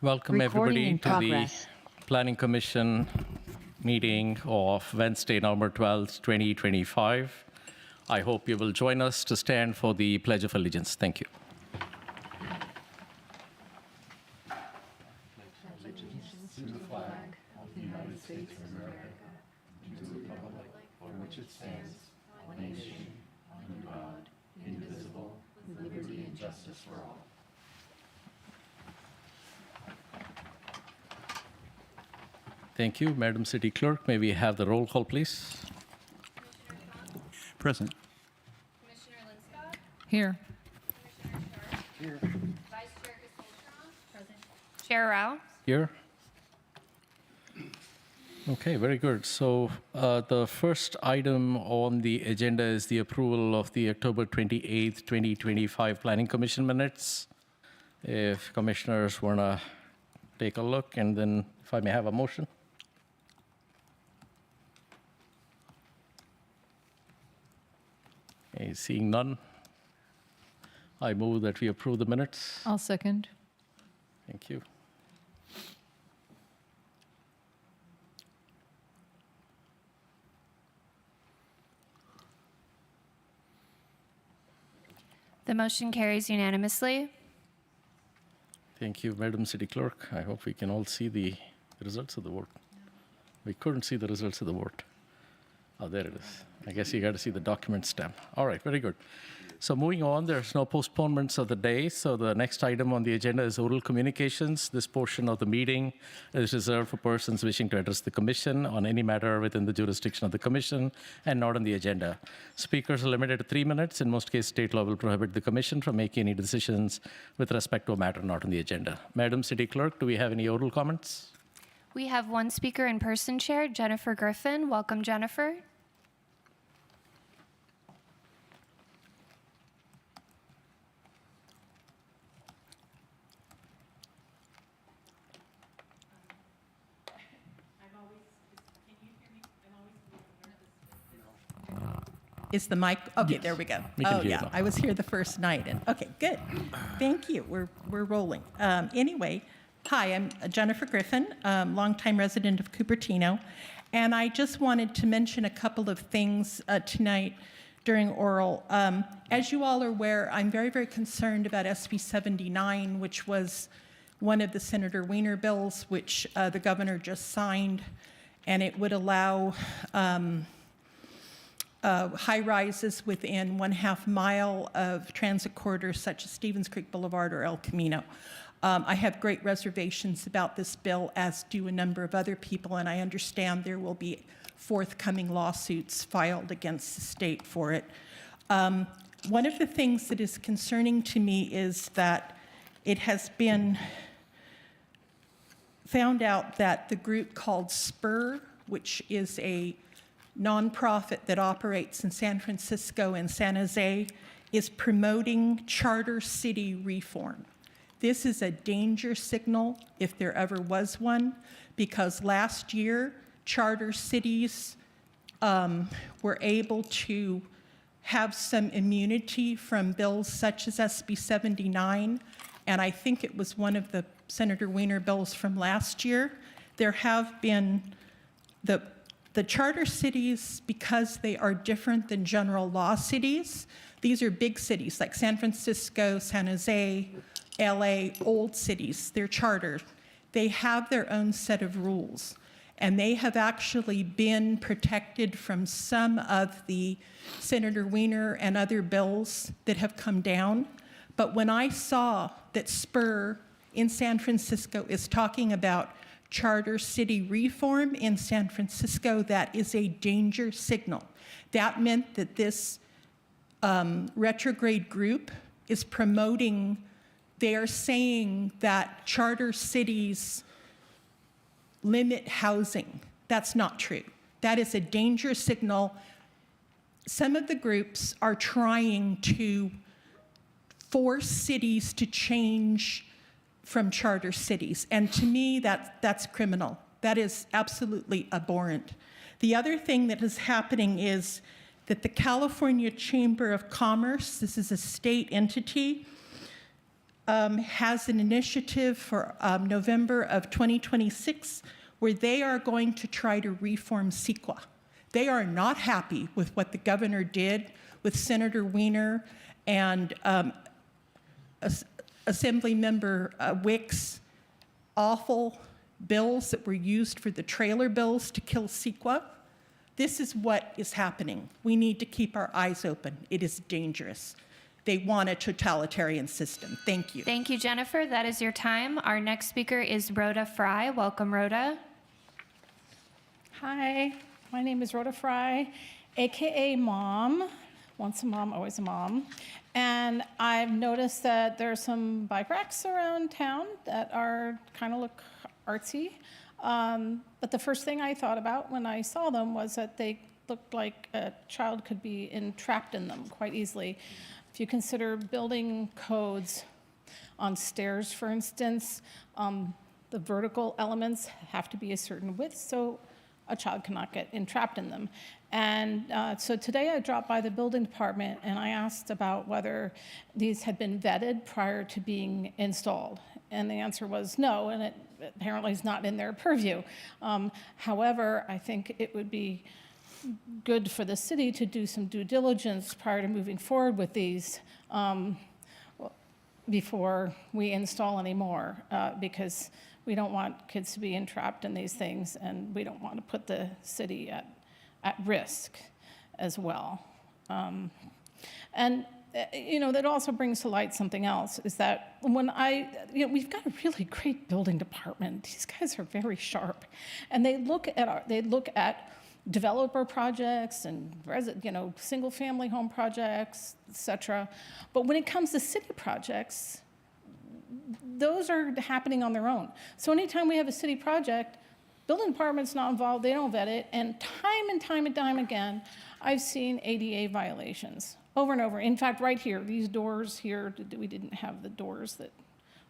Welcome everybody to the Planning Commission meeting of Wednesday, November 12th, 2025. I hope you will join us to stand for the Pledge of Allegiance. Thank you. Allegiance to the flag of the United States of America, and to the republic for which it stands, one nation, under God, indivisible, with liberty and justice for all. Thank you. Madam City Clerk, may we have the roll call, please? Present. Commissioner Linscott? Here. Commissioner Sharp? Here. Vice Chair Castellano? Present. Chair Rao? Here. Okay, very good. So the first item on the agenda is the approval of the October 28th, 2025 Planning Commission minutes. If commissioners want to take a look, and then if I may have a motion. Okay, seeing none, I move that we approve the minutes. I'll second. Thank you. The motion carries unanimously. Thank you, Madam City Clerk. I hope we can all see the results of the vote. We couldn't see the results of the vote. Oh, there it is. I guess you got to see the document stamp. All right, very good. So moving on, there's no postponements of the day. So the next item on the agenda is oral communications. This portion of the meeting is reserved for persons wishing to address the commission on any matter within the jurisdiction of the commission and not on the agenda. Speakers are limited to 3 minutes. In most cases, state law will prohibit the commission from making any decisions with respect to a matter not on the agenda. Madam City Clerk, do we have any oral comments? We have one speaker in person, Chair, Jennifer Griffin. Welcome, Jennifer. Is the mic? Okay, Yes. There we go. We can Oh, hear you yeah. now. I was here the first night. And okay, good. Thank you. We're rolling. Anyway, hi, I'm Jennifer Griffin, longtime resident of Cupertino. And I just wanted to mention a couple of things tonight during oral. As you all are aware, I'm very, very concerned about SB 79, which was one of the Senator Wiener bills, which the governor just signed. And it would allow high rises within 1/2 mile of transit corridors such as Stevens Creek Boulevard or El Camino. I have great reservations about this bill, as do a number of other people, and I understand there will be forthcoming lawsuits filed against the state for it. One of the things that is concerning to me is that it has been found out that the group called SPUR, which is a nonprofit that operates in San Francisco and San Jose, is promoting charter city reform. This is a danger signal, if there ever was one, because last year, charter cities were able to have some immunity from bills such as SB 79, and I think it was one of the Senator Wiener bills from last year. There have been the charter cities, because they are different than general law cities. These are big cities like San Francisco, San Jose, LA, old cities. They're chartered. They have their own set of rules, and they have actually been protected from some of the Senator Wiener and other bills that have come down. But when I saw that SPUR in San Francisco is talking about charter city reform in San Francisco, that is a danger signal. That meant that this retrograde group is promoting, they are saying that charter cities limit housing. That's not true. That is a danger signal. Some of the groups are trying to force cities to change from charter cities. And to me, that's criminal. That is absolutely abhorrent. The other thing that is happening is that the California Chamber of Commerce, this is a state entity, has an initiative for November of 2026 where they are going to try to reform CEQA. They are not happy with what the governor did with Senator Weiner and Assemblymember Wick's awful bills that were used for the trailer bills to kill CEQA. This is what is happening. We need to keep our eyes open. It is dangerous. They want a totalitarian system. Thank you. Thank you, Jennifer. That is your time. Our next speaker is Rhoda Fry. Welcome, Rhoda. Hi, my name is Rhoda Fry, AKA Mom. Once a mom, always a mom. And I've noticed that there are some bike racks around town that are kind of look artsy. But the first thing I thought about when I saw them was that they looked like a child could be entrapped in them quite easily. If you consider building codes on stairs, for instance, the vertical elements have to be a certain width, so a child cannot get entrapped in them. And so today I dropped by the building department and I asked about whether these had been vetted prior to being installed. And the answer was no, and it apparently is not in their purview. However, I think it would be good for the city to do some due diligence prior to moving forward with these before we install any more, because we don't want kids to be entrapped in these things, and we don't want to put the city at risk as well. That also brings to light something else, is that when we've got a really great building department. These guys are very sharp, and they look at developer projects and single-family home projects, etc. But when it comes to city projects, those are happening on their own. So anytime we have a city project, building department's not involved, they don't vet it, and time again, I've seen ADA violations over and over. In fact, right here, these doors here, we didn't have the doors,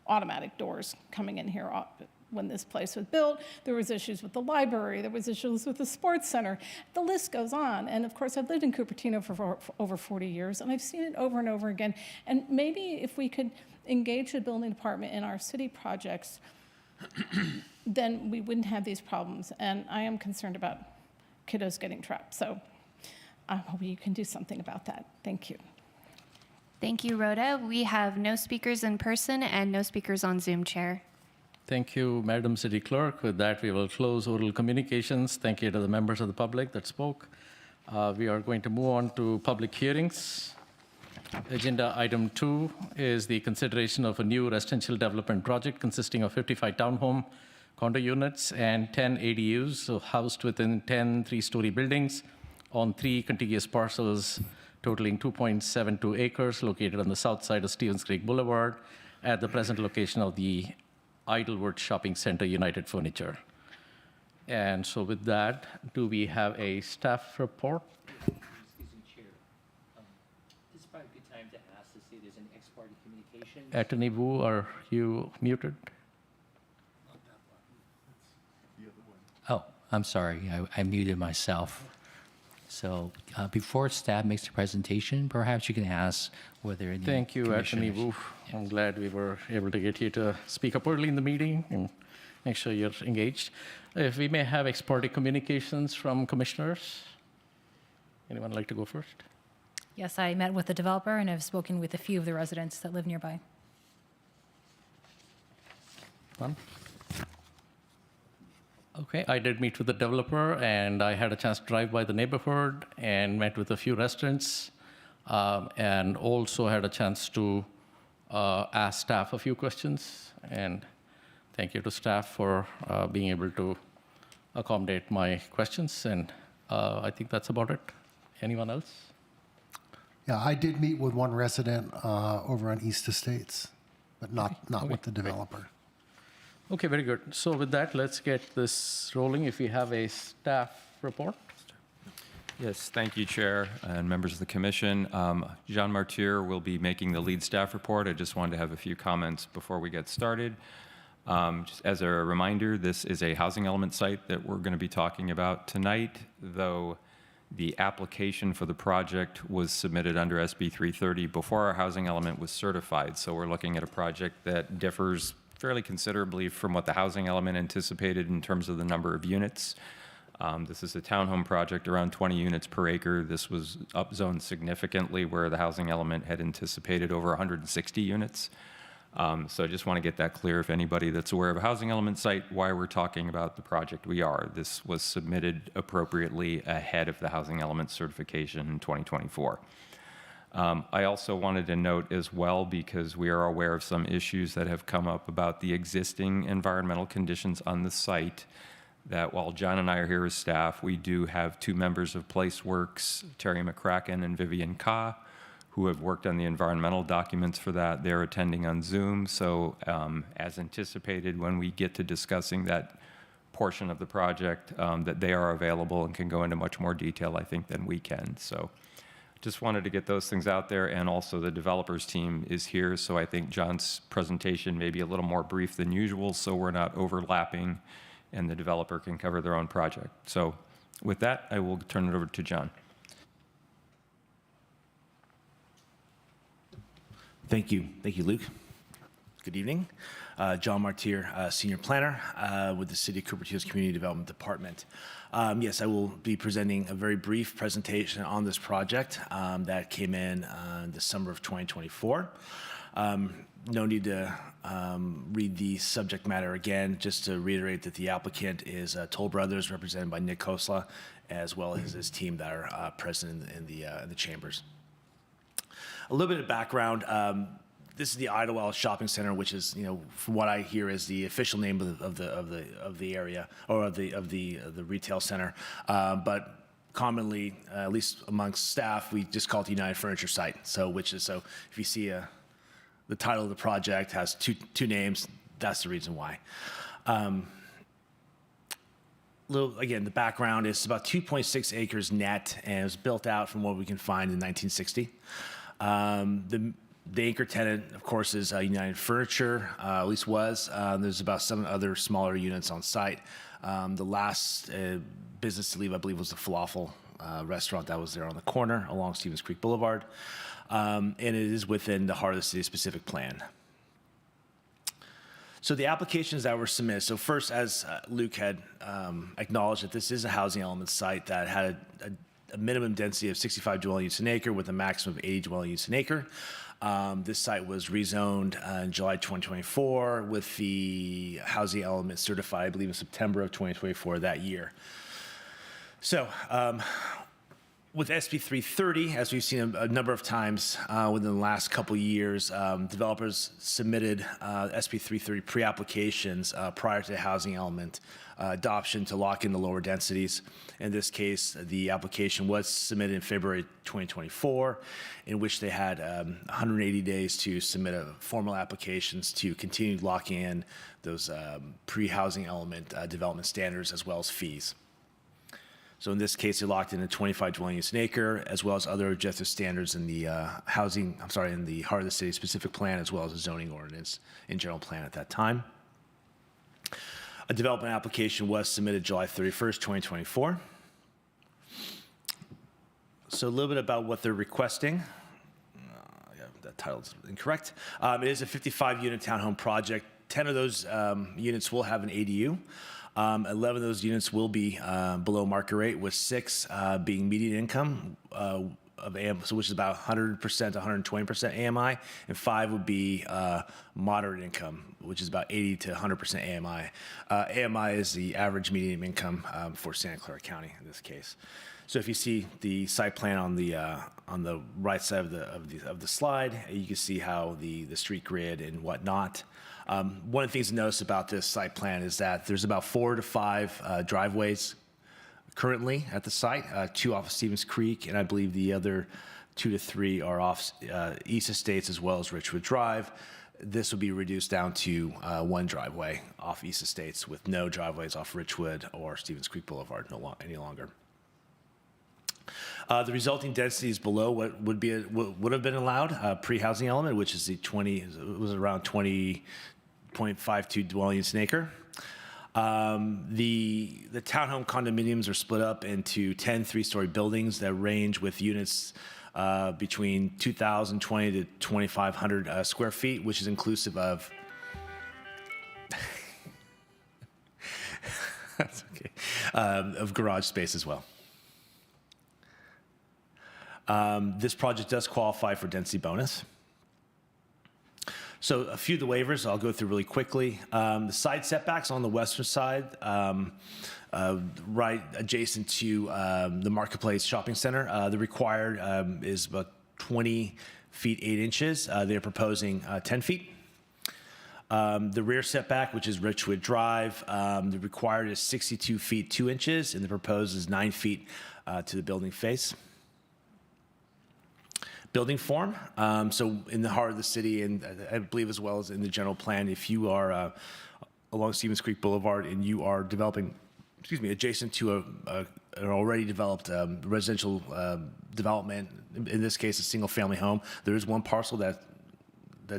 automatic doors coming in here when this place was built. There was issues with the library, there was issues with the sports center. The list goes on. And of course, I've lived in Cupertino for over 40 years, and I've seen it over and over again. And maybe if we could engage the building department in our city projects, then we wouldn't have these problems. And I am concerned about kiddos getting trapped. So I'm hoping you can do something about that. Thank you. Thank you, Rhoda. We have no speakers in person and no speakers on Zoom, Chair. Thank you, Madam City Clerk. With that, we will close oral communications. Thank you to the members of the public that spoke. We are going to move on to public hearings. Agenda item 2 is the consideration of a new residential development project consisting of 55 townhome condo units and 10 ADUs, so housed within 10 three-story buildings on 3 contiguous parcels totaling 2.72 acres located on the south side of Stevens Creek Boulevard at the present location of the Idlewood Shopping Center United Furniture. And so with that, do we have a staff report? Excuse me, Chair. This is probably a good time to ask to see if there's any ex parte communication. Attorney Wu, are you muted? Oh, I'm sorry. I muted myself. So before staff makes the presentation, perhaps you can ask whether any Thank you, Attorney commissioners- Wu. I'm glad we were able to get you to speak up early in the meeting and make sure you're engaged. If we may have ex parte communications from commissioners. Anyone like to go first? Yes, I met with the developer and have spoken with a few of the residents that live nearby. None? Okay, I did meet with the developer, and I had a chance to drive by the neighborhood and met with a few residents, and also had a chance to ask staff a few questions. And thank you to staff for being able to accommodate my questions. And I think that's about it. Anyone else? Yeah, I did meet with one resident over on East Estates, but not with the developer. Okay, very good. So with that, let's get this rolling. If we have a staff report. Yes, thank you, Chair and members of the Commission. Jean Martyr will be making the lead staff report. I just wanted to have a few comments before we get started. Just as a reminder, this is a housing element site that we're going to be talking about tonight, though The application for the project was submitted under SB 330 before our housing element was certified. So we're looking at a project that differs fairly considerably from what the housing element anticipated in terms of the number of units. This is a townhome project, around 20 units per acre. This was upzoned significantly where the housing element had anticipated over 160 units. So I just want to get that clear if anybody that's aware of a housing element site, why we're talking about the project we are. This was submitted appropriately ahead of the housing element certification in 2024. I also wanted to note as well, because we are aware of some issues that have come up about the existing environmental conditions on the site, that while John and I are here as staff, we do have two members of PlaceWorks, Terry McCracken and Vivian Ka, who have worked on the environmental documents for that. They're attending on Zoom. So as anticipated, when we get to discussing that portion of the project, that they are available and can go into much more detail, I think, than we can. So just wanted to get those things out there. And also the developers team is here. So I think John's presentation may be a little more brief than usual, so we're not overlapping and the developer can cover their own project. So with that, I will turn it over to John. Thank you, Luke. Good evening. John Martyr, Senior Planner with the City of Cupertino's Community Development Department. Yes, I will be presenting a very brief presentation on this project that came in December of 2024. No need to read the subject matter again, just to reiterate that the applicant is Toll Brothers, represented by Nick Kosla, as well as his team that are present in the chambers. A little bit of background. This is the Idlewild Shopping Center, which is, from what I hear, is the official name of the area, or of the retail center. But commonly, at least amongst staff, we just call it the United Furniture Site. So if you see the title of the project has two names, that's the reason why. Again, the background is about 2.6 acres net, and it was built out from what we can find in 1960. The anchor tenant, of course, is United Furniture, at least was. There's about 7 other smaller units on site. The last business to leave, I believe, was the falafel restaurant that was there on the corner along Stevens Creek Boulevard. And it is within the heart of the city specific plan. So the applications that were submitted, so first, as Luke had acknowledged, that this is a housing element site that had a minimum density of 65 dwelling units an acre with a maximum of 80 dwelling units an acre. This site was rezoned in July 2024 with the housing element certified, I believe, in September of 2024 that year. So with SB 330, as we've seen a number of times within the last couple of years, developers submitted SB 330 pre-applications prior to the housing element adoption to lock in the lower densities. In this case, the application was submitted in February 2024, in which they had 180 days to submit formal applications to continue locking in those pre-housing element development standards as well as fees. So in this case, they locked in a 25 dwelling units an acre, as well as other objective standards in the in the heart of the city specific plan, as well as the zoning ordinance in general plan at that time. A development application was submitted July 31st, 2024. So a little bit about what they're requesting. That title's incorrect. It is a 55-unit townhome project. 10 of those units will have an ADU. 11 of those units will be below market rate, with 6 being median income of AMI, so which is about 100% to 120% AMI, and 5 would be moderate income, which is about 80 to 100% AMI. AMI is the average median income for Santa Clara County in this case. So if you see the site plan on the right side of the slide, you can see how the street grid and whatnot. One of the things to notice about this site plan is that there's about 4 to 5 driveways currently at the site, 2 off of Stevens Creek, and I believe the other 2 to 3 are off East Estates as well as Richwood Drive. This will be reduced down to 1 driveway off East Estates, with no driveways off Richwood or Stevens Creek Boulevard any longer. The resulting density is below what would have been allowed pre-housing element, which is it was around 20.52 dwelling units an acre. The townhome condominiums are split up into 10 three-story buildings that range with units between 2,020 to 2,500 square feet, which is inclusive of that's okay, of garage space as well. This project does qualify for density bonus. So a few of the waivers I'll go through really quickly. The side setbacks on the western side, right adjacent to the Marketplace Shopping Center, the required is about 20 feet 8 inches. They're proposing 10 feet. The rear setback, which is Richwood Drive, the required is 62 feet 2 inches, and the proposed is 9 feet to the building face. Building form, so in the heart of the city, and I believe as well as in the general plan, if you are along Stevens Creek Boulevard and you are developing, adjacent to an already developed residential development, in this case a single family home, there is one parcel that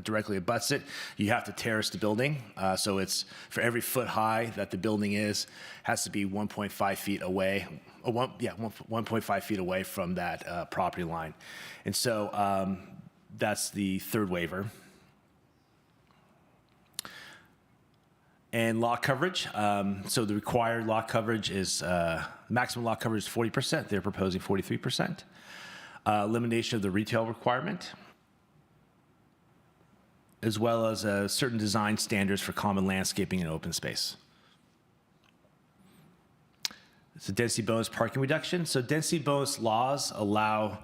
directly abuts it. You have to terrace the building, so it's for every foot high that the building has to be 1.5 feet away. 1.5 feet away from that property line. And so that's the third waiver. And lot coverage. So the required lot coverage is, maximum lot coverage is 40%. They're proposing 43%. Elimination of the retail requirement, as well as certain design standards for common landscaping and open space. So density bonus parking reduction. So density bonus laws allow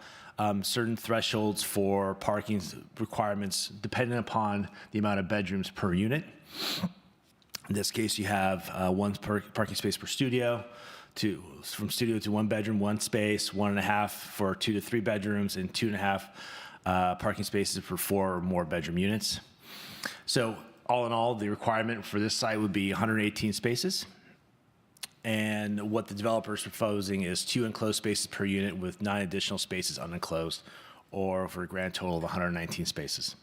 certain thresholds for parking requirements depending upon the amount of bedrooms per unit. In this case, you have one parking space per studio, from studio to 1 bedroom, 1 space, 1.5 for 2 to 3 bedrooms, and 2.5 parking spaces for 4 or more bedroom units. So all in all, the requirement for this site would be 118 spaces. And what the developer is proposing is 2 enclosed spaces per unit with 9 additional spaces unenclosed, or for a grand total of 119 spaces.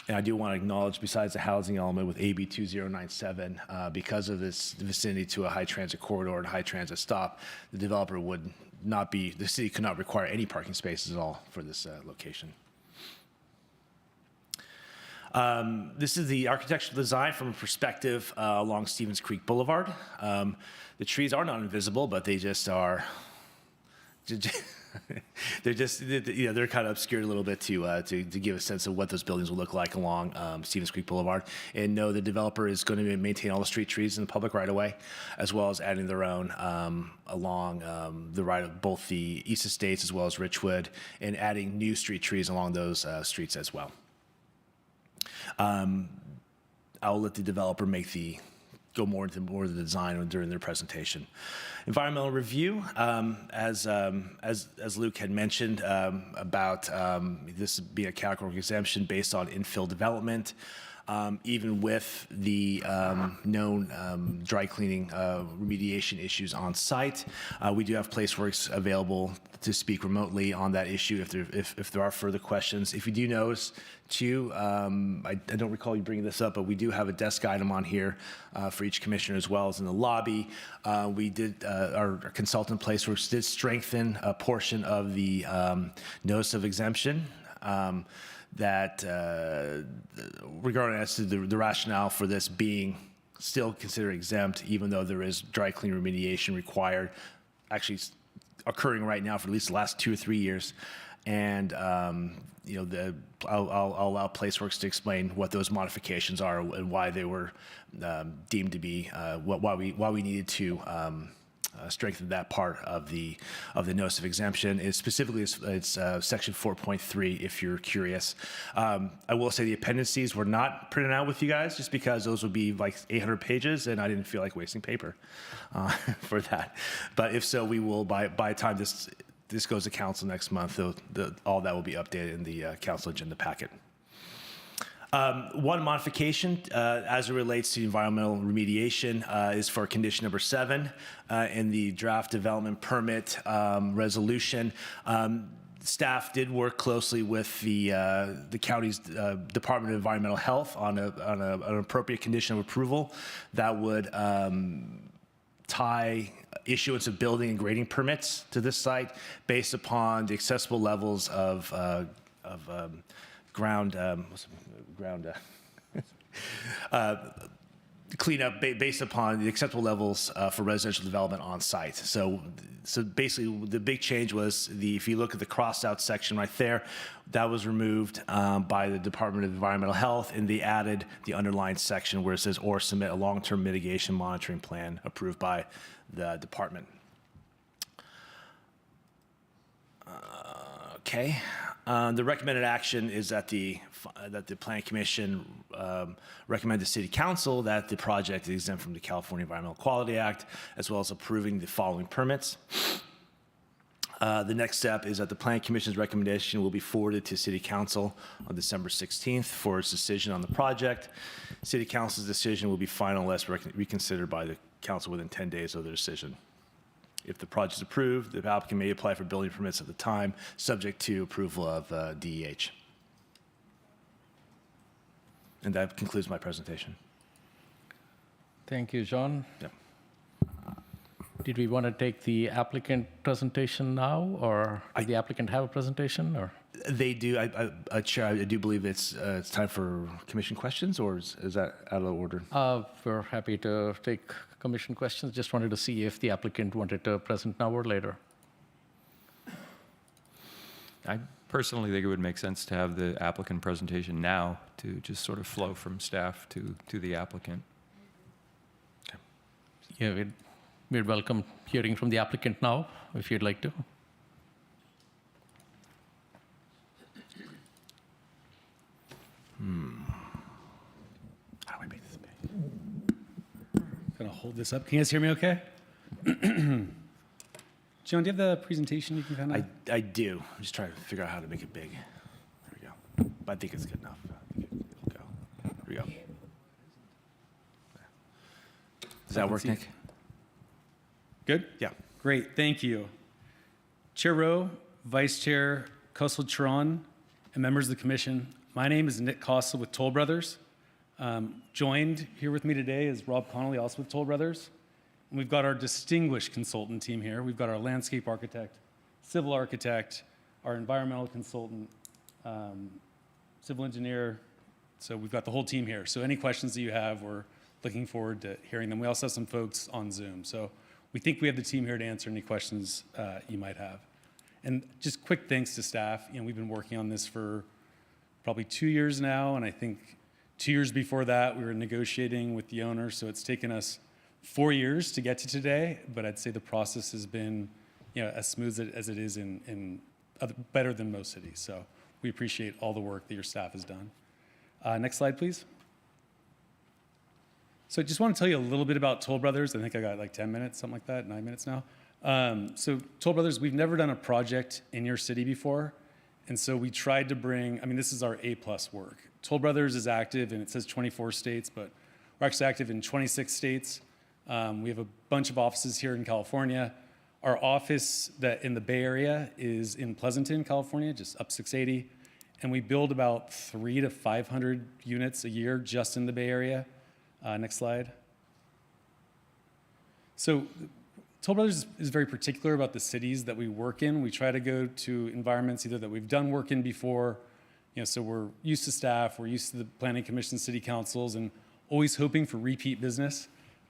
And I do want to acknowledge, besides the housing element with AB 2097, because of this vicinity to a high transit corridor and high transit stop, the developer would not be, the city could not require any parking spaces at all for this location. This is the architectural design from a perspective along Stevens Creek Boulevard. The trees are not invisible, but they just are. They're just, they're kind of obscured a little bit to give a sense of what those buildings will look like along Stevens Creek Boulevard. And no, the developer is going to maintain all the street trees in the public right of way, as well as adding their own along the right of both the East Estates as well as Richwood, and adding new street trees along those streets as well. I'll let the developer go more into the design during their presentation. Environmental review, as Luke had mentioned about this being a categorical exemption based on infill development. Even with the known dry cleaning remediation issues on site, we do have PlaceWorks available to speak remotely on that issue if there are further questions. If you do notice, too, I don't recall you bringing this up, but we do have a desk item on here for each commissioner as well as in the lobby. Our consultant PlaceWorks did strengthen a portion of the notice of exemption. That regarding as to the rationale for this being still considered exempt, even though there is dry clean remediation required, actually occurring right now for at least the last 2 or 3 years. And I'll allow PlaceWorks to explain what those modifications are and why they were deemed to be why we needed to strengthen that part of the notice of exemption. It's specifically it's section 4.3 if you're curious. I will say the appendices were not printed out with you guys just because those would be like 800 pages and I didn't feel like wasting paper for that. But if so, we will by the time this goes to council next month, all that will be updated in the council agenda packet. One modification as it relates to environmental remediation is for condition number 7 in the draft development permit resolution. staff did work closely with the county's Department of Environmental Health on an appropriate condition of approval that would tie issuance of building and grading permits to this site based upon the acceptable levels of ground cleanup based upon the acceptable levels for residential development on site. So basically, the big change was if you look at the crossed out section right there, that was removed by the Department of Environmental Health, and they added the underlined section where it says or submit a long-term mitigation monitoring plan approved by the department. Okay. The recommended action is that the Planning Commission recommend to City Council that the project is exempt from the California Environmental Quality Act, as well as approving the following permits. The next step is that the Planning Commission's recommendation will be forwarded to City Council on December 16th for its decision on the project. City Council's decision will be final unless reconsidered by the Council within 10 days of the decision. If the project is approved, the applicant may apply for building permits at the time, subject to approval of DEH. And that concludes my presentation. Thank you, John. Yep. Did we want to take the applicant presentation now, or does the applicant have a presentation, or? They do. Chair, I do believe it's time for commission questions, or is that out of order? We're happy to take commission questions. Just wanted to see if the applicant wanted to present now or later. I personally think it would make sense to have the applicant presentation now to just sort of flow from staff to the applicant. Yeah, we'd welcome hearing from the applicant now, if you'd like to. How do I make this big? Gonna hold this up. Can you guys hear me okay? John, do you have the presentation you can kind of? I do. I'm just trying to figure out how to make it big. There we go. But I think it's good enough. I think it'll go. There we go. Does that work, Nick? Good? Yeah. Great, thank you. Chair Rowe, Vice Chair Kosel-Tron, and members of the commission, my name is Nick Kosel with Toll Brothers. Joined here with me today is Rob Connolly, also with Toll Brothers. And we've got our distinguished consultant team here. We've got our landscape architect, civil architect, our environmental consultant, civil engineer. So we've got the whole team here. So any questions that you have, we're looking forward to hearing them. We also have some folks on Zoom. So we think we have the team here to answer any questions you might have. And just quick thanks to staff. You know, we've been working on this for probably 2 years now, and I think 2 years before that, we were negotiating with the owner, so it's taken us 4 years to get to today, but I'd say the process has been, you know, as smooth as it is better than most cities. So we appreciate all the work that your staff has done. Next slide, please. So I just want to tell you a little bit about Toll Brothers. I think I got like 10 minutes, something like that, 9 minutes now. So Toll Brothers, we've never done a project in your city before. And so we tried to bring, I mean, this is our A+ work. Toll Brothers is active, and it says 24 states, but we're actually active in 26 states. We have a bunch of offices here in California. Our office that in the Bay Area is in Pleasanton, California, just up 680. And we build about 300 to 500 units a year just in the Bay Area. Next slide. So Toll Brothers is very particular about the cities that we work in. We try to go to environments either that we've done work in before, you know, so we're used to staff, we're used to the planning commission, city councils, and always hoping for repeat business.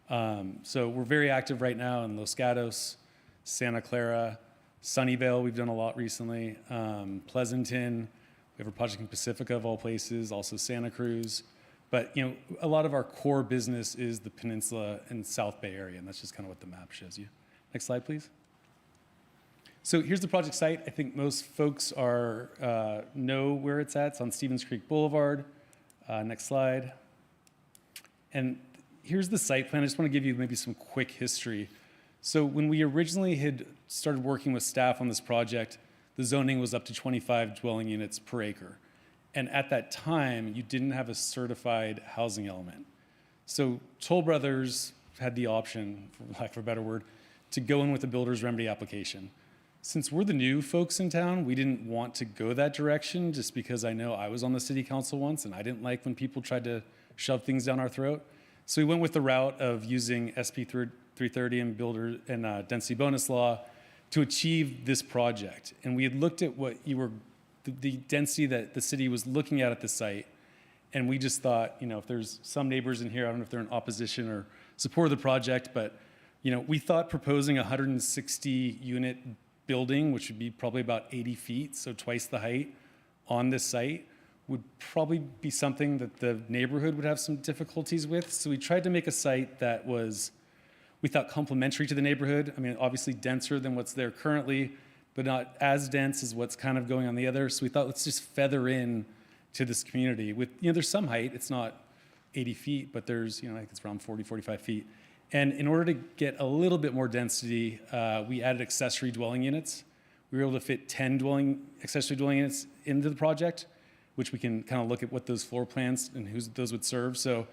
So we're very active right now in Los Gatos, Santa Clara, Sunnyvale, we've done a lot recently, Pleasanton, we have a project in Pacifica of all places, also Santa Cruz. But you know, a lot of our core business is the Peninsula and South Bay area, and that's just kind of what the map shows you. Next slide, please. So here's the project site. I think most folks know where it's at. It's on Stevens Creek Boulevard. Next slide. And here's the site plan. I just want to give you maybe some quick history. So when we originally had started working with staff on this project, the zoning was up to 25 dwelling units per acre. And at that time, you didn't have a certified housing element. So Toll Brothers had the option, for lack of a better word, to go in with a builder's remedy application. Since we're the new folks in town, we didn't want to go that direction just because I know I was on the city council once and I didn't like when people tried to shove things down our throat. So we went with the route of using SB 330 and builder and density bonus law to achieve this project. And we had looked at what the density that the city was looking at the site. And we just thought, if there's some neighbors in here, I don't know if they're in opposition or support of the project, but we thought proposing a 160 unit building, which would be probably about 80 feet, so twice the height on this site, would probably be something that the neighborhood would have some difficulties with. So we tried to make a site that was, we thought, complementary to the neighborhood. I mean, obviously denser than what's there currently, but not as dense as what's kind of going on the other. So we thought, let's just feather in to this community with, there's some height. It's not 80 feet, but there's, I think it's around 40, 45 feet. And in order to get a little bit more density, we added accessory dwelling units. We were able to fit 10 accessory dwelling units into the project, which we can kind of look at what those floor plans and who those would serve. So,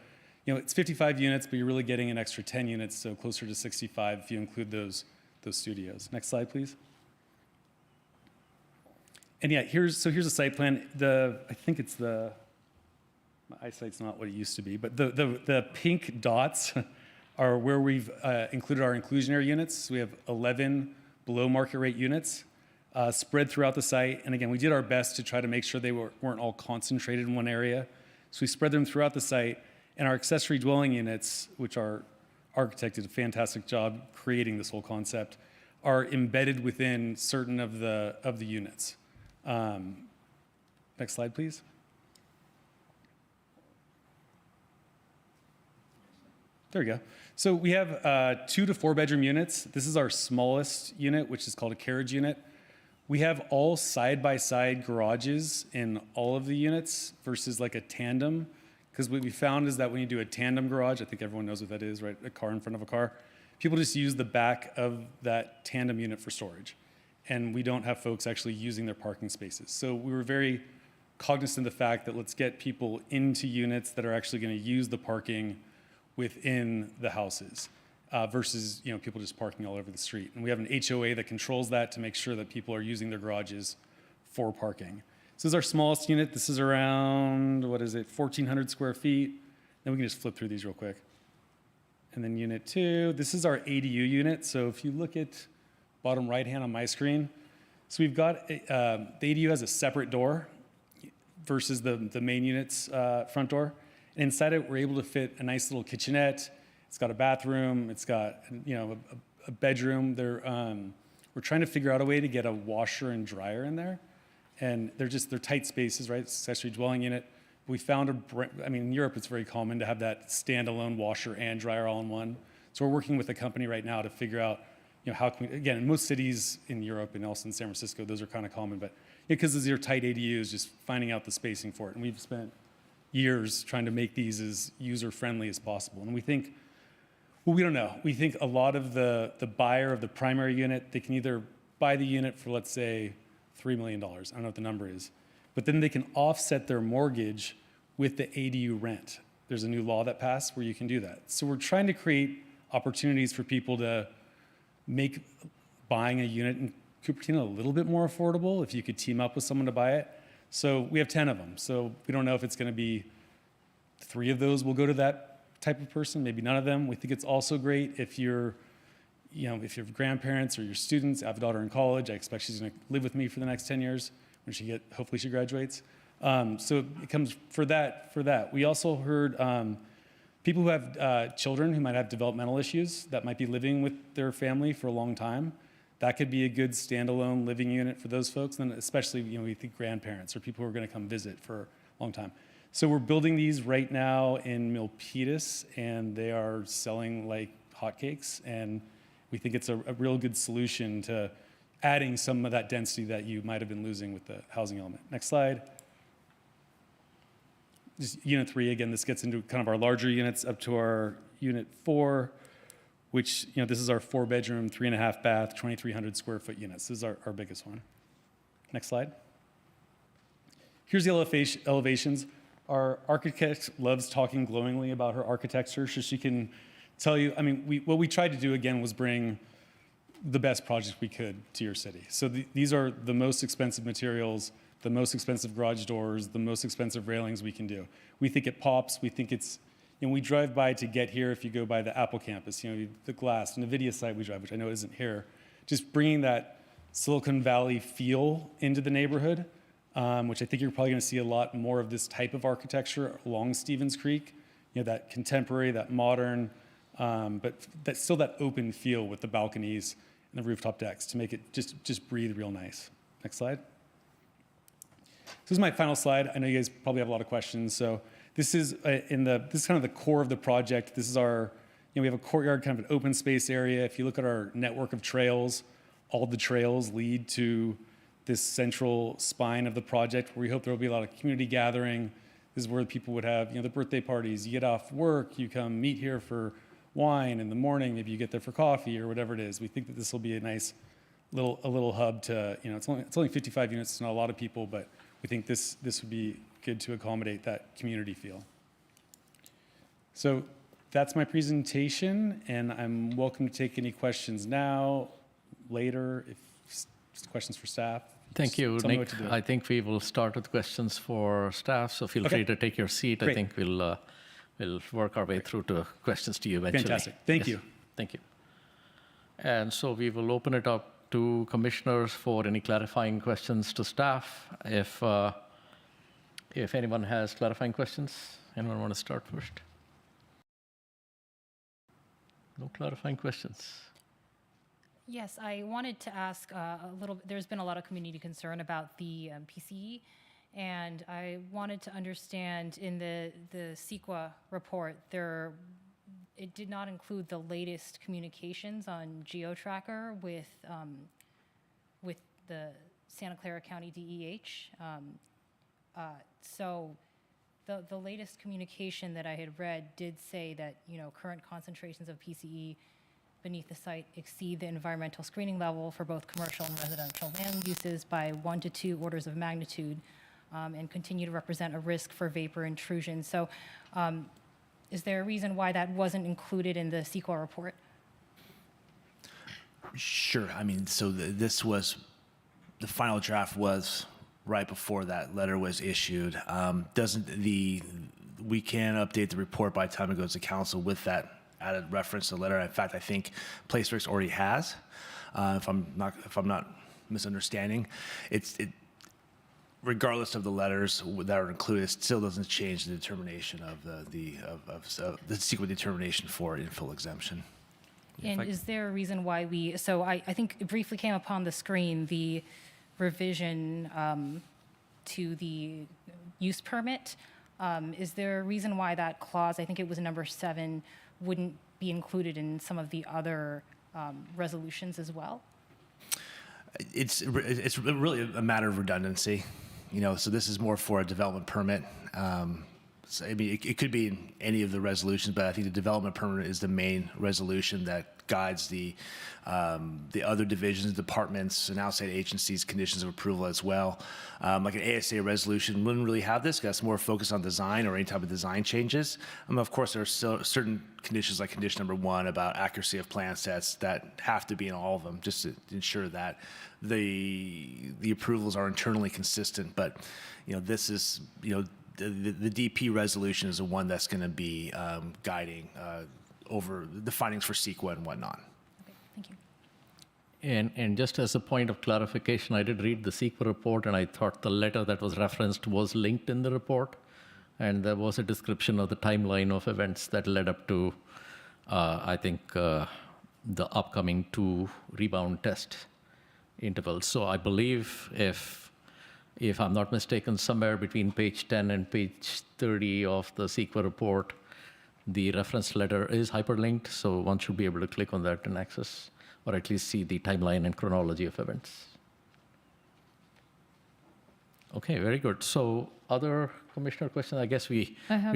it's 55 units, but you're really getting an extra 10 units, so closer to 65 if you include those studios. Next slide, please. And yeah, here's a site plan. I think it's my eyesight's not what it used to be, but the pink dots are where we've included our inclusionary units. So we have 11 below market rate units spread throughout the site. And again, we did our best to try to make sure they weren't all concentrated in one area. So we spread them throughout the site. And our accessory dwelling units, which our architect did a fantastic job creating this whole concept, are embedded within certain of the units. Next slide, please. There we go. So we have 2 to 4 bedroom units. This is our smallest unit, which is called a carriage unit. We have all side-by-side garages in all of the units versus like a tandem. Because what we found is that when you do a tandem garage, I think everyone knows what that is, right? A car in front of a car. People just use the back of that tandem unit for storage. And we don't have folks actually using their parking spaces. So we were very cognizant of the fact that let's get people into units that are actually going to use the parking within the houses versus people just parking all over the street. And we have an HOA that controls that to make sure that people are using their garages for parking. So this is our smallest unit. This is around, 1,400 square feet. Then we can just flip through these real quick. And then unit 2, this is our ADU unit. So if you look at bottom right hand on my screen, so we've got, the ADU has a separate door versus the main unit's front door. And inside it, we're able to fit a nice little kitchenette. It's got a bathroom. It's got a bedroom. We're trying to figure out a way to get a washer and dryer in there, and they're tight spaces, right? It's accessory dwelling unit. We found in Europe, it's very common to have that standalone washer and dryer all in one. So we're working with a company right now to figure out, how can we, again, in most cities in Europe and also in San Francisco, those are kind of common, but because these are tight ADUs, just finding out the spacing for it. And we've spent years trying to make these as user-friendly as possible. And we think, we don't know. We think a lot of the buyer of the primary unit, they can either buy the unit for, let's say, $3 million. I don't know what the number is. But then they can offset their mortgage with the ADU rent. There's a new law that passed where you can do that. So we're trying to create opportunities for people to make buying a unit in Cupertino a little bit more affordable if you could team up with someone to buy it. So we have 10 of them. So we don't know if it's going to be 3 of those will go to that type of person, maybe none of them. We think it's also great if you're, if your grandparents or your students, I have a daughter in college, I expect she's going to live with me for the next 10 years when hopefully she graduates. So it comes for that. We also heard people who have children who might have developmental issues that might be living with their family for a long time. That could be a good standalone living unit for those folks. And then especially, we think grandparents or people who are going to come visit for a long time. So we're building these right now in Milpitas, and they are selling like hotcakes. And we think it's a real good solution to adding some of that density that you might have been losing with the housing element. Next slide. Just unit 3, again, this gets into kind of our larger units up to our unit 4, which, this is our 4-bedroom, 3.5 bath, 2,300 square foot units. This is our biggest one. Next slide. Here's the elevations. Our architect loves talking glowingly about her architecture, so she can tell you, what we tried to do again was bring the best project we could to your city. So these are the most expensive materials, the most expensive garage doors, the most expensive railings we can do. We think it pops. We think it's, we drive by to get here. If you go by the Apple campus, the Glass, NVIDIA site we drive, which I know isn't here, just bringing that Silicon Valley feel into the neighborhood, which I think you're probably going to see a lot more of this type of architecture along Stevens Creek. That contemporary, that modern, but that's still that open feel with the balconies and the rooftop decks to make it just breathe real nice. Next slide. This is my final slide. I know you guys probably have a lot of questions. So this is this is kind of the core of the project. This is our, we have a courtyard, kind of an open space area. If you look at our network of trails, all the trails lead to this central spine of the project where we hope there will be a lot of community gathering. This is where people would have, the birthday parties. You get off work, you come meet here for wine in the morning. Maybe you get there for coffee or whatever it is. We think that this will be a nice little hub to, it's only 55 units. It's not a lot of people, but we think this would be good to accommodate that community feel. So that's my presentation, and I'm welcome to take any questions now, later, if questions for staff. Thank you, Tell me Nick. what to do. I think we will start with questions for staff, so feel free to take your seat. Great. I think we'll work our way through to questions to you eventually. Fantastic. Thank you. Thank you. And so we will open it up to commissioners for any clarifying questions to staff. If anyone has clarifying questions, anyone want to start first? No clarifying questions. Yes, I wanted to ask a little. There's been a lot of community concern about the PCE, and I wanted to understand in the CEQA report, it did not include the latest communications on GeoTracker with the Santa Clara County DEH. So the latest communication that I had read did say that current concentrations of PCE beneath the site exceed the environmental screening level for both commercial and residential land uses by 1 to 2 orders of magnitude, and continue to represent a risk for vapor intrusion. So is there a reason why that wasn't included in the CEQA report? Sure. I mean, so this was, the final draft was right before that letter was issued. We can update the report by the time it goes to council with that added reference to the letter. In fact, I think PlaceWorks already has. If I'm not misunderstanding, regardless of the letters that are included, it still doesn't change the determination of the CEQA determination for infill exemption. And is there a reason why so I think it briefly came upon the screen, the revision to the use permit. Is there a reason why that clause, I think it was number 7, wouldn't be included in some of the other resolutions as well? It's really a matter of redundancy, so this is more for a development permit. So, I mean, it could be in any of the resolutions, but I think the development permit is the main resolution that guides the other divisions, departments, and outside agencies' conditions of approval as well. Like an ASA resolution wouldn't really have this, because it's more focused on design or any type of design changes. Of course, there are still certain conditions, like condition number 1 about accuracy of plan sets, that have to be in all of them, just to ensure that the approvals are internally consistent. But this is the DP resolution is the one that's going to be guiding over the findings for CEQA and whatnot. Okay, thank you. And just as a point of clarification, I did read the CEQA report, and I thought the letter that was referenced was linked in the report, and there was a description of the timeline of events that led up to, I think, the upcoming 2 rebound test intervals. So I believe, if I'm not mistaken, somewhere between page 10 and page 30 of the CEQA report, the reference letter is hyperlinked, so one should be able to click on that and access, or at least see the timeline and chronology of events. Okay, very good. So other commissioner questions? I guess we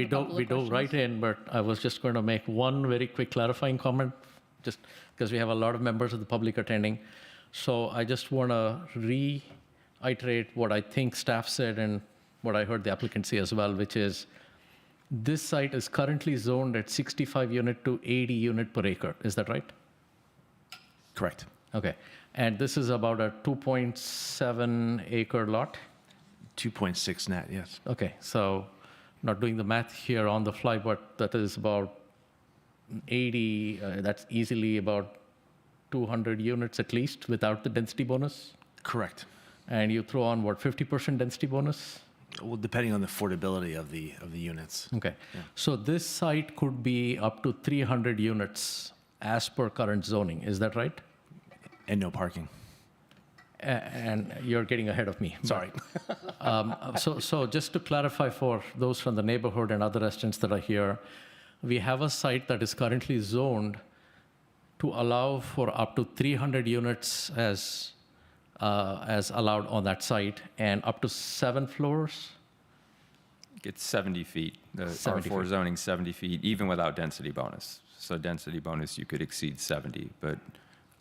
dove right in, but I was just going to make one very quick clarifying comment, just because we have a lot of members of the public attending. So I just want to reiterate what I think staff said and what I heard the applicant say as well, which is this site is currently zoned at 65 unit to 80 unit per acre. Is that right? Correct. Okay. And this is about a 2.7 acre lot? 2.6 net, yes. Okay, so not doing the math here on the fly, but that is about 80, that's easily about 200 units at least without the density bonus? Correct. And you throw on what, 50% density bonus? Well, depending on the affordability of the units. Okay, so this site could be up to 300 units as per current zoning, is that right? And no parking. And you're getting ahead of me. Sorry. So just to clarify for those from the neighborhood and other residents that are here, we have a site that is currently zoned to allow for up to 300 units as allowed on that site, and up to 7 floors? It's 70 feet. The 70 R4 feet. zoning 70 feet, even without density bonus. So density bonus, you could exceed 70, but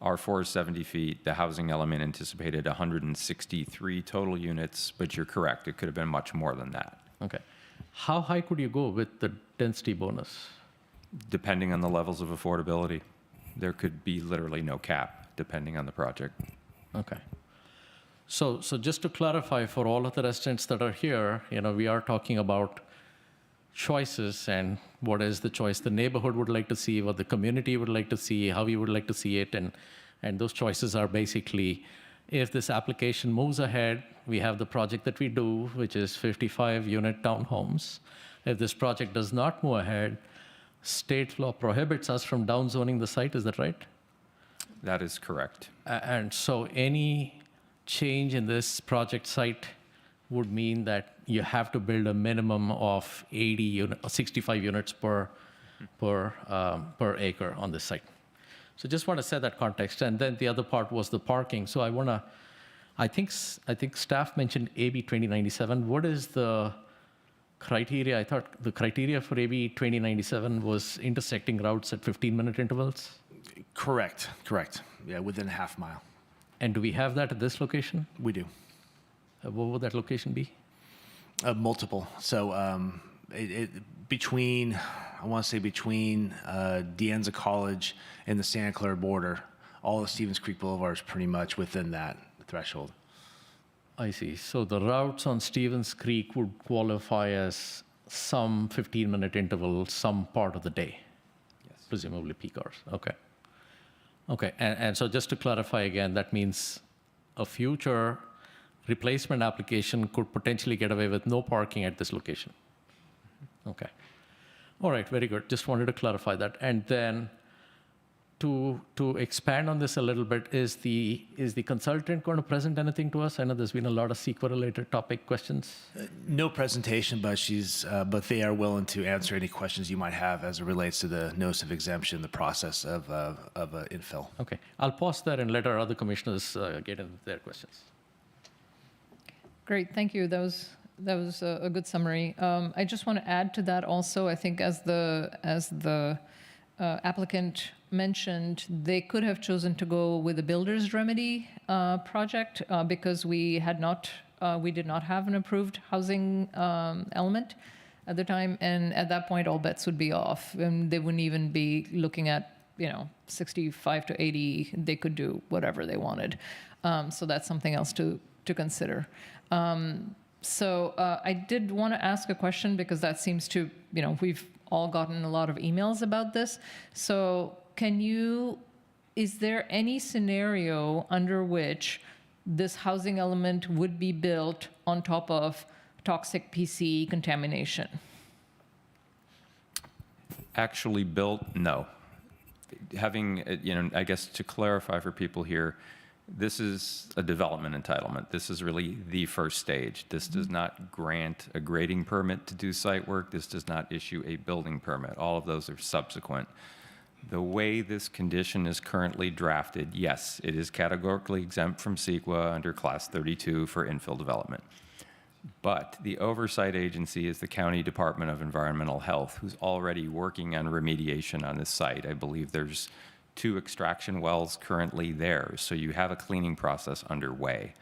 R4 is 70 feet. The housing element anticipated 163 total units, but you're correct. It could have been much more than that, Okay. How high could you go with the density bonus? depending on the levels of affordability. There could be literally no cap, depending on the project. Okay. So just to clarify for all of the residents that are here, we are talking about choices and what is the choice the neighborhood would like to see, what the community would like to see, how we would like to see it, and those choices are basically, if this application moves ahead, we have the project that we do, which is 55 unit townhomes. If this project does not move ahead, state law prohibits us from downzoning the site, is that right? That is correct. And so any change in this project site would mean that you have to build a minimum of 65 units per acre on this site. So just want to set that context. And then the other part was the parking. So I think staff mentioned AB 2097. What is the criteria? I thought the criteria for AB 2097 was intersecting routes at 15-minute intervals. Correct. Yeah, within a half mile. And do we have that at this location? We do. What would that location be? Multiple. So between Dianza College and the Santa Clara border, all of Stevens Creek Boulevard is pretty much within that threshold. I see. So the routes on Stevens Creek would qualify as some 15-minute interval, some part of the day. Yes. Presumably peak hours. Okay. Okay. And so just to clarify again, that means a future replacement application could potentially get away with no parking at this location. Okay. All right. Very good. Just wanted to clarify that. And then to expand on this a little bit, is the consultant going to present anything to us? I know there's been a lot of CEQA-related topic questions. No presentation, but they are willing to answer any questions you might have as it relates to the notice of exemption, the process of infill. Okay. I'll pause there and let our other commissioners get into their questions. Great, thank you. That was a good summary. I just want to add to that also. I think as the applicant mentioned, they could have chosen to go with the builder's remedy project because we did not have an approved housing element at the time, and at that point all bets would be off, and they wouldn't even be looking at 65 to 80. They could do whatever they wanted. So that's something else to consider. So I did want to ask a question because that seems to, we've all gotten a lot of emails about this. So is there any scenario under which this housing element would be built on top of toxic PCE contamination? Actually built, no. Having, I guess to clarify for people here, this is a development entitlement. This is really the first stage. This does not grant a grading permit to do site work. This does not issue a building permit. All of those are subsequent. The way this condition is currently drafted, yes, it is categorically exempt from CEQA under Class 32 for infill development. But the oversight agency is the County Department of Environmental Health, who's already working on remediation on this site. I believe there's 2 extraction wells currently there, so you have a cleaning process underway.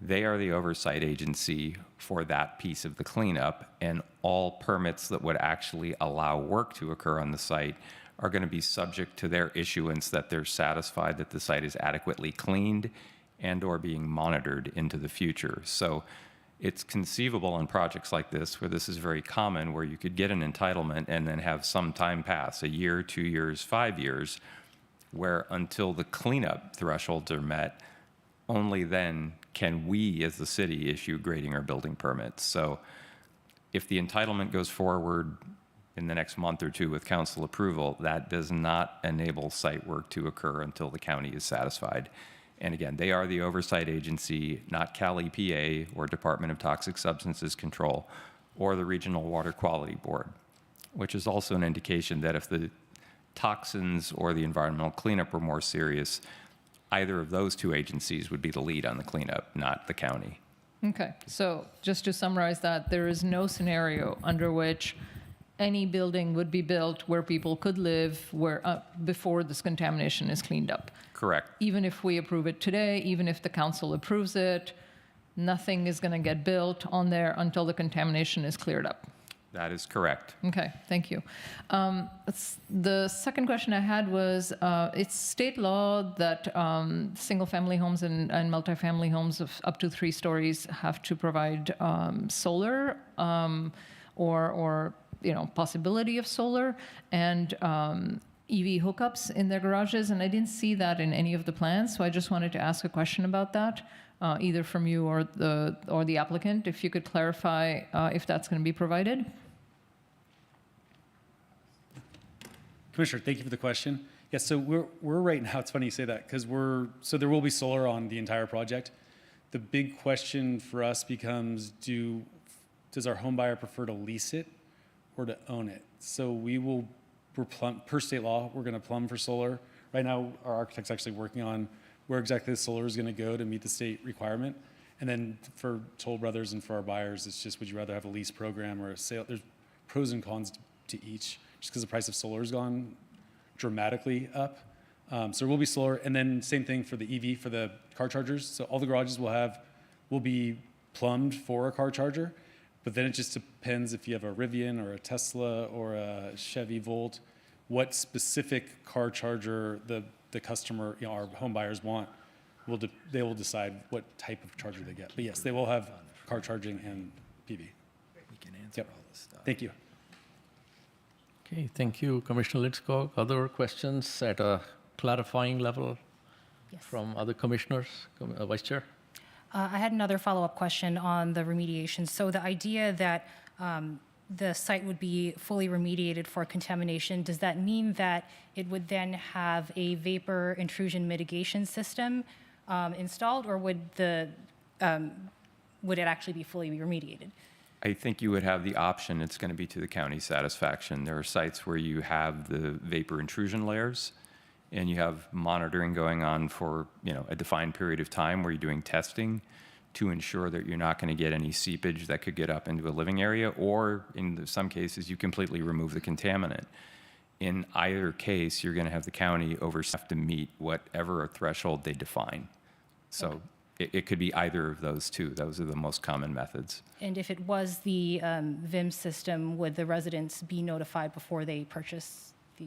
They are the oversight agency for that piece of the cleanup, and all permits that would actually allow work to occur on the site are going to be subject to their issuance that they're satisfied that the site is adequately cleaned and or being monitored into the future. So it's conceivable on projects like this, where this is very common, where you could get an entitlement and then have some time pass, a year, 2 years, 5 years, where until the cleanup thresholds are met, only then can we as the city issue grading or building permits. So if the entitlement goes forward in the next month or two with council approval, that does not enable site work to occur until the county is satisfied. And again, they are the oversight agency, not Cal EPA or Department of Toxic Substances Control or the Regional Water Quality Board, which is also an indication that if the toxins or the environmental cleanup were more serious, either of those two agencies would be the lead on the cleanup, not the county. Okay, so just to summarize that, there is no scenario under which any building would be built where people could live before this contamination is cleaned up. Correct. Even if we approve it today, even if the council approves it, nothing is going to get built on there until the contamination is cleared up. That is correct. Okay, thank you. The second question I had was, it's state law that single-family homes and multifamily homes of up to 3 stories have to provide solar or possibility of solar and EV hookups in their garages, and I didn't see that in any of the plans, so I just wanted to ask a question about that, either from you or the applicant, if you could clarify if that's going to be provided. Commissioner, thank you for the question. Yes, so we're right now, it's funny you say that, because so there will be solar on the entire project. The big question for us becomes, does our home buyer prefer to lease it or to own it? So per state law, we're going to plumb for solar. Right now, our architect's actually working on where exactly the solar is going to go to meet the state requirement. And then for Toll Brothers and for our buyers, it's just, would you rather have a lease program or a sale? There's pros and cons to each, just because the price of solar has gone dramatically up. So there will be solar. And then same thing for the EV, for the car chargers. So all the garages will be plumbed for a car charger. But then it just depends if you have a Rivian or a Tesla or a Chevy Volt, what specific car charger the customer, our home buyers want, they will decide what type of charger they get. But yes, they will have car charging and PV. We can answer all this stuff. Thank you. Okay, thank you, Commissioner Litzkog. Other questions at a clarifying level from other commissioners? Vice Chair? I had another follow-up question on the remediation. So the idea that the site would be fully remediated for contamination, does that mean that it would then have a vapor intrusion mitigation system installed, or would it actually be fully remediated? I think you would have the option. It's going to be to the county's satisfaction. There are sites where you have the vapor intrusion layers, and you have monitoring going on for a defined period of time where you're doing testing to ensure that you're not going to get any seepage that could get up into a living area, or in some cases, you completely remove the contaminant. In either case, you're going to have the county have to meet whatever threshold they define. So it could be either of those two. Those are the most common methods. And if it was the VIM system, would the residents be notified before they purchase the?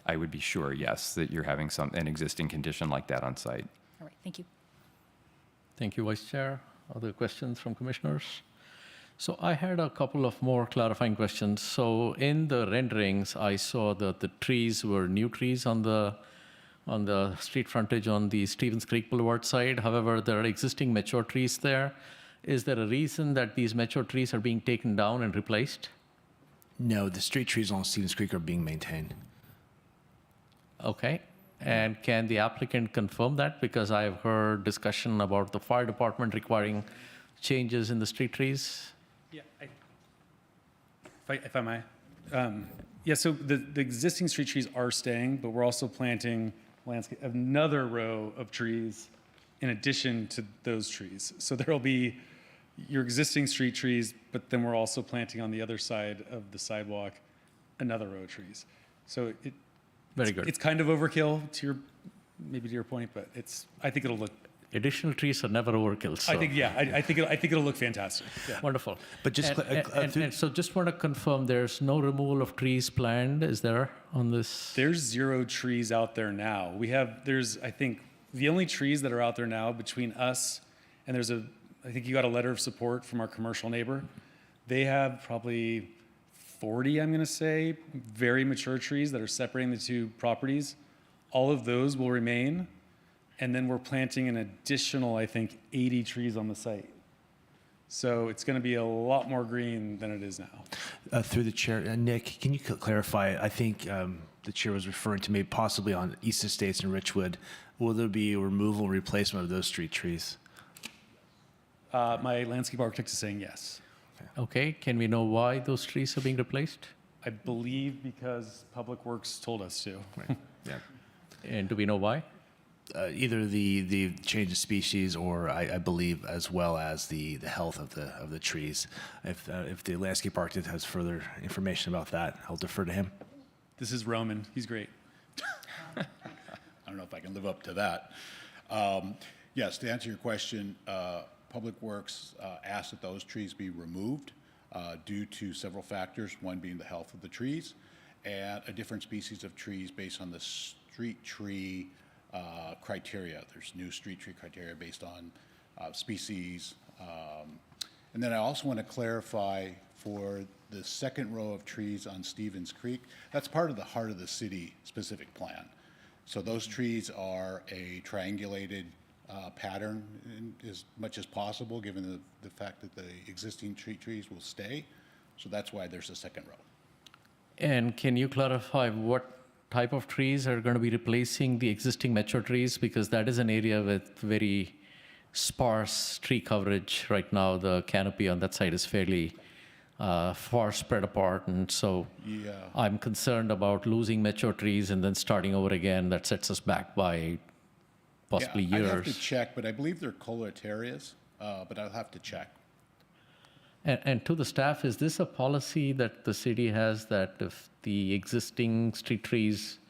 I would be sure, yes, that you're having an existing condition like that on site. All right, thank you. Thank you, Vice Chair. Other questions from commissioners? So I had a couple of more clarifying questions. So in the renderings, I saw that the trees were new trees on the street frontage on the Stevens Creek Boulevard side. However, there are existing mature trees there. Is there a reason that these mature trees are being taken down and replaced? No, the street trees on Stevens Creek are being maintained. Okay. And can the applicant confirm that? Because I've heard discussion about the fire department requiring changes in the street trees. Yeah, if I may. Yeah, so the existing street trees are staying, but we're also planting another row of trees in addition to those trees. So there'll be your existing street trees, but then we're also planting on the other side of the sidewalk another row of trees. So Very good. It's kind of overkill to your point, but I think it'll look additional trees are never overkill. So. I think, yeah, I think it'll look fantastic. Yeah. Wonderful. But just and so just want to confirm there's no removal of trees planned, is there, on this? There's 0 trees out there now. There's, I think, the only trees that are out there now between us and I think you got a letter of support from our commercial neighbor. They have probably 40, I'm going to say, very mature trees that are separating the 2 properties. All of those will remain. And then we're planting an additional, I think, 80 trees on the site. So it's going to be a lot more green than it is now. Through the chair, Nick, can you clarify? I think the chair was referring to maybe possibly on East Estates and Richwood. Will there be a removal and replacement of those street trees? My landscape architect is saying yes. Okay, can we know why those trees are being replaced? I believe because Public Works told us to. Right. Yeah. And do we know why? Either the change of species, or I believe as well as the health of the trees. If the landscape architect has further information about that, I'll defer to him. This is Roman. He's great. I don't know if I can live up to that. Yes, to answer your question, Public Works asked that those trees be removed due to several factors, one being the health of the trees and a different species of trees based on the street tree criteria. There's new street tree criteria based on species. And then I also want to clarify for the second row of trees on Stevens Creek, that's part of the heart of the city specific plan. So those trees are a triangulated pattern as much as possible, given the fact that the existing trees will stay. So that's why there's a second row. And can you clarify what type of trees are going to be replacing the existing mature trees? Because that is an area with very sparse tree coverage right now. The canopy on that side is fairly far spread apart. And so I'm concerned about losing mature trees and then starting over again. That sets us back by possibly years. I'd have to check, but I believe they're coleoterias, but I'll have to check. And to the staff, is this a policy that the city has that if the existing street trees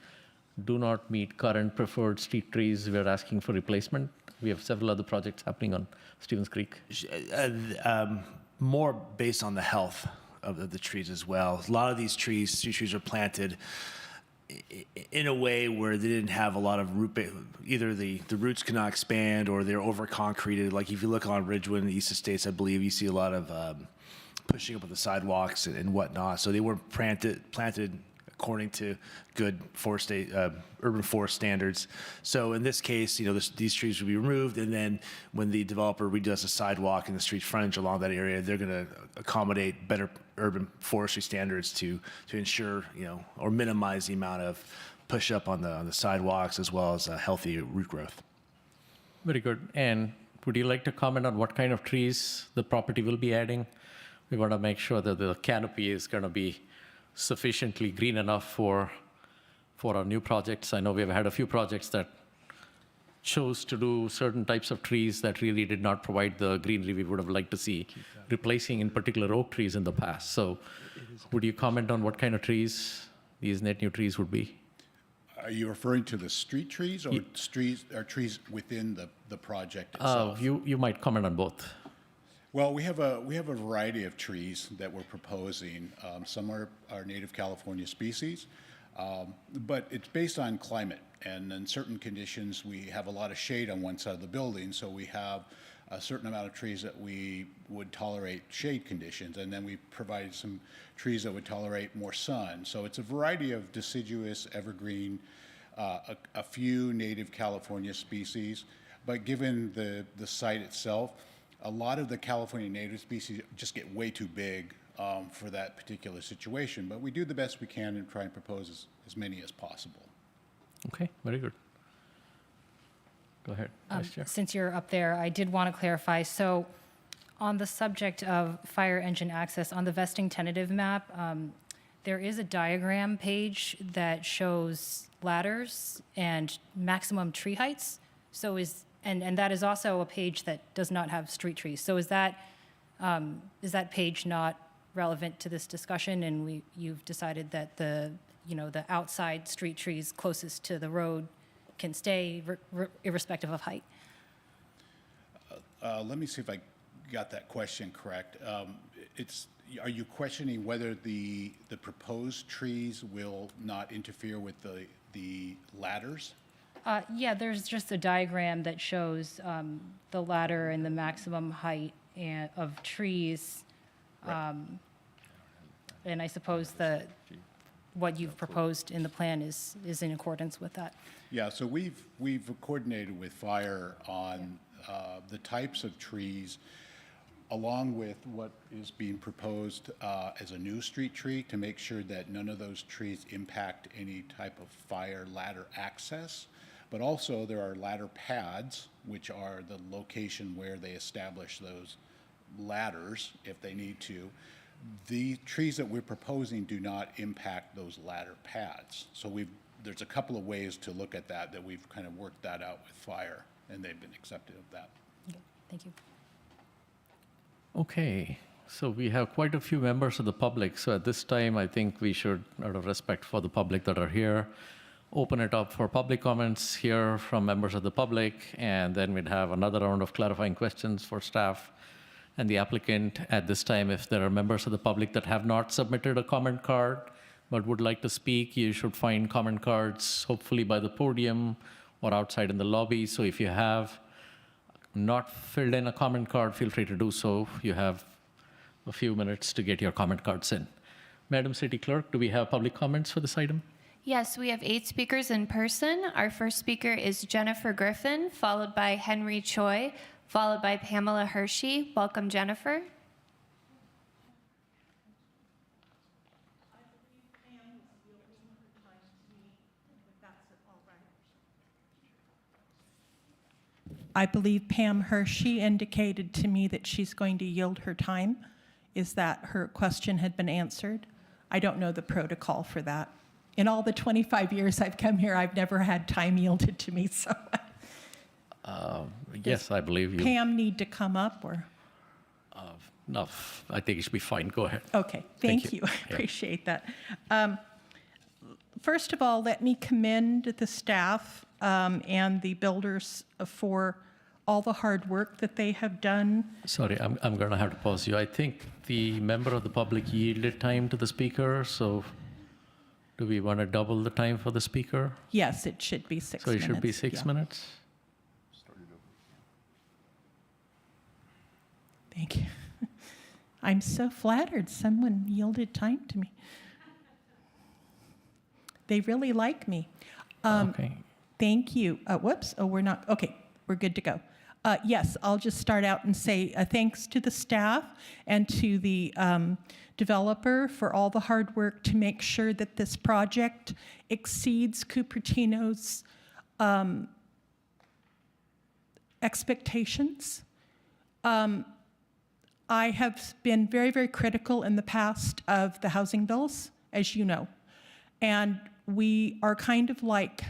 do not meet current preferred street trees, we're asking for replacement? We have several other projects happening on Stevens Creek. More based on the health of the trees as well. A lot of these trees, street trees, are planted in a way where they didn't have a lot of either the roots cannot expand or they're over concreted. Like if you look on Ridgewood and the East Estates, I believe you see a lot of pushing up of the sidewalks and whatnot. So they weren't planted according to good urban forest standards. So in this case, these trees will be removed, and then when the developer redoes a sidewalk and the street frontage along that area, they're going to accommodate better urban forestry standards to ensure, or minimize the amount of push up on the sidewalks as well as healthy root growth. Very good. And would you like to comment on what kind of trees the property will be adding? We want to make sure that the canopy is going to be sufficiently green enough for our new projects. I know we've had a few projects that chose to do certain types of trees that really did not provide the greenery we would have liked to see, replacing in particular oak trees in the past. So would you comment on what kind of trees these net new trees would be? Are you referring to the street trees or trees within the project itself? You might comment on both. Well, we have a variety of trees that we're proposing. Some are native California species, but it's based on climate. And in certain conditions, we have a lot of shade on one side of the building, so we have a certain amount of trees that we would tolerate shade conditions, and then we provide some trees that would tolerate more sun. So it's a variety of deciduous, evergreen, a few native California species. But given the site itself, a lot of the California native species just get way too big for that particular situation. But we do the best we can and try and propose as many as possible. Okay, very good. Go ahead, Vice Chair. Since you're up there, I did want to clarify. So on the subject of fire engine access, on the vesting tentative map, there is a diagram page that shows ladders and maximum tree heights. So and that is also a page that does not have street trees. So is that page not relevant to this discussion? And you've decided that the outside street trees closest to the road can stay irrespective of height? Let me see if I got that question correct. Are you questioning whether the proposed trees will not interfere with the ladders? Yeah, there's just a diagram that shows the ladder and the maximum height of trees. And I suppose what you've proposed in the plan is in accordance with that. Yeah, so we've coordinated with fire on the types of trees, along with what is being proposed as a new street tree, to make sure that none of those trees impact any type of fire ladder access. But also there are ladder pads, which are the location where they establish those ladders if they need to. The trees that we're proposing do not impact those ladder pads. So there's a couple of ways to look at that we've kind of worked that out with fire, and they've been accepting of that. Okay, thank you. Okay, so we have quite a few members of the public. So at this time, I think we should, out of respect for the public that are here, open it up for public comments here from members of the public, and then we'd have another round of clarifying questions for staff and the applicant. At this time, if there are members of the public that have not submitted a comment card but would like to speak, you should find comment cards hopefully by the podium or outside in the lobby. So if you have not filled in a comment card, feel free to do so. You have a few minutes to get your comment cards in. Madam City Clerk, do we have public comments for this item? Yes, we have 8 speakers in person. Our first speaker is Jennifer Griffin, followed by Henry Choi, followed by Pamela Hershey. Welcome, Jennifer. I believe Pam Hershey indicated to me that she's going to yield her time. Is that her question had been answered? I don't know the protocol for that. In all the 25 years I've come here, I've never had time yielded to me, so. Yes, I believe you. Pam need to come up, or? No, I think it should be fine. Go ahead. Okay, thank you. I appreciate that. First of all, let me commend the staff and the builders for all the hard work that they have done. Sorry, I'm going to have to pause you. I think the member of the public yielded time to the speaker, so do we want to double the time for the speaker? Yes, it should be 6 minutes. So it should be 6 yeah. minutes? Thank you. I'm so flattered someone yielded time to me. They really like me. Okay. Thank you. Whoops. Oh, we're not. Okay, we're good to go. Yes, I'll just start out and say thanks to the staff and to the developer for all the hard work to make sure that this project exceeds Cupertino's expectations. I have been very, very critical in the past of the housing bills, as you know. And we are kind of like,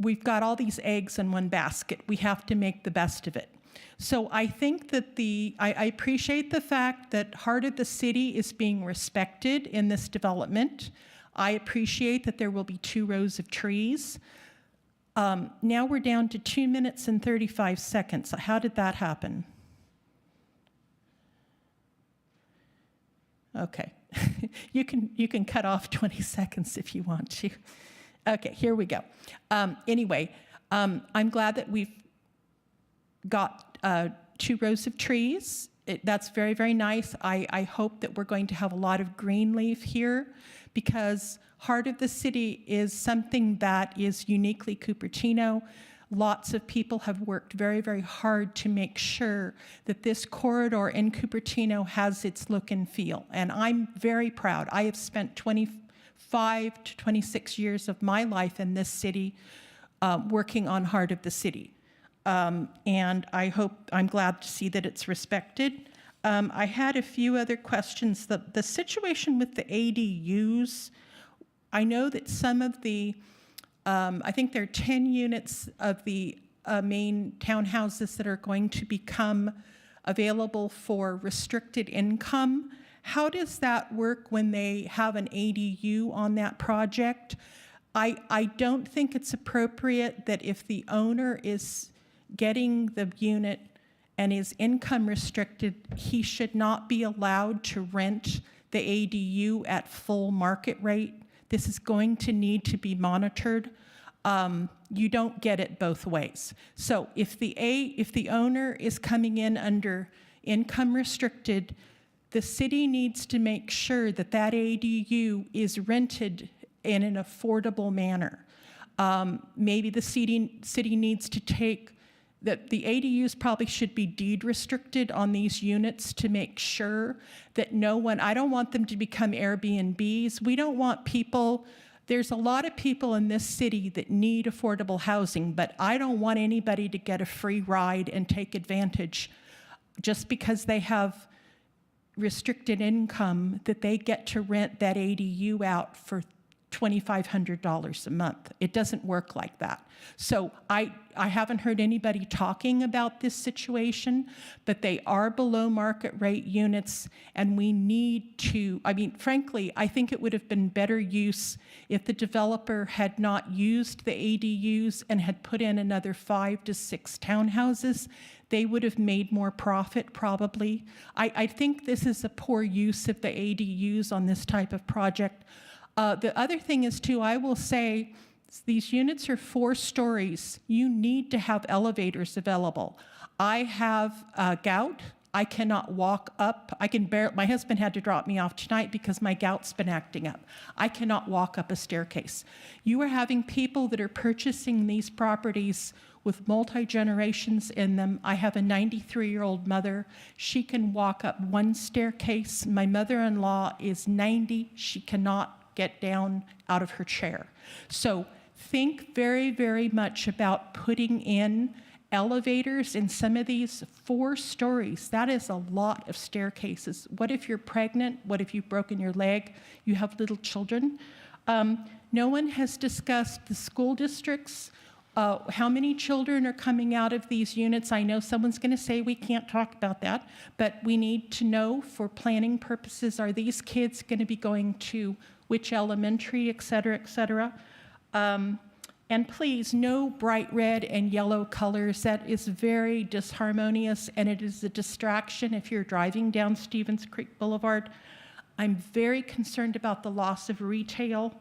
we've got all these eggs in one basket. We have to make the best of it. So I think that I appreciate the fact that Heart of the City is being respected in this development. I appreciate that there will be 2 rows of trees. Now we're down to 2 minutes and 35 seconds. How did that happen? Okay. You can cut off 20 seconds if you want to. Okay, here we go. Anyway, I'm glad that we've got 2 rows of trees. That's very, very nice. I hope that we're going to have a lot of green leaf here, because Heart of the City is something that is uniquely Cupertino. Lots of people have worked very, very hard to make sure that this corridor in Cupertino has its look and feel. And I'm very proud. I have spent 25 to 26 years of my life in this city working on Heart of the City. And I'm glad to see that it's respected. I had a few other questions. The situation with the ADUs, I know that some of the I think there are 10 units of the main townhouses that are going to become available for restricted income. How does that work when they have an ADU on that project? I don't think it's appropriate that if the owner is getting the unit and is income restricted, he should not be allowed to rent the ADU at full market rate. This is going to need to be monitored. You don't get it both ways. So if the owner is coming in under income restricted, the city needs to make sure that that ADU is rented in an affordable manner. Maybe the city needs to take that the ADUs probably should be deed restricted on these units to make sure that no one, I don't want them to become Airbnbs. We don't want people, there's a lot of people in this city that need affordable housing, but I don't want anybody to get a free ride and take advantage just because they have restricted income that they get to rent that ADU out for $2,500 a month. It doesn't work like that. So I haven't heard anybody talking about this situation, but they are below market rate units, and we need to, I mean, frankly, I think it would have been better use if the developer had not used the ADUs and had put in another 5 to 6 townhouses. They would have made more profit, probably. I think this is a poor use of the ADUs on this type of project. The other thing is, too, I will say, these units are 4 stories. You need to have elevators available. I have gout. I cannot walk up. My husband had to drop me off tonight because my gout's been acting up. I cannot walk up a staircase. You are having people that are purchasing these properties with multi-generations in them. I have a 93-year-old mother. She can walk up 1 staircase. My mother-in-law is 90. She cannot get down out of her chair. So think very, very much about putting in elevators in some of these 4 stories. That is a lot of staircases. What if you're pregnant? What if you've broken your leg? You have little children. No one has discussed the school districts. How many children are coming out of these units? I know someone's going to say we can't talk about that, but we need to know for planning purposes, are these kids going to be going to which elementary, et cetera, et cetera? And please, no bright red and yellow colors. That is very disharmonious, and it is a distraction if you're driving down Stevens Creek Boulevard. I'm very concerned about the loss of retail.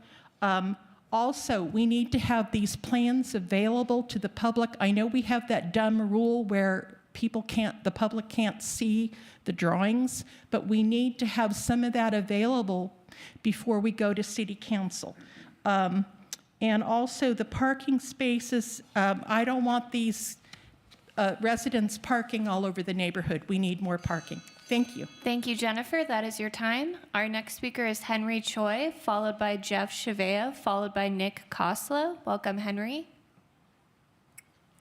Also, we need to have these plans available to the public. I know we have that dumb rule where the public can't see the drawings, but we need to have some of that available before we go to City Council. And also the parking spaces, I don't want these residents parking all over the neighborhood. We need more parking. Thank you. Thank you, Jennifer. That is your time. Our next speaker is Henry Choi, followed by Jeff Chavea, followed by Nick Koslow. Welcome, Henry.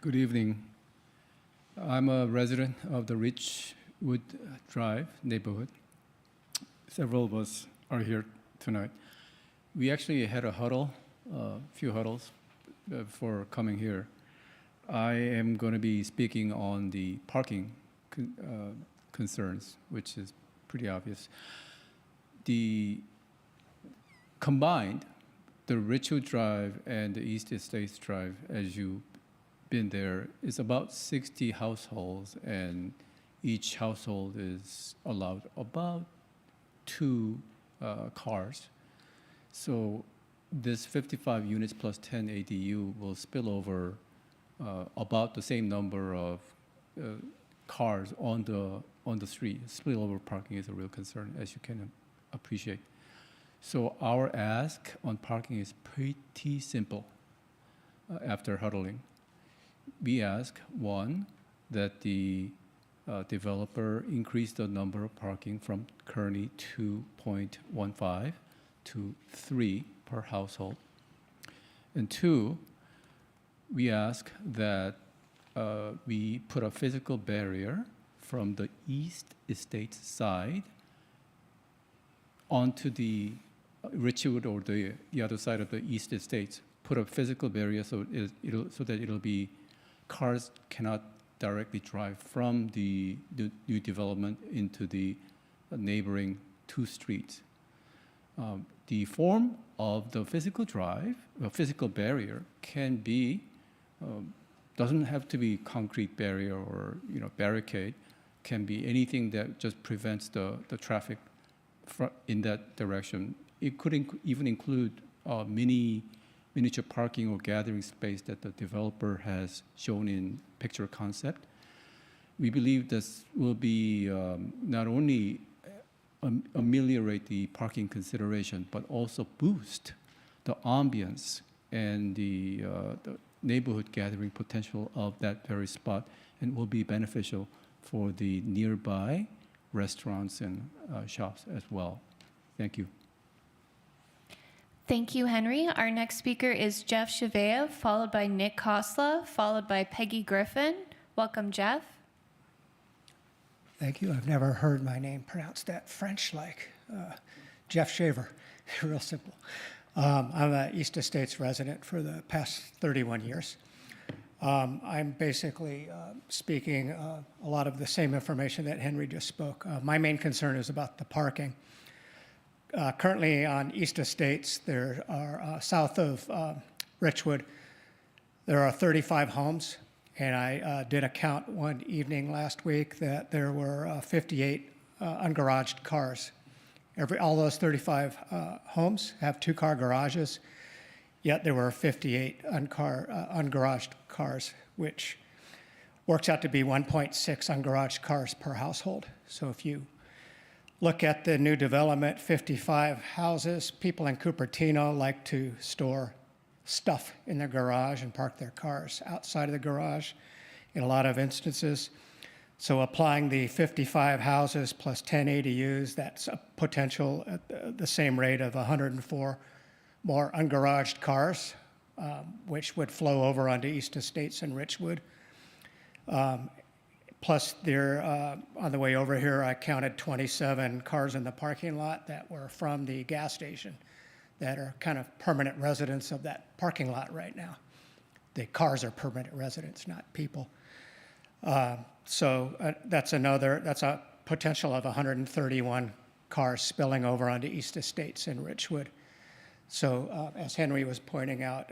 Good evening. I'm a resident of the Richwood Drive neighborhood. Several of us are here tonight. We actually had a few huddles for coming here. I am going to be speaking on the parking concerns, which is pretty obvious. The combined, the Richwood Drive and the East Estates Drive, as you've been there, is about 60 households, and each household is allowed about 2 cars. So this 55 units plus 10 ADU will spill over about the same number of cars on the street. Spillover parking is a real concern, as you can appreciate. So our ask on parking is pretty simple after huddling. We ask, 1, that the developer increase the number of parking from currently 2.15 to 3 per household. And 2, we ask that we put a physical barrier from the East Estate side onto the Richwood or the other side of the East Estates. Put a physical barrier so that cars cannot directly drive from the new development into the neighboring 2 streets. The form of the physical barrier can be doesn't have to be concrete barrier or barricade, can be anything that just prevents the traffic in that direction. It could even include miniature parking or gathering space that the developer has shown in picture concept. We believe this will be not only ameliorate the parking consideration, but also boost the ambience and the neighborhood gathering potential of that very spot, and will be beneficial for the nearby restaurants and shops as well. Thank you. Thank you, Henry. Our next speaker is Jeff Chavea, followed by Nick Kosla, followed by Peggy Griffin. Welcome, Jeff. Thank you. I've never heard my name pronounced that French-like. Jeff Shaver, real simple. I'm an East Estates resident for the past 31 years. I'm basically speaking a lot of the same information that Henry just spoke. My main concern is about the parking. Currently on East Estates, there are south of Richwood, there are 35 homes, and I did a count one evening last week that there were 58 ungaraged cars. All those 35 homes have two-car garages, yet there were 58 ungaraged cars, which works out to be 1.6 ungaraged cars per household. So if you look at the new development, 55 houses, people in Cupertino like to store stuff in their garage and park their cars outside of the garage in a lot of instances. So applying the 55 houses plus 10 ADUs, that's a potential at the same rate of 104 more ungaraged cars, which would flow over onto East Estates and Richwood. Plus, there, on the way over here, I counted 27 cars in the parking lot that were from the gas station that are kind of permanent residents of that parking lot right now. The cars are permanent residents, not people. So that's a potential of 131 cars spilling over onto East Estates in Richwood. So as Henry was pointing out,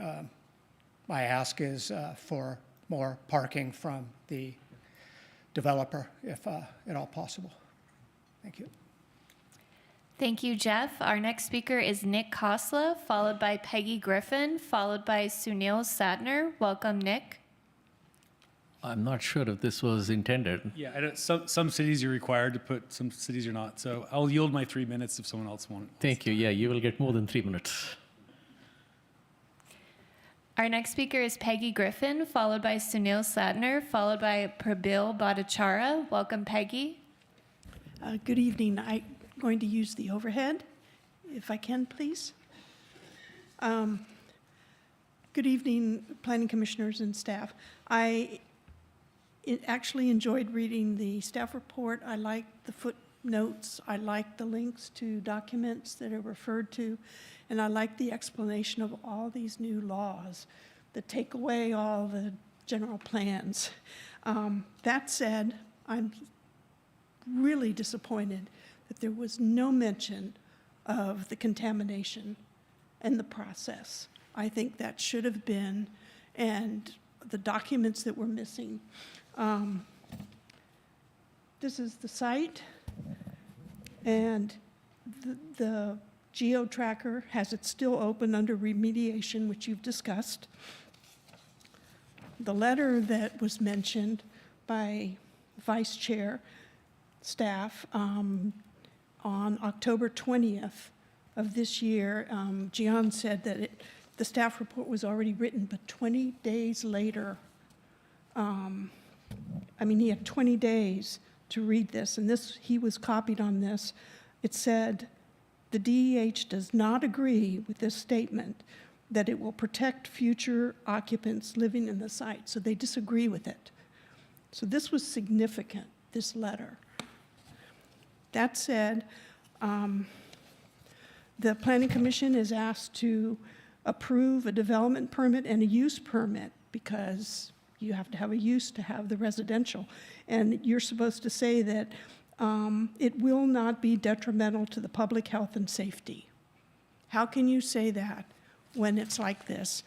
my ask is for more parking from the developer, if at all possible. Thank you. Thank you, Jeff. Our next speaker is Nick Kosla, followed by Peggy Griffin, followed by Sunil Satner. Welcome, Nick. I'm not sure if this was intended. Yeah, I don't, some cities you're required to put, some cities you're not. So I'll yield my 3 minutes if someone else wants. Thank you. Yeah, you will get more than 3 minutes. Our next speaker is Peggy Griffin, followed by Sunil Satner, followed by Prabil Bhattacharya. Welcome, Peggy. Good evening. I'm going to use the overhead, if I can, please. Good evening, planning commissioners and staff. I actually enjoyed reading the staff report. I liked the footnotes. I liked the links to documents that are referred to. And I like the explanation of all these new laws that take away all the general plans. That said, I'm really disappointed that there was no mention of the contamination and the process. I think that should have been, and the documents that were missing. This is the site, and the geo-tracker has it still open under remediation, which you've discussed. The letter that was mentioned by Vice Chair staff on October 20th of this year, Gian said that the staff report was already written, but 20 days later, he had 20 days to read this, and he was copied on this. It said, the DEH does not agree with this statement that it will protect future occupants living in the site. So they disagree with it. So this was significant, this letter. That said, the Planning Commission is asked to approve a development permit and a use permit because you have to have a use to have the residential. And you're supposed to say that it will not be detrimental to the public health and safety. How can you say that when it's like this?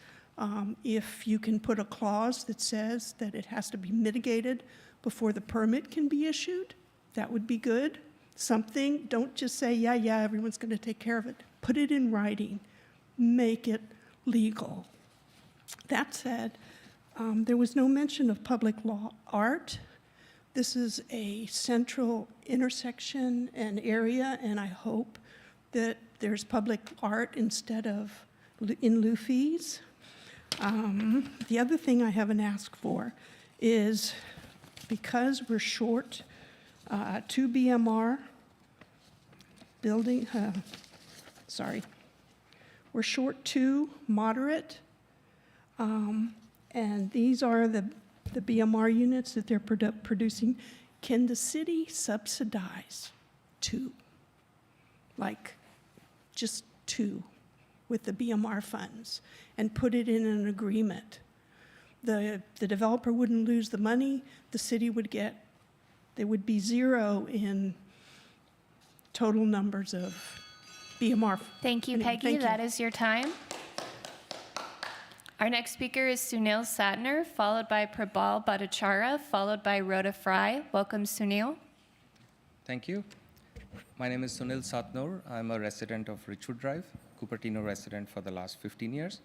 If you can put a clause that says that it has to be mitigated before the permit can be issued, that would be good. Something, don't just say, yeah, everyone's going to take care of it. Put it in writing. Make it legal. That said, there was no mention of public law art. This is a central intersection and area, and I hope that there's public art instead of in lieu fees. The other thing I haven't asked for is, because we're short 2 BMR building, we're short 2 moderate, and these are the BMR units that they're producing. Can the city subsidize 2? Like, just 2 with the BMR funds and put it in an agreement. The developer wouldn't lose the money, the city would get, there would be 0 in total numbers of BMR. Thank you, Anyway, Peggy. thank you. That is your time. Our next speaker is Sunil Satner, followed by Prabal Bhattacharya, followed by Rhoda Fry. Welcome, Sunil. Thank you. My name is Sunil Satnur. I'm a resident of Richwood Drive, Cupertino resident for the last 15 years.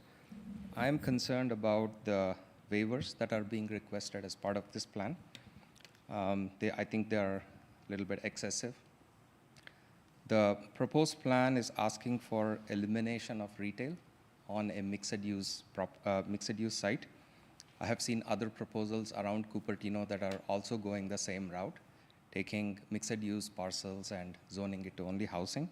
I'm concerned about the waivers that are being requested as part of this plan. I think they are a little bit excessive. The proposed plan is asking for elimination of retail on a mixed-use site. I have seen other proposals around Cupertino that are also going the same route, taking mixed-use parcels and zoning it to only housing.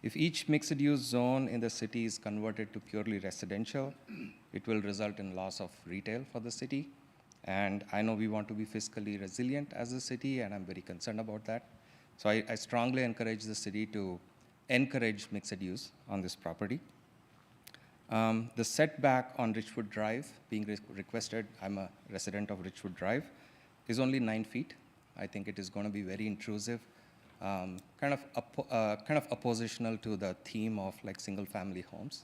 If each mixed-use zone in the city is converted to purely residential, it will result in loss of retail for the city. And I know we want to be fiscally resilient as a city, and I'm very concerned about that. So I strongly encourage the city to encourage mixed use on this property. The setback on Richwood Drive being requested, I'm a resident of Richwood Drive, is only 9 feet. I think it is going to be very intrusive, kind of oppositional to the theme of like single-family homes.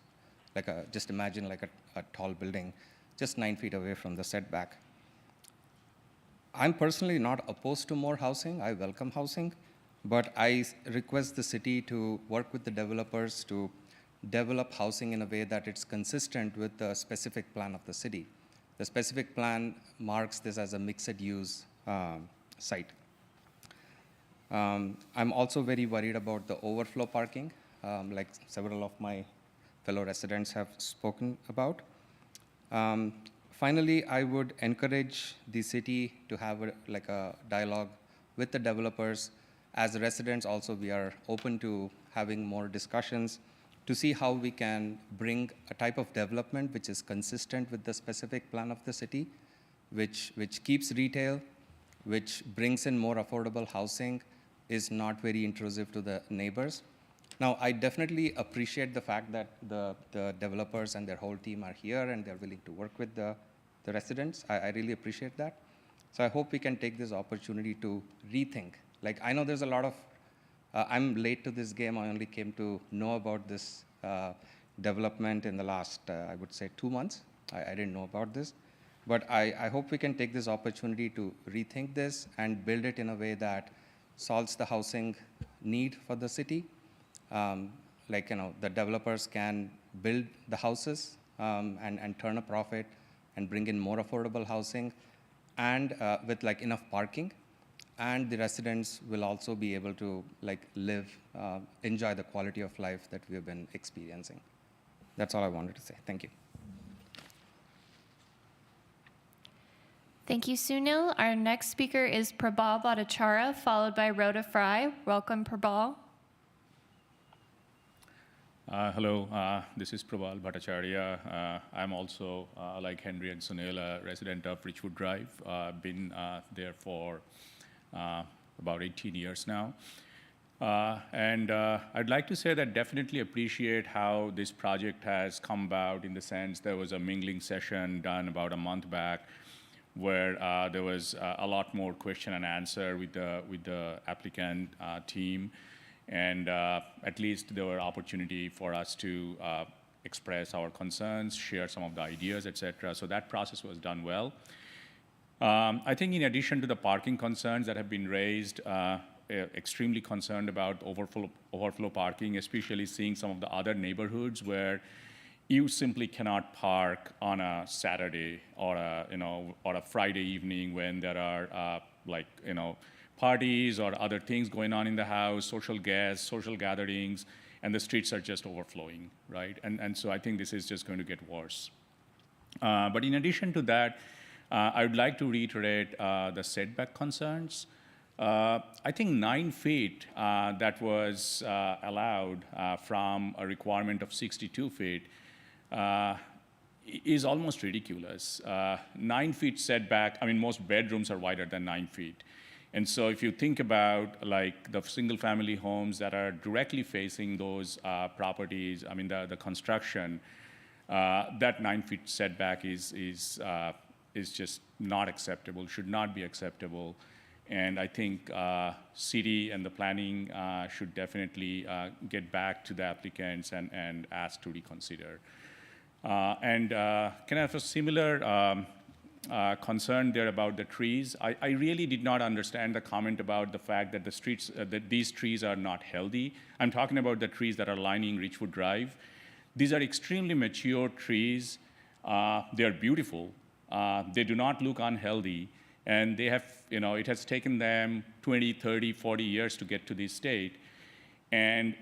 Just imagine like a tall building just 9 feet away from the setback. I'm personally not opposed to more housing. I welcome housing, but I request the city to work with the developers to develop housing in a way that it's consistent with the specific plan of the city. The specific plan marks this as a mixed-use site. I'm also very worried about the overflow parking, like several of my fellow residents have spoken about. Finally, I would encourage the city to have a dialogue with the developers. As residents also, we are open to having more discussions to see how we can bring a type of development which is consistent with the specific plan of the city, which keeps retail, which brings in more affordable housing, is not very intrusive to the neighbors. Now, I definitely appreciate the fact that the developers and their whole team are here and they're willing to work with the residents. I really appreciate that. So I hope we can take this opportunity to rethink. Like, I know there's a lot of, I'm late to this game. I only came to know about this development in the last, I would say, 2 months. I didn't know about this. But I hope we can take this opportunity to rethink this and build it in a way that solves the housing need for the city. The developers can build the houses and turn a profit and bring in more affordable housing and with enough parking. And the residents will also be able to live, enjoy the quality of life that we have been experiencing. That's all I wanted to say. Thank you. Thank you, Sunil. Our next speaker is Prabal Bhattacharya, followed by Rhoda Fry. Welcome, Prabal. Hello, this is Prabal Bhattacharya. I'm also, like Henry and Sunil, a resident of Richwood Drive. I've been there for about 18 years now. And I'd like to say that definitely appreciate how this project has come about, in the sense there was a mingling session done about a month back where there was a lot more question and answer with the applicant team. And at least there were opportunity for us to express our concerns, share some of the ideas, etc. So that process was done well. I think in addition to the parking concerns that have been raised, extremely concerned about overflow parking, especially seeing some of the other neighborhoods where you simply cannot park on a Saturday or a Friday evening when there are parties or other things going on in the house, social guests, social gatherings, and the streets are just overflowing, right? And so I think this is just going to get worse. But in addition to that, I would like to reiterate the setback concerns. I think 9 feet that was allowed from a requirement of 62 feet is almost ridiculous. 9 feet setback, I mean, most bedrooms are wider than 9 feet. And so if you think about like the single family homes that are directly facing those properties, I mean, the construction, that 9 feet setback is just not acceptable, should not be acceptable. And I think city and the planning should definitely get back to the applicants and ask to reconsider. And can I have a similar concern there about the trees? I really did not understand the comment about the fact that the streets, that these trees are not healthy. I'm talking about the trees that are lining Richwood Drive. These are extremely mature trees. They are beautiful. They do not look unhealthy. And they have, it has taken them 20, 30, 40 years to get to this state. And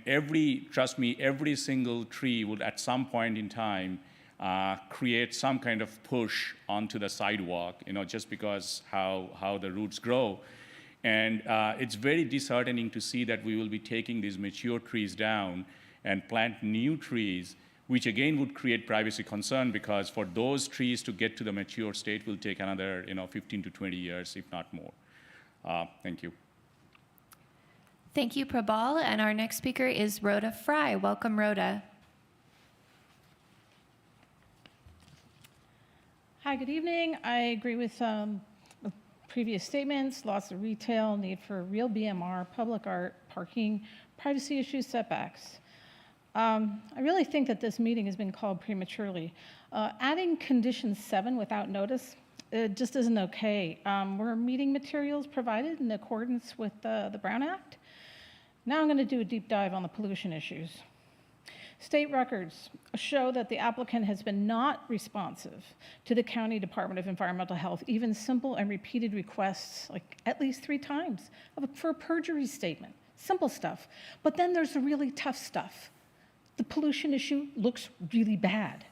trust me, every single tree would at some point in time create some kind of push onto the sidewalk, just because how the roots grow. And it's very disheartening to see that we will be taking these mature trees down and plant new trees, which again would create privacy concern, because for those trees to get to the mature state will take another 15 to 20 years, if not more. Thank you. Thank you, Prabal. And our next speaker is Rhoda Fry. Welcome, Rhoda. Hi, good evening. I agree with previous statements, lots of retail, need for real BMR, public art, parking, privacy issues, setbacks. I really think that this meeting has been called prematurely. Adding condition 7 without notice just isn't okay. Were meeting materials provided in accordance with the Brown Act? Now I'm going to do a deep dive on the pollution issues. State records show that the applicant has been not responsive to the County Department of Environmental Health, even simple and repeated requests, like at least 3 times, for a perjury statement. Simple stuff. But then there's the really tough stuff. The pollution issue looks really bad.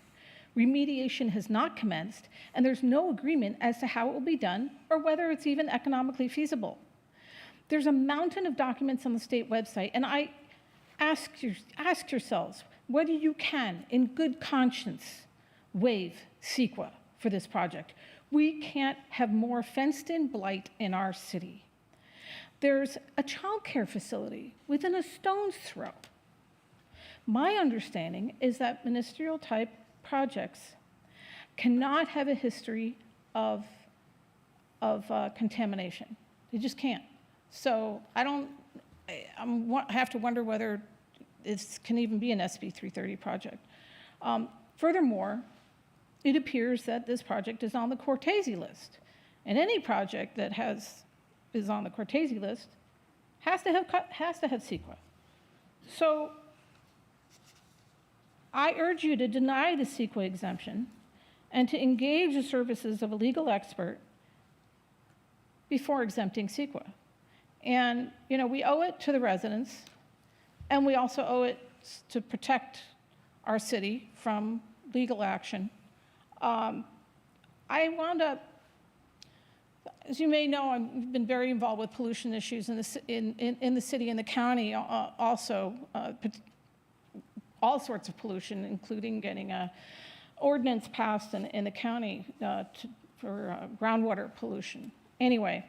Remediation has not commenced, and there's no agreement as to how it will be done or whether it's even economically feasible. There's a mountain of documents on the state website, and I ask yourselves whether you can, in good conscience, waive CEQA for this project. We can't have more fenced-in blight in our city. There's a childcare facility within a stone's throw. My understanding is that ministerial-type projects cannot have a history of contamination. They just can't. So I have to wonder whether it can even be an SB 330 project. Furthermore, it appears that this project is on the Cortese list. And any project that is on the Cortese list has to have CEQA. So I urge you to deny the CEQA exemption and to engage the services of a legal expert before exempting CEQA. And, we owe it to the residents, and we also owe it to protect our city from legal action. I wound up, as you may know, I've been very involved with pollution issues in the city and the county also, all sorts of pollution, including getting an ordinance passed in the county for groundwater pollution. Anyway,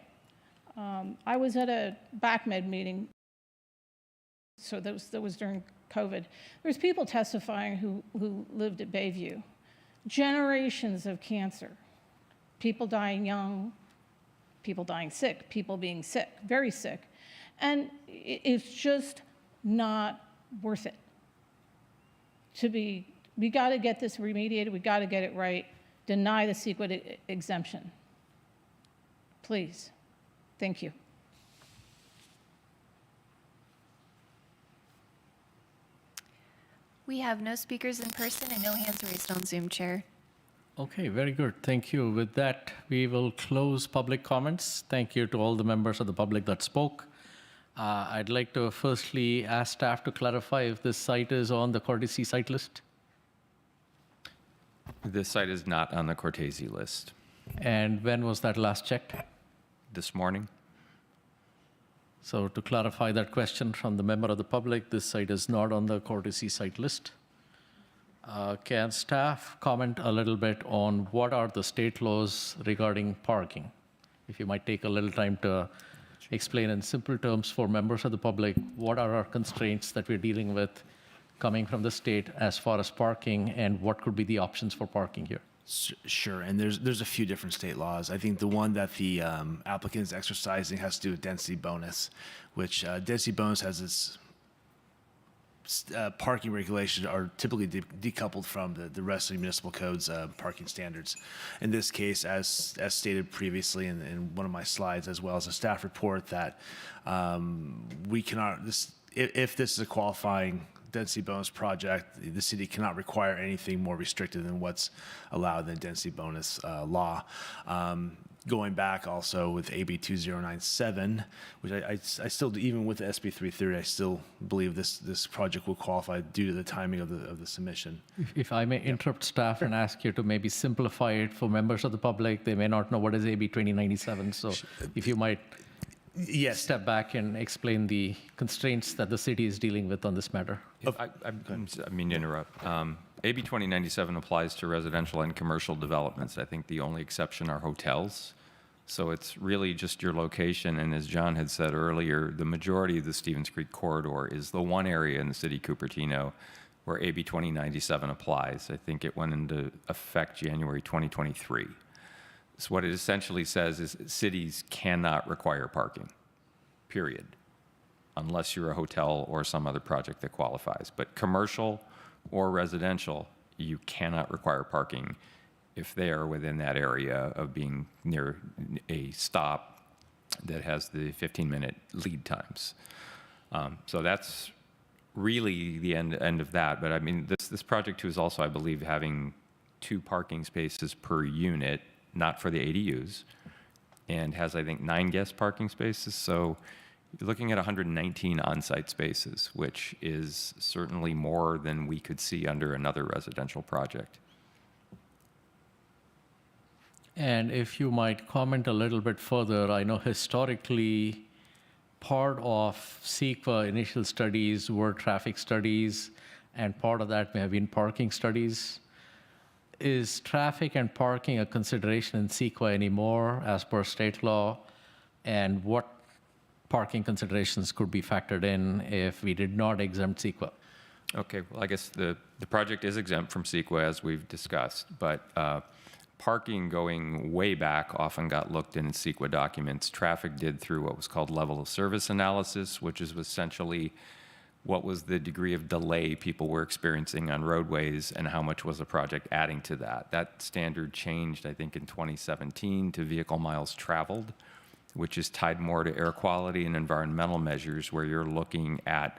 I was at a BACMed meeting, so that was during COVID. There was people testifying who lived at Bayview. Generations of cancer, people dying young, people dying sick, people being sick, very sick. And it's just not worth it to be We got to get this remediated. We got to get it right. Deny the CEQA exemption. Please. Thank you. We have no speakers in person and no hands raised on Zoom, Chair. Okay, very good. Thank you. With that, we will close public comments. Thank you to all the members of the public that spoke. I'd like to firstly ask staff to clarify if this site is on the courtesy site list. This site is not on the Cortese list. And when was that last checked? This morning? So to clarify that question from the member of the public, this site is not on the courtesy site list. Can staff comment a little bit on what are the state laws regarding parking? If you might take a little time to explain in simple terms for members of the public, what are our constraints that we're dealing with coming from the state as far as parking, and what could be the options for parking here? Sure, and there's a few different state laws. I think the one that the applicant is exercising has to do with density bonus, which density bonus has its parking regulations are typically decoupled from the rest of the municipal code's parking standards. In this case, as stated previously in one of my slides, as well as a staff report, that we cannot, if this is a qualifying density bonus project, the city cannot require anything more restrictive than what's allowed in the density bonus law. Going back also with AB 2097, which I still, even with the SB 330, I still believe this project will qualify due to the timing of the submission. If I may interrupt staff and ask you to maybe simplify it for members of the public, they may not know what is AB 2097. So if you might step back and explain the constraints that the city is dealing with on this matter. I mean to interrupt. AB 2097 applies to residential and commercial developments. I think the only exception are hotels. So it's really just your location. And as John had said earlier, the majority of the Stevens Creek corridor is the one area in the city of Cupertino where AB 2097 applies. I think it went into effect January 2023. So what it essentially says is cities cannot require parking, period, unless you're a hotel or some other project that qualifies. But commercial or residential, you cannot require parking if they are within that area of being near a stop that has the 15-minute lead times. So that's really the end of that. But I mean, this project too is also, I believe, having 2 parking spaces per unit, not for the ADUs, and has, I think, 9 guest parking spaces. So you're looking at 119 on-site spaces, which is certainly more than we could see under another residential project. And if you might comment a little bit further, I know historically part of CEQA initial studies were traffic studies, and part of that may have been parking studies. Is traffic and parking a consideration in CEQA anymore as per state law? And what parking considerations could be factored in if we did not exempt CEQA? Okay, well, I guess the project is exempt from CEQA, as we've discussed, but parking going way back often got looked in CEQA documents. Traffic did through what was called level of service analysis, which is essentially what was the degree of delay people were experiencing on roadways and how much was the project adding to that. That standard changed, I think, in 2017 to vehicle miles traveled, which is tied more to air quality and environmental measures, where you're looking at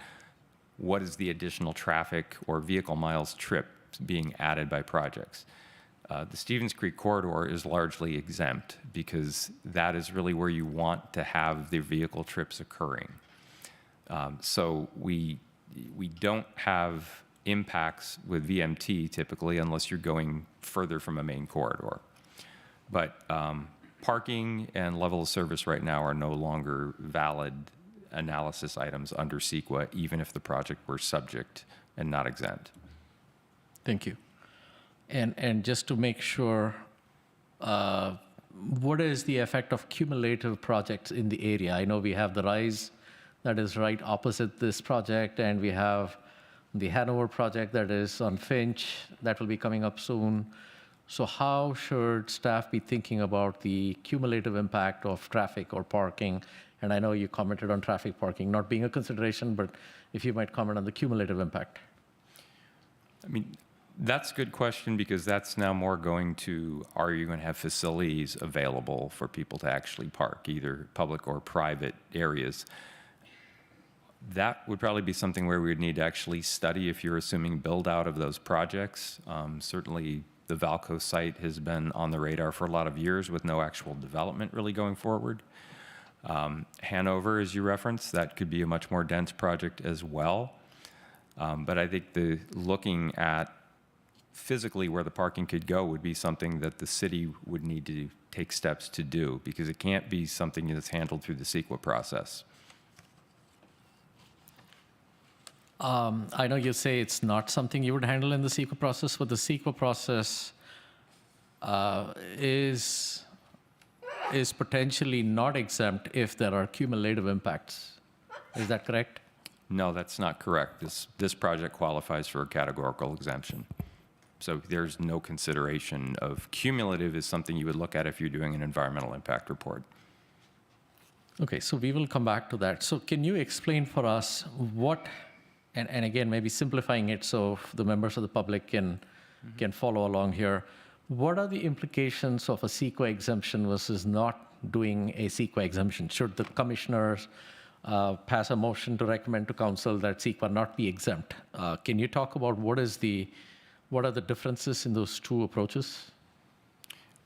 what is the additional traffic or vehicle miles tripped being added by projects. The Stevens Creek corridor is largely exempt because that is really where you want to have the vehicle trips occurring. So we don't have impacts with VMT typically unless you're going further from a main corridor. But parking and level of service right now are no longer valid analysis items under CEQA, even if the project were subject and not exempt. Thank you. And just to make sure, what is the effect of cumulative projects in the area? I know we have the RISE that is right opposite this project, and we have the Hanover project that is on Finch that will be coming up soon. So how should staff be thinking about the cumulative impact of traffic or parking? And I know you commented on traffic parking not being a consideration, but if you might comment on the cumulative impact. I mean, That's a good question because that's now more going to, are you going to have facilities available for people to actually park, either public or private areas? That would probably be something where we would need to actually study if you're assuming build out of those projects. Certainly the Valco site has been on the radar for a lot of years with no actual development really going forward. Hanover, as you referenced, that could be a much more dense project as well. But I think looking at physically where the parking could go would be something that the city would need to take steps to do, because it can't be something that's handled through the CEQA process. I know you say it's not something you would handle in the CEQA process, but the CEQA process is potentially not exempt if there are cumulative impacts. Is that correct? No, that's not correct. This project qualifies for a categorical exemption. So there's no consideration of cumulative is something you would look at if you're doing an environmental impact report. Okay, so we will come back to that. So can you explain for us what, and again, maybe simplifying it so the members of the public can follow along here. What are the implications of a CEQA exemption versus not doing a CEQA exemption? Should the commissioners pass a motion to recommend to council that CEQA not be exempt? Can you talk about what are the differences in those two approaches?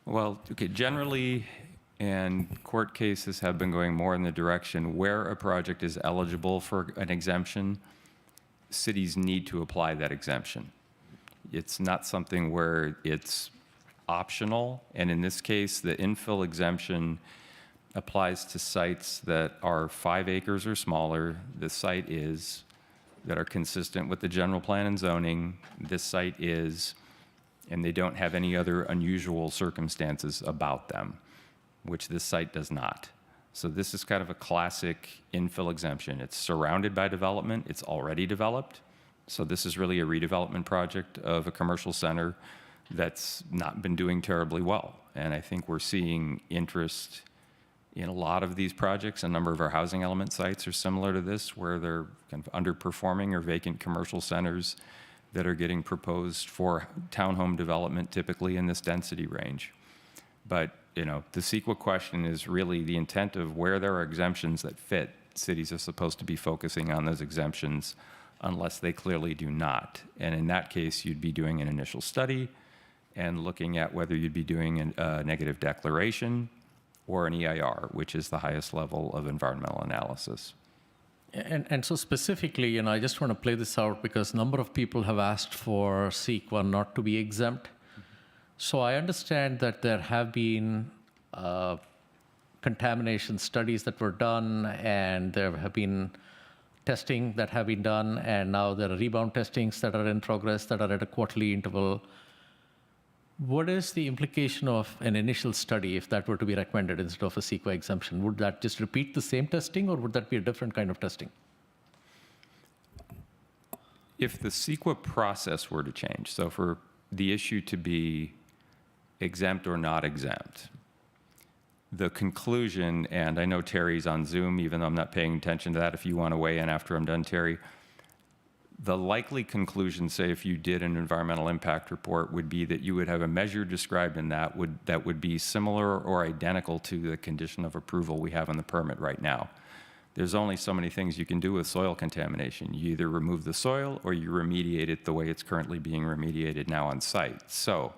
Well, okay, generally, and court cases have been going more in the direction where a project is eligible for an exemption, cities need to apply that exemption. It's not something where it's optional, and in this case, the infill exemption applies to sites that are 5 acres or smaller. The site is, that are consistent with the general plan and zoning. This site is, and they don't have any other unusual circumstances about them, which this site does not. So this is kind of a classic infill exemption. It's surrounded by development. It's already developed. So this is really a redevelopment project of a commercial center that's not been doing terribly well. And I think we're seeing interest in a lot of these projects. A number of our housing element sites are similar to this, where they're kind of underperforming or vacant commercial centers that are getting proposed for townhome development, typically in this density range. But the CEQA question is really the intent of where there are exemptions that fit. Cities are supposed to be focusing on those exemptions unless they clearly do not. And in that case, you'd be doing an initial study and looking at whether you'd be doing a negative declaration or an EIR, which is the highest level of environmental analysis. And so specifically, I just want to play this out because a number of people have asked for CEQA not to be exempt. So I understand that there have been contamination studies that were done, and there have been testing that have been done, and now there are rebound testings that are in progress that are at a quarterly interval. What is the implication of an initial study if that were to be recommended instead of a CEQA exemption? Would that just repeat the same testing, or would that be a different kind of testing? If the CEQA process were to change, so for the issue to be exempt or not exempt, the conclusion, and I know Terry's on Zoom, even though I'm not paying attention to that, if you want to weigh in after I'm done, Terry, the likely conclusion, say, if you did an environmental impact report, would be that you would have a measure described in that would be similar or identical to the condition of approval we have in the permit right now. There's only so many things you can do with soil contamination. You either remove the soil or you remediate it the way it's currently being remediated now on site. So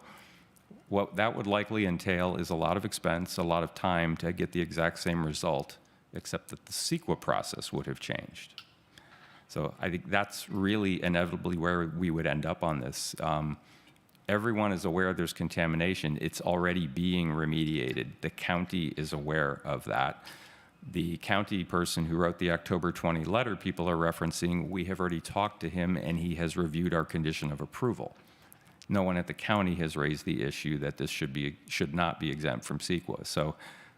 what that would likely entail is a lot of expense, a lot of time to get the exact same result, except that the CEQA process would have changed. So I think that's really inevitably where we would end up on this. Everyone is aware there's contamination. It's already being remediated. The county is aware of that. The county person who wrote the October 20 letter people are referencing, we have already talked to him and he has reviewed our condition of approval. No one at the county has raised the issue that this should not be exempt from CEQA. So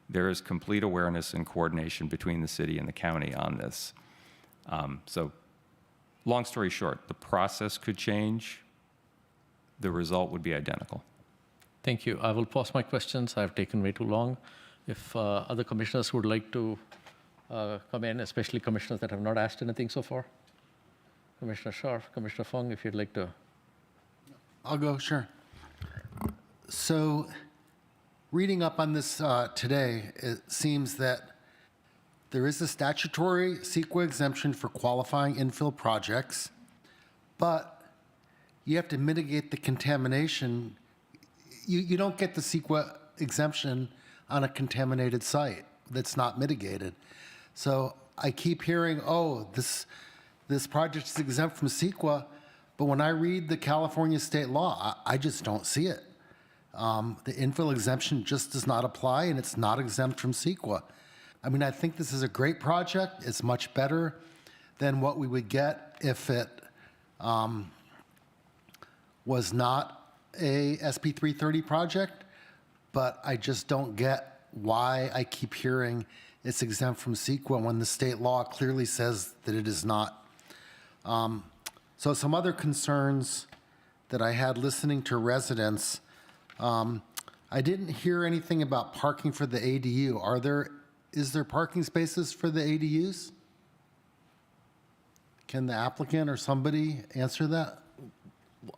there is complete awareness and coordination between the city and the county on this. So long story short, the process could change. The result would be identical. Thank you. I will pause my questions. I've taken way too long. If other commissioners would like to come in, especially commissioners that have not asked anything so far. Commissioner Scharf, Commissioner Fung, if you'd like to. I'll go, sure. So, reading up on this today, it seems that there is a statutory CEQA exemption for qualifying infill projects, but you have to mitigate the contamination. You don't get the CEQA exemption on a contaminated site that's not mitigated. So I keep hearing, oh, this project is exempt from CEQA, but when I read the California state law, I just don't see it. The infill exemption just does not apply, and it's not exempt from CEQA. I mean, I think this is a great project. It's much better than what we would get if it was not a SB 330 project, but I just don't get why I keep hearing it's exempt from CEQA when the state law clearly says that it is not. So some other concerns that I had listening to residents, I didn't hear anything about parking for the ADU. Is there parking spaces for the ADUs? Can the applicant or somebody answer that?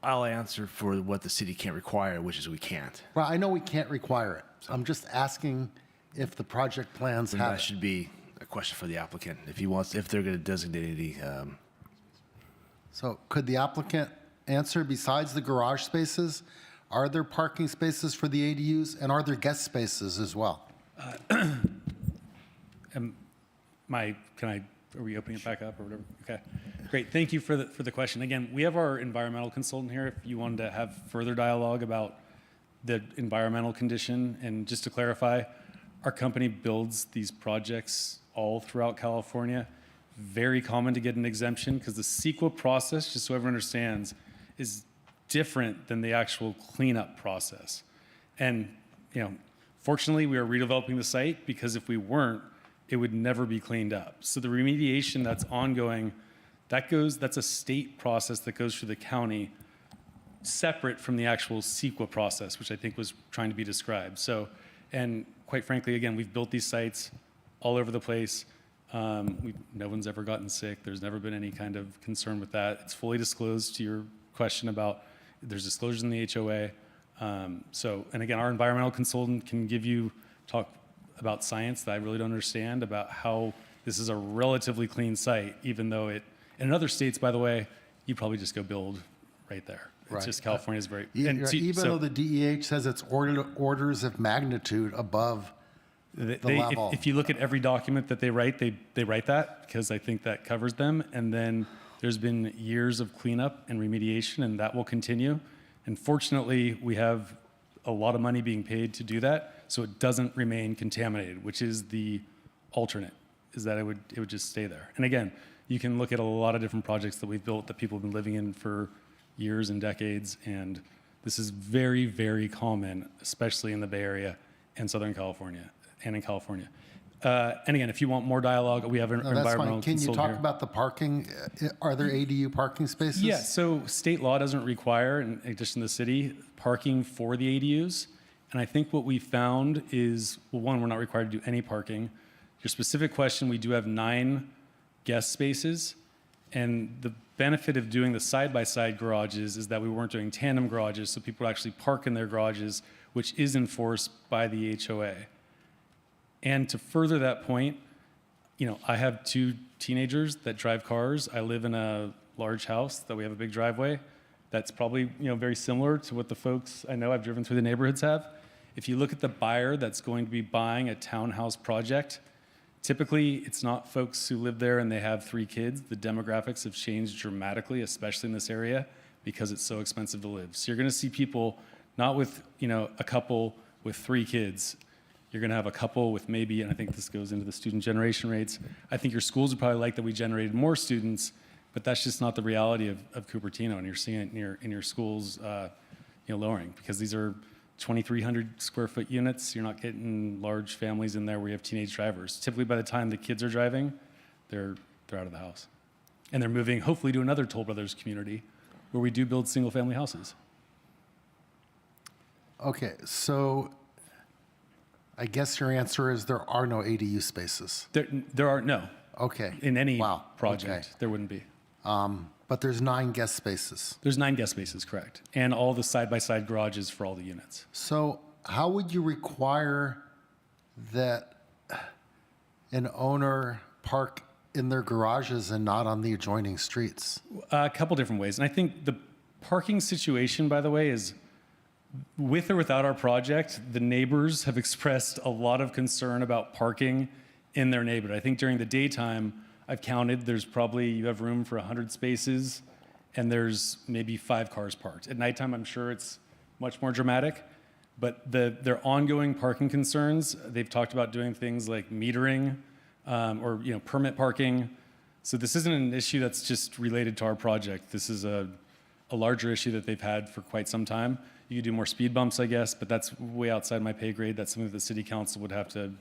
I'll answer for what the city can't require, which is we can't. Well, I know we can't require it. I'm just asking if the project plans And have that it. should be a question for the applicant, if they're going to designate any. So could the applicant answer, besides the garage spaces, are there parking spaces for the ADUs, and are there guest spaces as well? Are we opening it back up or whatever? Okay, great. Thank you for the question. Again, we have our environmental consultant here if you wanted to have further dialogue about the environmental condition. And just to clarify, our company builds these projects all throughout California. Very common to get an exemption because the CEQA process, just so everyone understands, is different than the actual cleanup process. And, fortunately, we are redeveloping the site because if we weren't, it would never be cleaned up. So the remediation that's ongoing, that's a state process that goes through the county, separate from the actual CEQA process, which I think was trying to be described. So, and quite frankly, again, we've built these sites all over the place. No one's ever gotten sick. There's never been any kind of concern with that. It's fully disclosed to your question about, there's disclosures in the HOA. And again, our environmental consultant can talk about science that I really don't understand, about how this is a relatively clean site, even though in other states, by the way, you probably just go build right there. It's Right. just California's Even though the DEH says it's orders of magnitude above the level. If you look at every document that they write that because I think that covers them. And then there's been years of cleanup and remediation, and that will continue. And fortunately, we have a lot of money being paid to do that, so it doesn't remain contaminated, which is the alternate, is that it would just stay there. And again, you can look at a lot of different projects that we've built that people have been living in for years and decades, and this is very, very common, especially in the Bay Area and Southern California, and in California. And again, if you want more dialogue, we have an No, that's environmental fine. Can you consultant talk here. about the parking? Are there ADU parking spaces? Yeah, so state law doesn't require, in addition to the city, parking for the ADUs. And I think what we found is, well, one, we're not required to do any parking. Your specific question, we do have 9 guest spaces. And the benefit of doing the side-by-side garages is that we weren't doing tandem garages, so people would actually park in their garages, which is enforced by the HOA. And to further that point, I have 2 teenagers that drive cars. I live in a large house that we have a big driveway. That's probably, very similar to what the folks I know I've driven through the neighborhoods have. If you look at the buyer that's going to be buying a townhouse project, typically it's not folks who live there and they have 3 kids. The demographics have changed dramatically, especially in this area, because it's so expensive to live. So you're going to see people not with, a couple with 3 kids. You're going to have a couple with maybe, and I think this goes into the student generation rates. I think your schools would probably like that we generated more students, but that's just not the reality of Cupertino, and you're seeing it in your schools, lowering, because these are 2,300 square foot units. You're not getting large families in there where you have teenage drivers. Typically, by the time the kids are driving, they're out of the house, and they're moving hopefully to another Toll Brothers community where we do build single family houses. Okay, so I guess your answer is there are no ADU spaces. There are no. Okay. In any Wow. project, Okay. there wouldn't be. But there's 9 guest spaces. There's 9 guest spaces, correct, and all the side-by-side garages for all the units. So how would you require that an owner park in their garages and not on the adjoining streets? A couple different ways, and I think the parking situation, by the way, is with or without our project, the neighbors have expressed a lot of concern about parking in their neighborhood. I think during the daytime, I've counted, you have room for 100 spaces, and there's maybe 5 cars parked. At nighttime, I'm sure it's much more dramatic, but their ongoing parking concerns, they've talked about doing things like metering or permit parking. So this isn't an issue that's just related to our project. This is a larger issue that they've had for quite some time. You could do more speed bumps, I guess, but that's way outside my pay grade. That's something that the city council would have to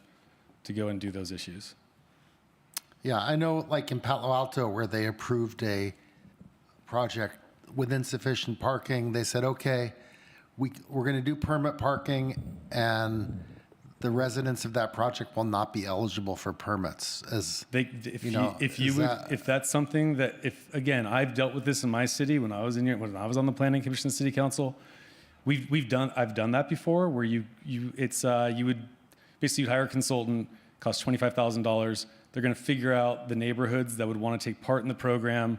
go and do those issues. Yeah, I know like in Palo Alto where they approved a project with insufficient parking, they said, okay, we're going to do permit parking and the residents of that project will not be eligible for permits. If that's something that, again, I've dealt with this in my city when I was on the planning commission, city council, I've done that before where you would basically hire a consultant, cost $25,000. They're going to figure out the neighborhoods that would want to take part in the program,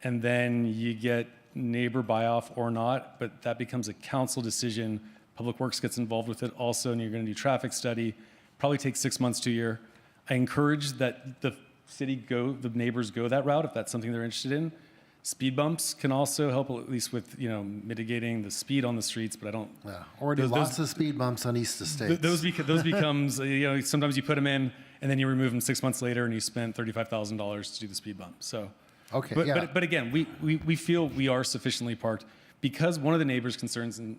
and then you get neighbor buy-off or not, but that becomes a council decision. Public Works gets involved with it also, and you're going to do traffic study. Probably takes 6 months to a year. I encourage that the neighbors go that route if that's something they're interested in. Speed bumps can also help, at least with mitigating the speed on the streets, but I don't. Yeah, already lots of speed bumps on East Estates. Those becomes sometimes you put them in and then you remove them 6 months later and you spent $35,000 to do the speed bump. So, okay, but again, we feel we are sufficiently parked because one of the neighbors' concerns, and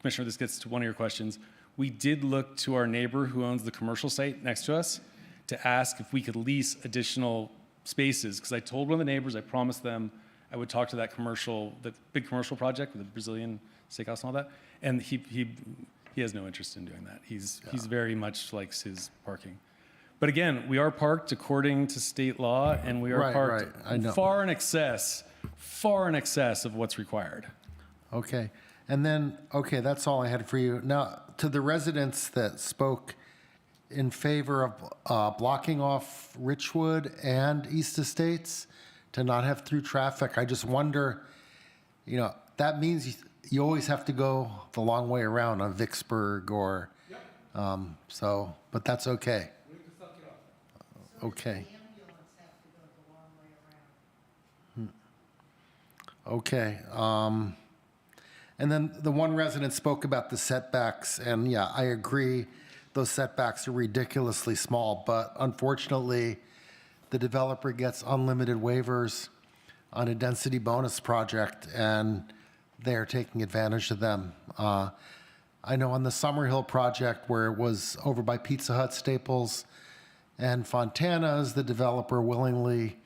Commissioner, this gets to one of your questions. We did look to our neighbor who owns the commercial site next to us to ask if we could lease additional spaces because I told one of the neighbors, I promised them I would talk to that big commercial project with the Brazilian steakhouse and all that, and he has no interest in doing that. He's very much likes his parking. But again, we are parked according to state law, and we are parked far in excess of what's required. Okay, and then that's all I had for you. Now, to the residents that spoke in favor of blocking off Richwood and East Estates to not have through traffic, I just wonder, that means you always have to go the long way around on Vicksburg or, but that's okay. Okay. Okay. And then the one resident spoke about the setbacks, and yeah, I agree, those setbacks are ridiculously small, but unfortunately, the developer gets unlimited waivers on a density bonus project, and they're taking advantage of them. I know on the Summerhill project where it was over by Pizza Hut, Staples, and Fontana's, the developer willingly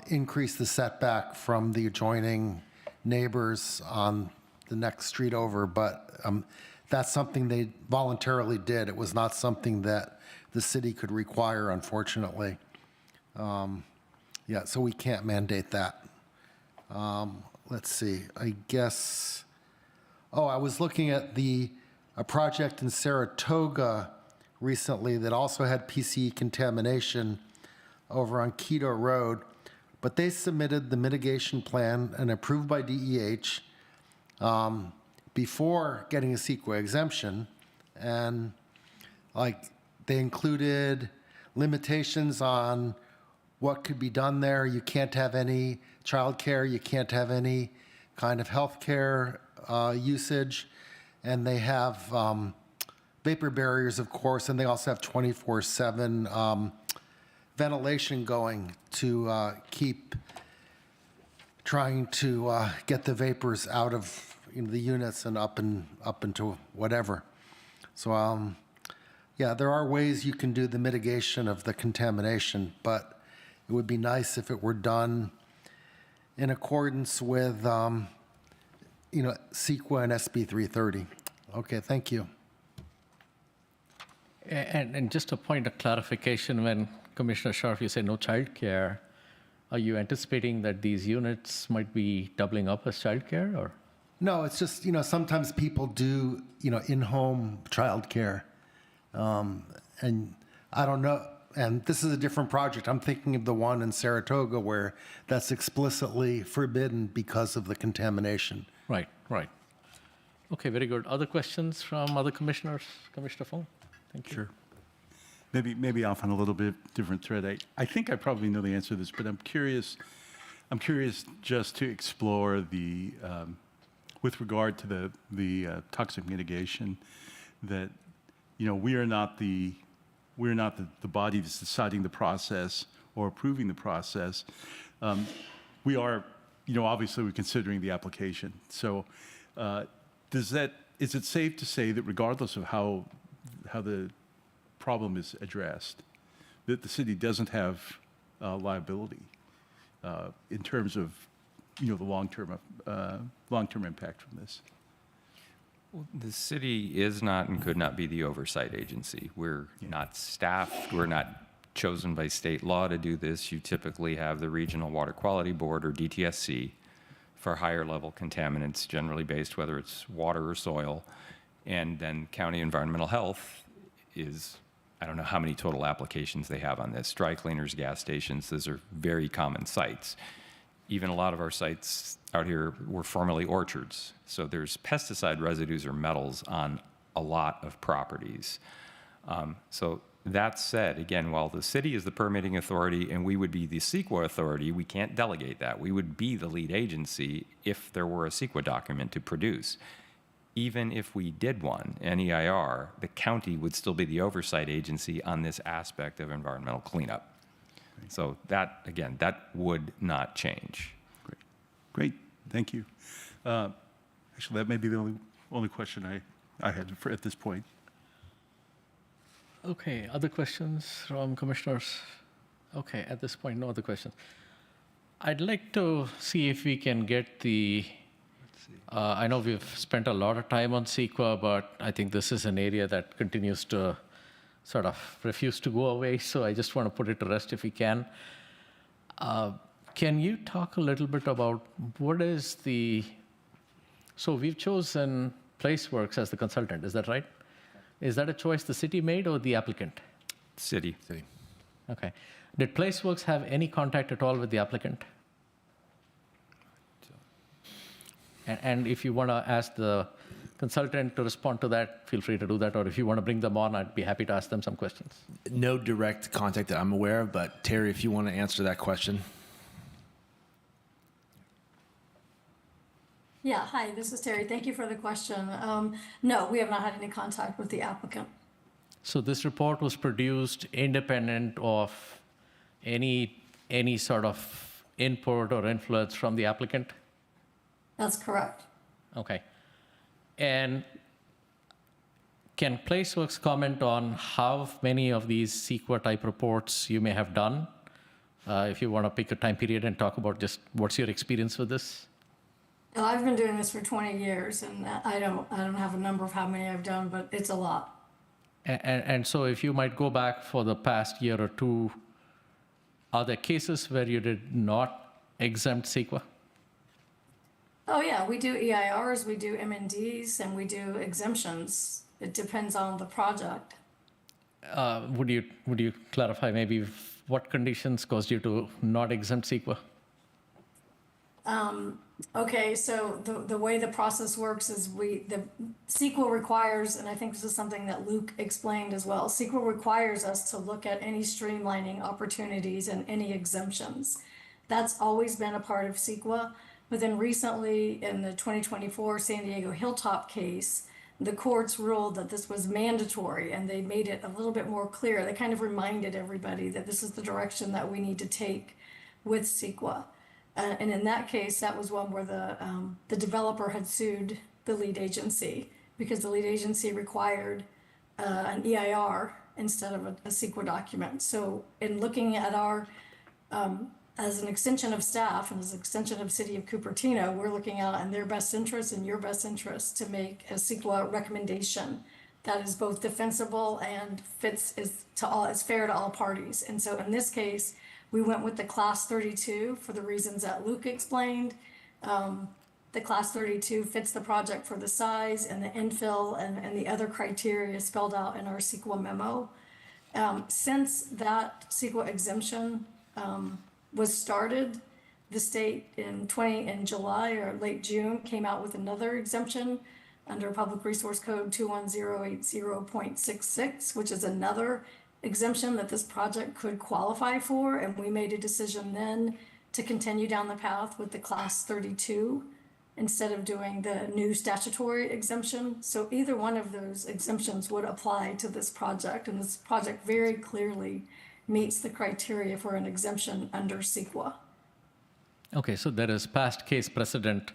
increased the setback from the adjoining neighbors on the next street over, but that's something they voluntarily did. It was not something that the city could require, unfortunately. So we can't mandate that. Let's see, I guess, I was looking at a project in Saratoga recently that also had PCE contamination over on Quito Road, but they submitted the mitigation plan and approved by DEH before getting a CEQA exemption, and they included limitations on what could be done there. You can't have any childcare, you can't have any kind of healthcare usage, and they have vapor barriers, of course, and they also have 24/7 ventilation going to keep trying to get the vapors out of the units and up into whatever. So there are ways you can do the mitigation of the contamination, but it would be nice if it were done in accordance with CEQA and SB 330. Okay, thank you. And just a point of clarification, when Commissioner Scharf, you say no child care, Are you anticipating that these units might be doubling up as childcare, or? No, it's just, sometimes people do, in-home childcare. And I don't know, and this is a different project. I'm thinking of the one in Saratoga where that's explicitly forbidden because of the contamination. Right, right. Okay, very good. Other questions from other commissioners? Commissioner Fong? Thank you. Sure. Maybe off on a little bit different thread. I think I probably know the answer to this, but I'm curious just to explore the, with regard to the toxic mitigation, that, we are not the body that's deciding the process or approving the process. We are, obviously we're considering the application. So is it safe to say that regardless of how the problem is addressed, that the city doesn't have liability in terms of, the long-term impact from this? Well, the city is not and could not be the oversight agency. We're not staffed. We're not chosen by state law to do this. You typically have the Regional Water Quality Board, or DTSC, for higher level contaminants, generally based whether it's water or soil. And then County Environmental Health is, I don't know how many total applications they have on this. Dry cleaners, gas stations, those are very common sites. Even a lot of our sites out here were formerly orchards. So there's pesticide residues or metals on a lot of properties. So that said, again, while the city is the permitting authority and we would be the CEQA authority, we can't delegate that. We would be the lead agency if there were a CEQA document to produce. Even if we did one, an EIR, the county would still be the oversight agency on this aspect of environmental cleanup. So that, again, that would not change. Great, thank you. Actually, that may be the only question I had at this point. Okay, other questions from commissioners? Okay, at this point, no other questions. I'd like to see if we can get the, I know we've spent a lot of time on CEQA, but I think this is an area that continues to sort of refuse to go away, so I just want to put it to rest if we can. Can you talk a little bit about what is the, so we've chosen PlaceWorks as the consultant, is that right? Is that a choice the city made or the applicant? City. Okay. Did PlaceWorks have any contact at all with the applicant? And if you want to ask the consultant to respond to that, feel free to do that. Or if you want to bring them on, I'd be happy to ask them some questions. No direct contact that I'm aware of, but Terry, if you want to answer that question. Yeah, hi, this is Terry. Thank you for the question. No, we have not had any contact with the applicant. So this report was produced independent of any sort of input or influence from the applicant? That's correct. Okay. And can PlaceWorks comment on how many of these CEQA type reports you may have done? If you want to pick a time period and talk about just what's your experience with this? Well, I've been doing this for 20 years, and I don't have a number of how many I've done, but it's a lot. And so if you might go back for the past year or two, are there cases where you did not exempt CEQA? Oh yeah, we do EIRs, we do MNDs, and we do exemptions. It depends on the project. Would you clarify maybe what conditions caused you to not exempt CEQA? Okay, so the way the process works is the CEQA requires, and I think this is something that Luke explained as well, CEQA requires us to look at any streamlining opportunities and any exemptions. That's always been a part of CEQA, but then recently in the 2024 San Diego Hilltop case, the courts ruled that this was mandatory and they made it a little bit more clear. They kind of reminded everybody that this is the direction that we need to take with CEQA. And in that case, that was one where the developer had sued the lead agency because the lead agency required an EIR instead of a CEQA document. So in looking at our, as an extension of staff and as an extension of City of Cupertino, we're looking out in their best interest and your best interest to make a CEQA recommendation that is both defensible and fits is fair to all parties. And so in this case, We went with the Class 32 for the reasons that Luke explained. The Class 32 fits the project for the size and the infill and the other criteria spelled out in our CEQA memo. Since that CEQA exemption was started, the state in July or late June came out with another exemption under Public Resource Code 21080.66, which is another exemption that this project could qualify for. And we made a decision then to continue down the path with the Class 32 instead of doing the new statutory exemption. So either one of those exemptions would apply to this project, and this project very clearly meets the criteria for an exemption under CEQA. Okay, so there is past case precedent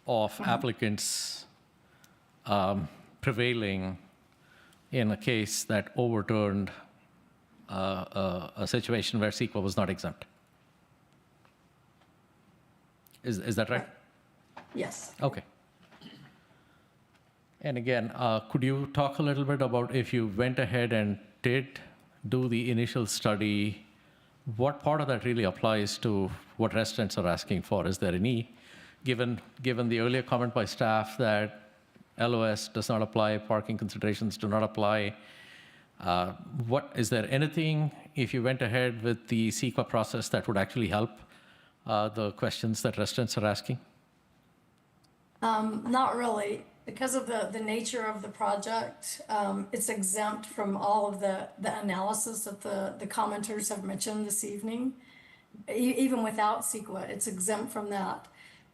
of applicants prevailing in a case that overturned a situation where CEQA was not exempt. Is that right? Yes. Okay. And again, could you talk a little bit about if you went ahead and did do the initial study, what part of that really applies to what residents are asking for? Is there any, given the earlier comment by staff that LOS does not apply, parking considerations do not apply, is there anything, if you went ahead with the CEQA process, that would actually help the questions that residents are asking? Not really. Because of the nature of the project, it's exempt from all of the analysis that the commenters have mentioned this evening. Even without CEQA, it's exempt from that.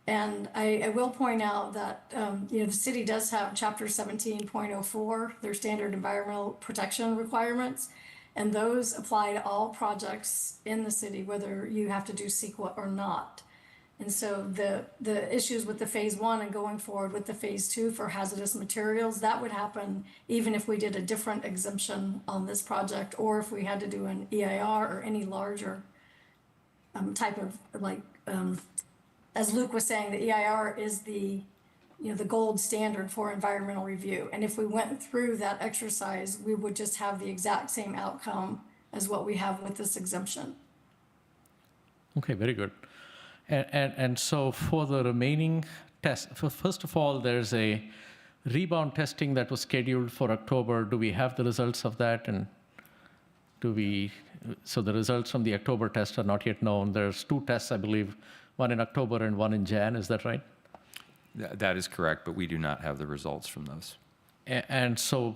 And I will point out that the city does have Chapter 17.04, their standard environmental protection requirements, and those apply to all projects in the city, whether you have to do CEQA or not. And so the issues with the phase 1 and going forward with the phase 2 for hazardous materials, that would happen even if we did a different exemption on this project, or if we had to do an EIR or any larger type of, like, as Luke was saying, the EIR is the gold standard for environmental review. And if we went through that exercise, we would just have the exact same outcome as what we have with this exemption. Okay, very good. And so for the remaining tests, first of all, there's a rebound testing that was scheduled for October. Do we have the results of that? And so the results from the October test are not yet known. There's 2 tests, I believe, one in October and one in Jan, is that right? That is correct, but we do not have the results from those. And so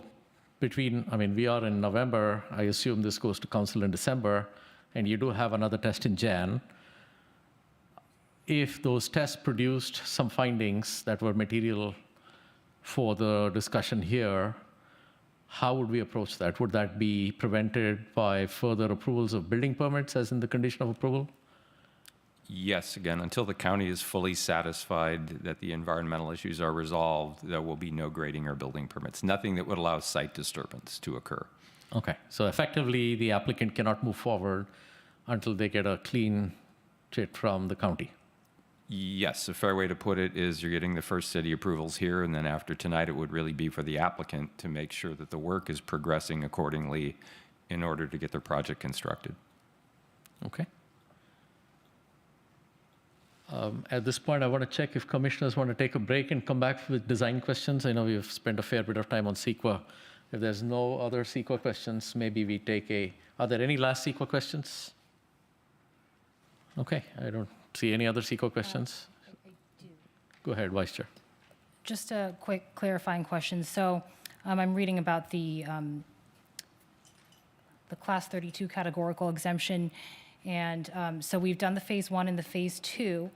we are in November, I assume this goes to council in December, and you do have another test in Jan. If those tests produced some findings that were material for the discussion here, how would we approach that? Would that be prevented by further approvals of building permits as in the condition of approval? Yes, again, until the county is fully satisfied that the environmental issues are resolved, there will be no grading or building permits, nothing that would allow site disturbance to occur. Okay, so effectively the applicant cannot move forward until they get a clean chit from the county. Yes, a fair way to put it is you're getting the first city approvals here, and then after tonight, it would really be for the applicant to make sure that the work is progressing accordingly in order to get their project constructed. Okay. At this point, I want to check if commissioners want to take a break and come back with design questions. I know we've spent a fair bit of time on CEQA. If there's no other CEQA questions, maybe we take are there any last CEQA questions? Okay, I don't see any other CEQA questions. I do. Go ahead, Vice Chair. Just a quick clarifying question. So I'm reading about the Class 32 categorical exemption. And so we've done the phase 1 and the phase 2.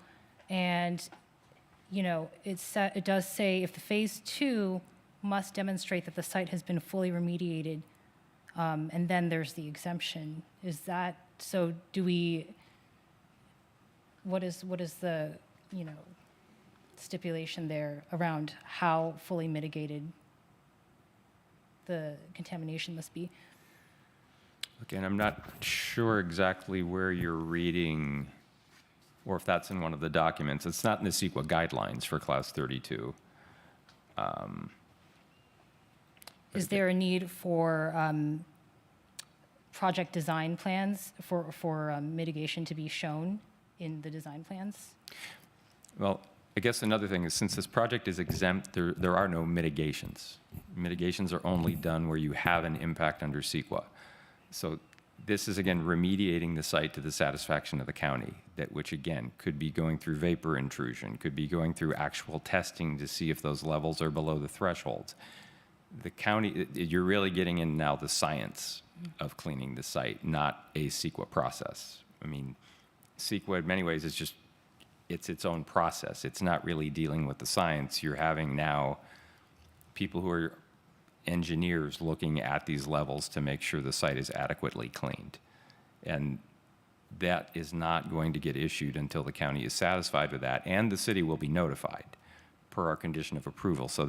And, it does say if the phase 2 must demonstrate that the site has been fully remediated, and then there's the exemption. Is that, so do we, what is the, stipulation there around how fully mitigated the contamination must be? Again, I'm not sure exactly where you're reading or if that's in one of the documents. It's not in the CEQA guidelines for Class 32. Is there a need for project design plans for mitigation to be shown in the design plans? Well, I guess another thing is since this project is exempt, there are no mitigations. Mitigations are only done where you have an impact under CEQA. So this is, again, remediating the site to the satisfaction of the county, which, again, could be going through vapor intrusion, could be going through actual testing to see if those levels are below the thresholds. The county, you're really getting in now the science of cleaning the site, not a CEQA process. I mean, CEQA in many ways is just, it's its own process. It's not really dealing with the science. You're having now people who are engineers looking at these levels to make sure the site is adequately cleaned. And that is not going to get issued until the county is satisfied with that, and the city will be notified per our condition of approval. So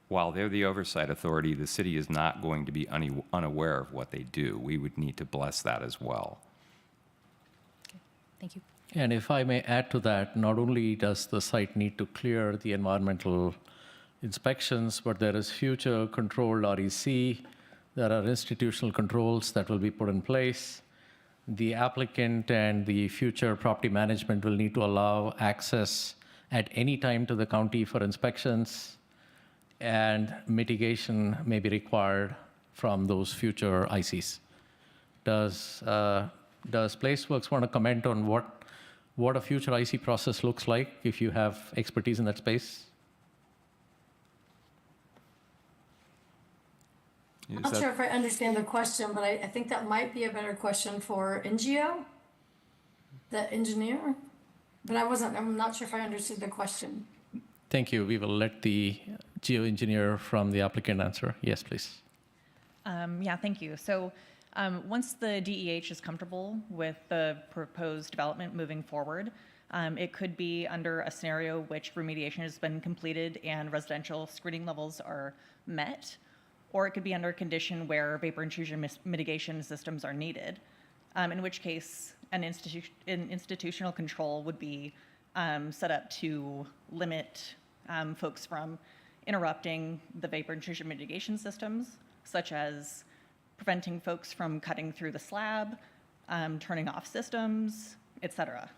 while they're the oversight authority, the city is not going to be unaware of what they do. We would need to bless that as well. Thank you. And if I may add to that, not only does the site need to clear the environmental inspections, but there is future controlled REC. There are institutional controls that will be put in place. The applicant and the future property management will need to allow access at any time to the county for inspections, and mitigation may be required from those future ICs. Does Placeworks want to comment on what a future IC process looks like if you have expertise in that space? I'm not sure if I understand the question, but I think that might be a better question for NGO, the engineer. But I'm not sure if I understood the question. Thank you. We will let the geoengineer from the applicant answer. Yes, please. Yeah, thank you. So once the DEH is comfortable with the proposed development moving forward, it could be under a scenario which remediation has been completed and residential screening levels are met, or it could be under a condition where vapor intrusion mitigation systems are needed, in which case an institutional control would be set up to limit folks from interrupting the vapor intrusion mitigation systems, such as preventing folks from cutting through the slab, turning off systems, et cetera.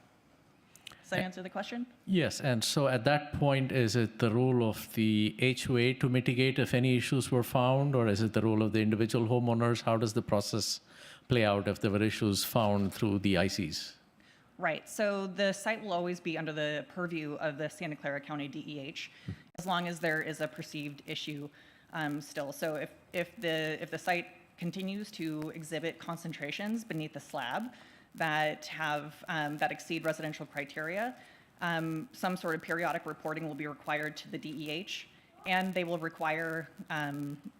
Does that answer the question? Yes, and so at that point, is it the role of the HOA to mitigate if any issues were found, or is it the role of the individual homeowners? How does the process play out if there were issues found through the ICs? Right, so the site will always be under the purview of the Santa Clara County DEH, as long as there is a perceived issue still. So if the site continues to exhibit concentrations beneath the slab that exceed residential criteria, some sort of periodic reporting will be required to the DEH, and they will require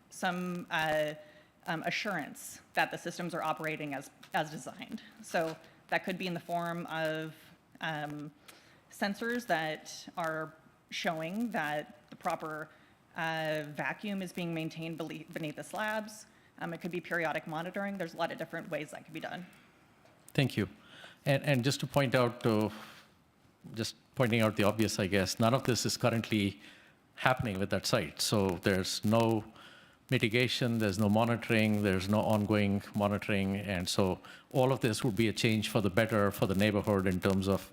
some assurance that the systems are operating as designed. So that could be in the form of sensors that are showing that the proper vacuum is being maintained beneath the slabs. It could be periodic monitoring. There's a lot of different ways that could be done. Thank you. And just to point out, just pointing out the obvious, I guess, none of this is currently happening with that site. So there's no mitigation, there's no monitoring, there's no ongoing monitoring. And so all of this would be a change for the better for the neighborhood in terms of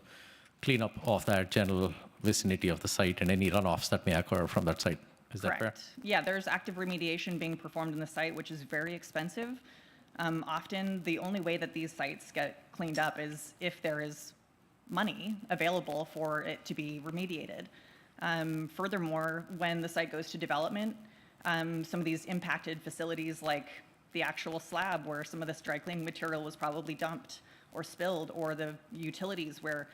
cleanup of that general vicinity of the site and any runoffs that may occur from that site. Is that fair? Correct. Yeah, there's active remediation being performed in the site, which is very expensive. Often, the only way that these sites get cleaned up is if there is money available for it to be remediated. Furthermore, when the site goes to development, some of these impacted facilities like the actual slab where some of this dry cleaning material was probably dumped or spilled, or the utilities where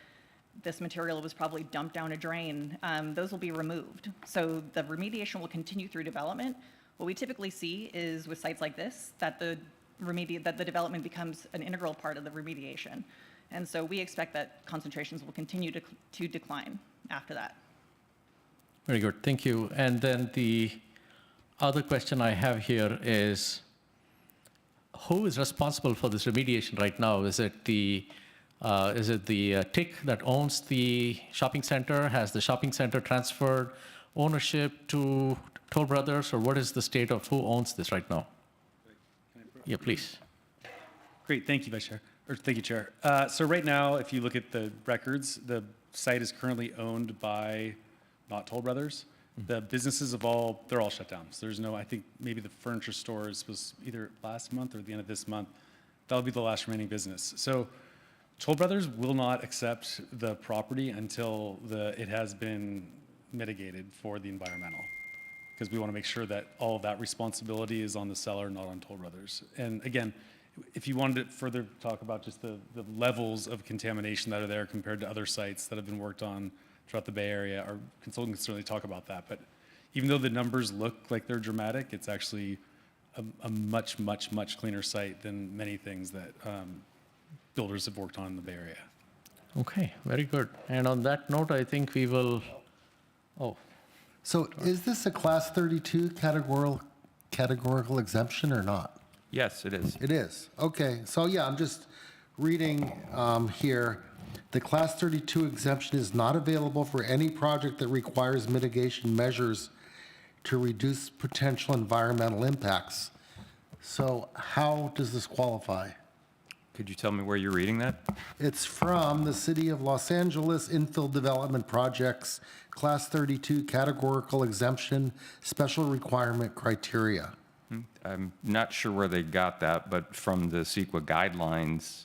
this material was probably dumped down a drain, those will be removed. So the remediation will continue through development. What we typically see is with sites like this, that the development becomes an integral part of the remediation. And so we expect that concentrations will continue to decline after that. Very good, thank you. And then the other question I have here is, who is responsible for this remediation right now? Is it the TIC that owns the shopping center? Has the shopping center transferred ownership to Toll Brothers, or what is the state of who owns this right now? Yeah, please. Great, thank you, Vice Chair, or thank you, Chair. So right now, if you look at the records, the site is currently owned by not Toll Brothers. The businesses they're all shut down. So there's no, I think maybe the furniture stores was either last month or the end of this month. That'll be the last remaining business. So Toll Brothers will not accept the property until it has been mitigated for the environmental, because we want to make sure that all of that responsibility is on the seller, not on Toll Brothers. And again, if you wanted to further talk about just the levels of contamination that are there compared to other sites that have been worked on throughout the Bay Area, our consultant can certainly talk about that. But even though the numbers look like they're dramatic, it's actually a much, much, much cleaner site than many things that builders have worked on in the Bay Area. Okay, very good. And on that note, I think we will, So is this a Class 32 categorical exemption or not? Yes, it is. It is. Okay. So yeah, I'm just reading here. The Class 32 exemption is not available for any project that requires mitigation measures to reduce potential environmental impacts. So how does this qualify? Could you tell me where you're reading that? It's from the City of Los Angeles Infill Development Projects, Class 32 categorical exemption, special requirement criteria. I'm not sure where they got that, but from the CEQA guidelines,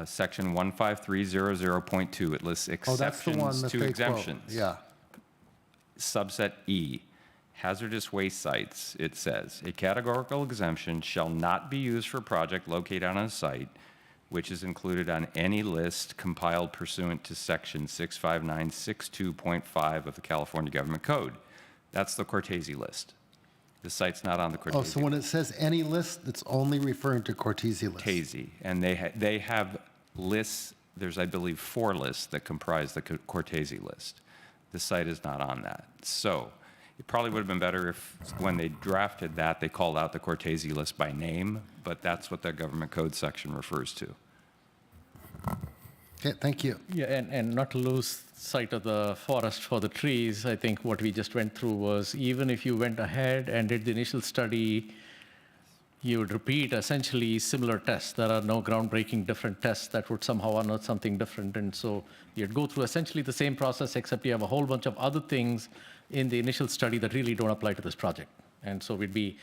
section 15300.2, it lists Oh, that's the one exceptions that to they exemptions. quote. Yeah. Subset E, hazardous waste sites, it says, a categorical exemption shall not be used for a project located on a site which is included on any list compiled pursuant to section 65962.5 of the California Government Code. That's the Cortese list. The site's not on the Cortese. Oh, so when it says any list, it's only referring to Cortese list. Cortese, and they have lists, there's, I believe, 4 lists that comprise the Cortese list. The site is not on that. So it probably would have been better if, when they drafted that, they called out the Cortese list by name, but that's what the government code section refers to. Okay, thank you. yeah, and not to lose sight of the forest for the trees, I think what we just went through was even if you went ahead and did the initial study, you would repeat essentially similar tests. There are no groundbreaking different tests that would somehow unearth something different. And so you'd go through essentially the same process, except you have a whole bunch of other things in the initial study that really don't apply to this project. And so we'd be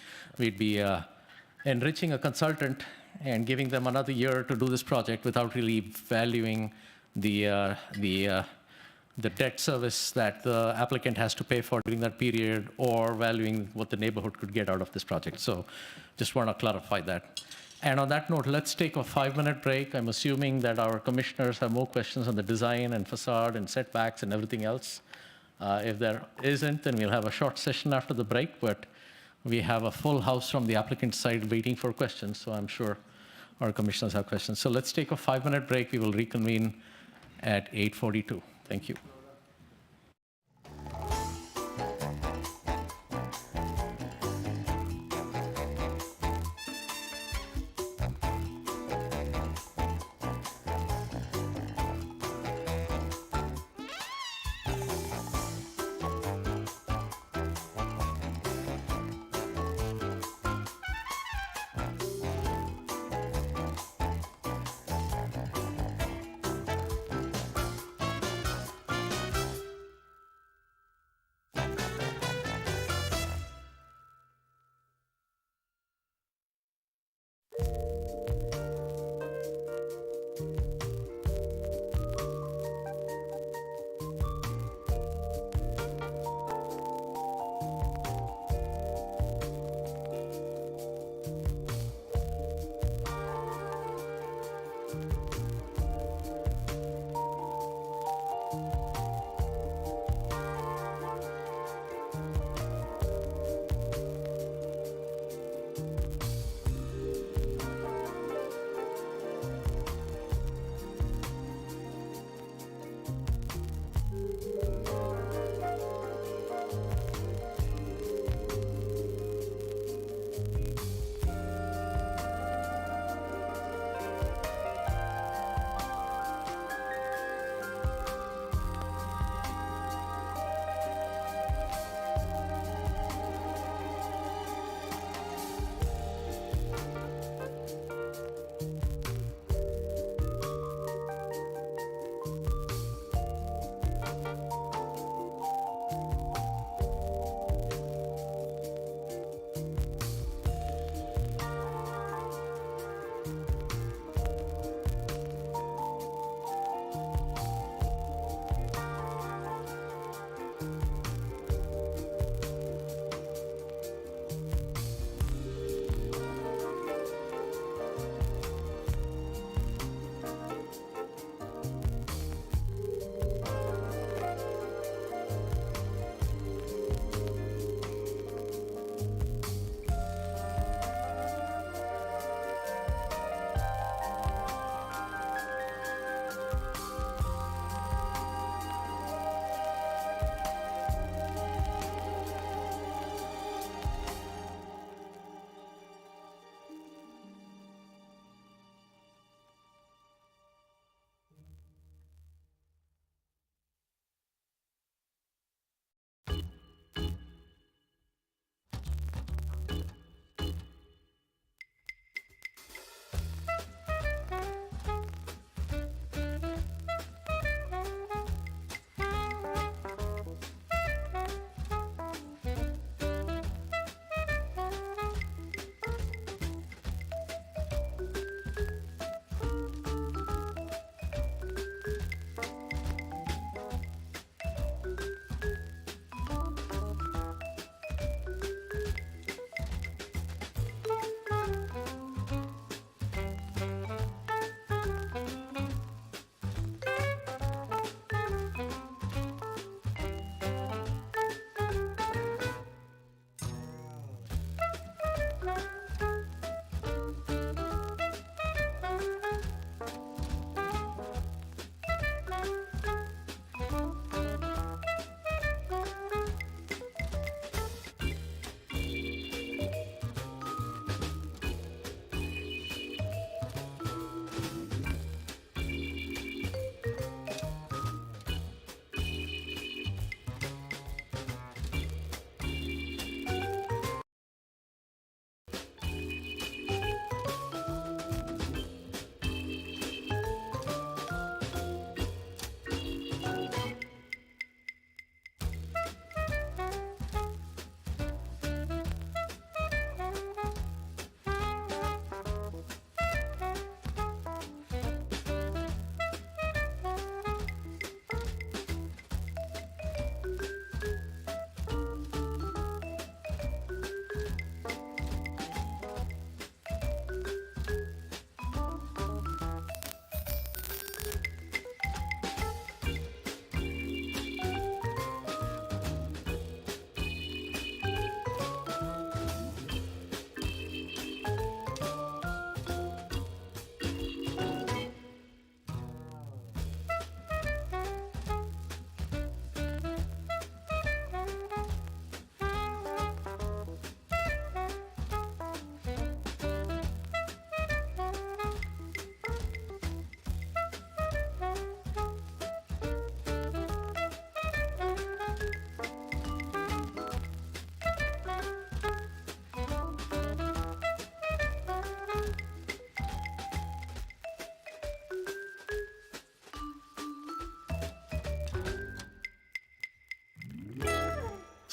enriching a consultant and giving them another year to do this project without really valuing the debt service that the applicant has to pay for during that period, or valuing what the neighborhood could get out of this project. So just want to clarify that. And on that note, let's take a 5-minute break. I'm assuming that our commissioners have more questions on the design and facade and setbacks and everything else. If there isn't, then we'll have a short session after the break, but we have a full house from the applicant side waiting for questions, so I'm sure our commissioners have questions. So let's take a 5-minute break. We will reconvene at 8:42. Thank you.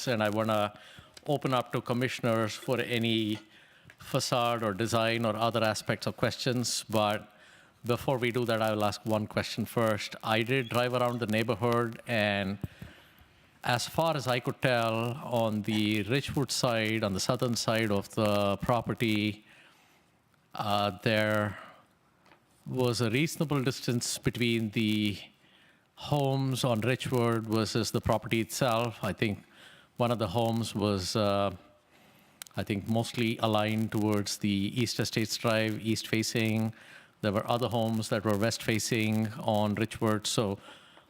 and I want to open up to commissioners for any facade or design or other aspects of questions. But before we do that, I will ask one question first. I did drive around the neighborhood, and as far as I could tell, on the Richwood side, on the southern side of the property, there was a reasonable distance between the homes on Richwood versus the property itself. I think one of the homes was, I think, mostly aligned towards the East Estates Drive, east-facing. There were other homes that were west-facing on Richwood. So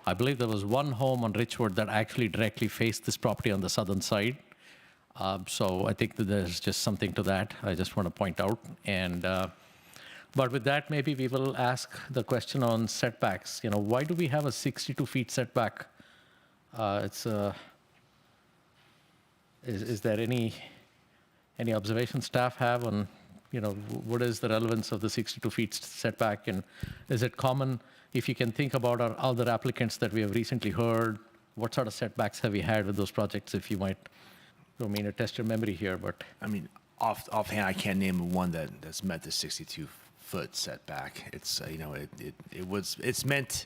I believe there was one home on Richwood that actually directly faced this property on the southern side. So I think that there's just something to that I just want to point out. And but with that, maybe we will ask the question on setbacks. You know, why do we have a 62 feet setback? Is there any observation staff have on, you know, what is the relevance of the 62 feet setback? And is it common, if you can think about our other applicants that we have recently heard, what sort of setbacks have we had with those projects, if you might, I don't mean to test your memory here, but. I mean, offhand, I can't name one that's met the 62-foot setback. It's, you know, it's meant,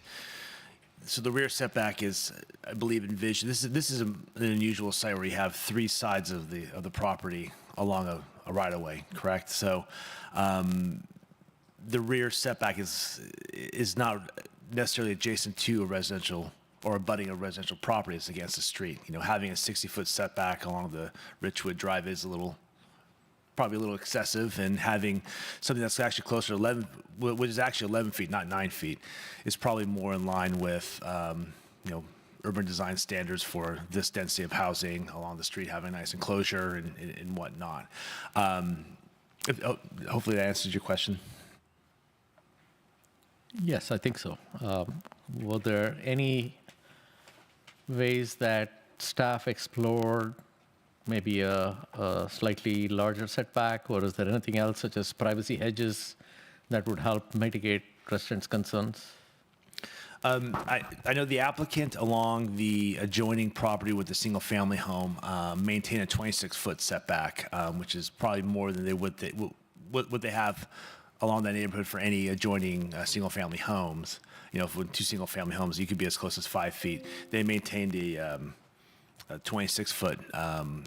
so the rear setback is, I believe, envisioned. This is an unusual site where you have three sides of the property along a right-of-way, correct? So the rear setback is not necessarily adjacent to a residential or abutting a residential property. It's against the street. You know, having a 60-foot setback along the Richwood Drive is probably a little excessive, and having something that's actually closer to 11, which is actually 11 feet, not 9 feet, is probably more in line with, you know, urban design standards for this density of housing along the street, having a nice enclosure and whatnot. Hopefully that answers your question. Yes, I think so. Were there any ways that staff explored maybe a slightly larger setback, or is there anything else such as privacy hedges that would help mitigate residents' concerns? I know the applicant along the adjoining property with the single-family home maintain a 26-foot setback, which is probably more than what they have along that neighborhood for any adjoining single-family homes. You know, for two single-family homes, you could be as close as 5 feet. They maintained a 26-foot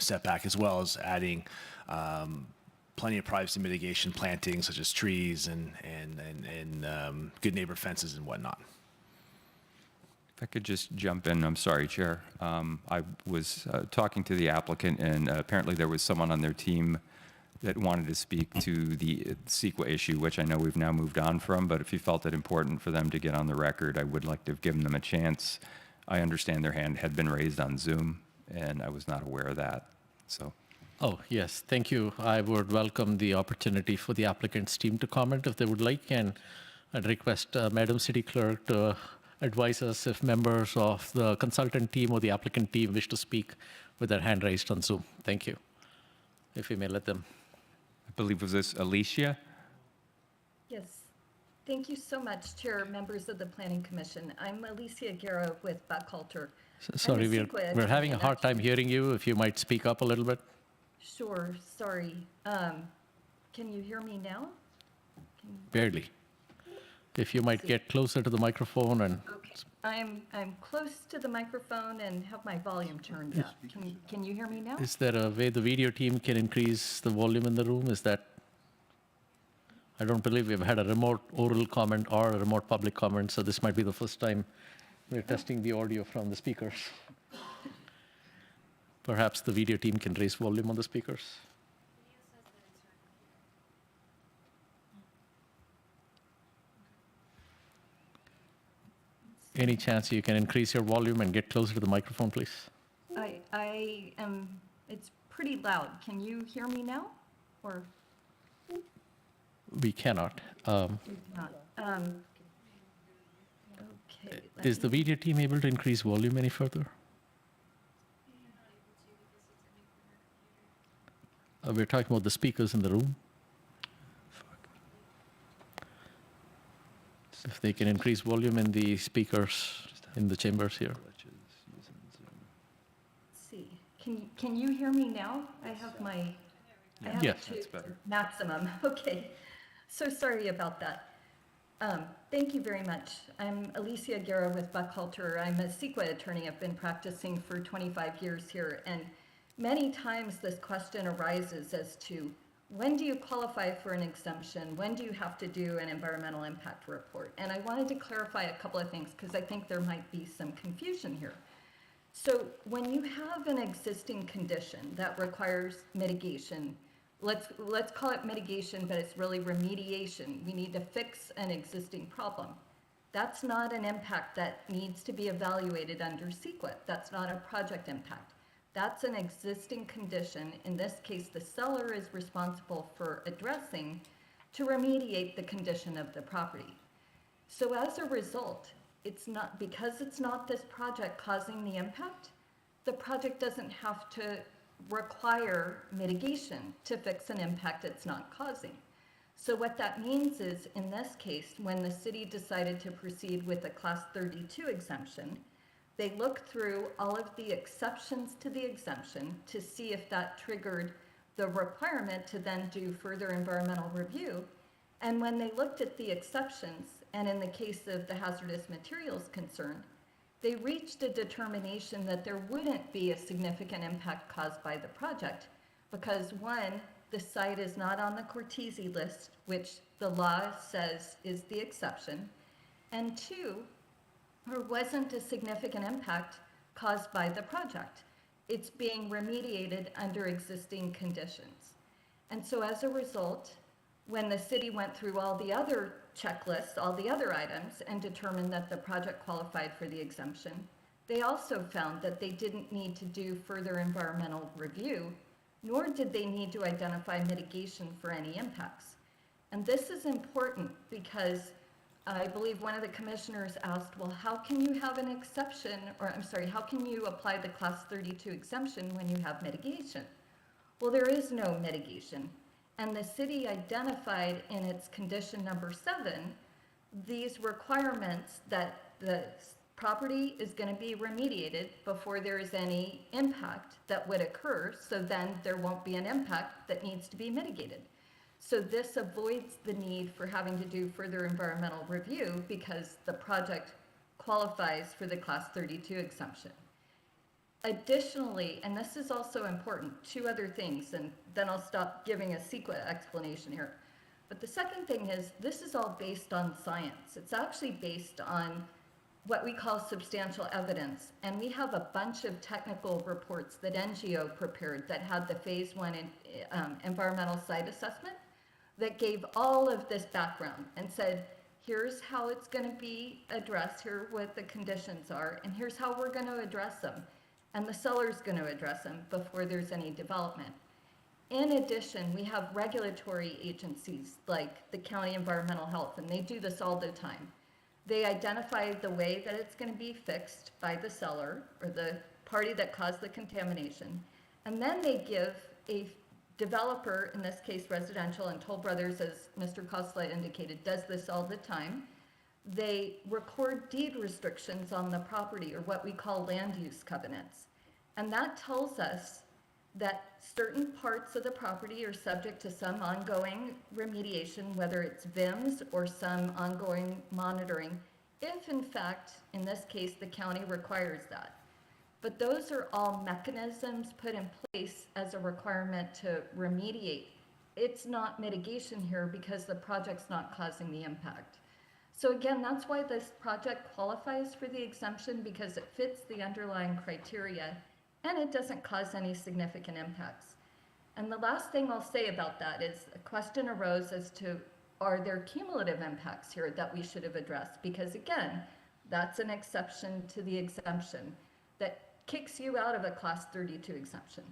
setback, as well as adding plenty of privacy mitigation plantings, such as trees and good neighbor fences and whatnot. If I could just jump in, I'm sorry, Chair. I was talking to the applicant, and apparently there was someone on their team that wanted to speak to the CEQA issue, which I know we've now moved on from, but if you felt it important for them to get on the record, I would like to have given them a chance. I understand their hand had been raised on Zoom, and I was not aware of that, so. Oh, yes, thank you. I would welcome the opportunity for the applicant's team to comment if they would like, and I'd request Madam City Clerk to advise us if members of the consultant team or the applicant team wish to speak with their hand raised on Zoom. Thank you. If we may let them. I believe, was this Alicia? Yes. Thank you so much, Chair, members of the Planning Commission. I'm Alicia Guerra with Buckhalter. Sorry, we're having a hard time hearing you. If you might speak up a little bit. Sure, sorry. Can you hear me now? Barely. If you might get closer to the microphone and. Okay. I'm close to the microphone and have my volume turned up. Can you hear me now? Is there a way the video team can increase the volume in the room? Is that? I don't believe we've had a remote oral comment or a remote public comment, so this might be the first time we're testing the audio from the speakers. Perhaps the video team can raise volume on the speakers. Any chance you can increase your volume and get closer to the microphone, please? I am, it's pretty loud. Can you hear me now? Or? We cannot. Not. Okay. Is the video team able to increase volume any further? We're talking about the speakers in the room. If they can increase volume in the speakers in the chambers here. Let's see. Can you hear me now? I have my, I have Yes. it to That's better. maximum. Okay. So sorry about that. Thank you very much. I'm Alicia Guerra with Buckhalter. I'm a CEQA attorney. I've been practicing for 25 years here, and many times this question arises as to when do you qualify for an exemption? When do you have to do an environmental impact report? And I wanted to clarify a couple of things because I think there might be some confusion here. So when you have an existing condition that requires mitigation, let's call it mitigation, but it's really remediation. We need to fix an existing problem. That's not an impact that needs to be evaluated under CEQA. That's not a project impact. That's an existing condition. In this case, the seller is responsible for addressing to remediate the condition of the property. So as a result, because it's not this project causing the impact, the project doesn't have to require mitigation to fix an impact it's not causing. So what that means is, in this case, when the city decided to proceed with a Class 32 exemption, they looked through all of the exceptions to the exemption to see if that triggered the requirement to then do further environmental review. And when they looked at the exceptions, and in the case of the hazardous materials concern, they reached a determination that there wouldn't be a significant impact caused by the project because, one, the site is not on the Cortese list, which the law says is the exception, and two, there wasn't a significant impact caused by the project. It's being remediated under existing conditions. And so as a result, when the city went through all the other checklists, all the other items, and determined that the project qualified for the exemption, they also found that they didn't need to do further environmental review, nor did they need to identify mitigation for any impacts. And this is important because I believe one of the commissioners asked, well, how can you have an exception, or I'm sorry, how can you apply the Class 32 exemption when you have mitigation? Well, there is no mitigation. And the city identified in its condition number 7 these requirements that the property is going to be remediated before there is any impact that would occur, so then there won't be an impact that needs to be mitigated. So this avoids the need for having to do further environmental review because the project qualifies for the Class 32 exemption. Additionally, and this is also important, two other things, and then I'll stop giving a CEQA explanation here. But the second thing is, this is all based on science. It's actually based on what we call substantial evidence. And we have a bunch of technical reports that NGO prepared that had the phase 1 environmental site assessment that gave all of this background and said, here's how it's going to be addressed, here what the conditions are, and here's how we're going to address them. And the seller's going to address them before there's any development. In addition, we have regulatory agencies like the County Environmental Health, and they do this all the time. They identify the way that it's going to be fixed by the seller or the party that caused the contamination, and then they give a developer, in this case residential, and Toll Brothers, as Mr. Kosla indicated, does this all the time. They record deed restrictions on the property, or what we call land use covenants. And that tells us that certain parts of the property are subject to some ongoing remediation, whether it's VIMS or some ongoing monitoring, if in fact, in this case, the county requires that. But those are all mechanisms put in place as a requirement to remediate. It's not mitigation here because the project's not causing the impact. So again, that's why this project qualifies for the exemption, because it fits the underlying criteria and it doesn't cause any significant impacts. And the last thing I'll say about that is a question arose as to, are there cumulative impacts here that we should have addressed? Because again, that's an exception to the exemption that kicks you out of a Class 32 exemption.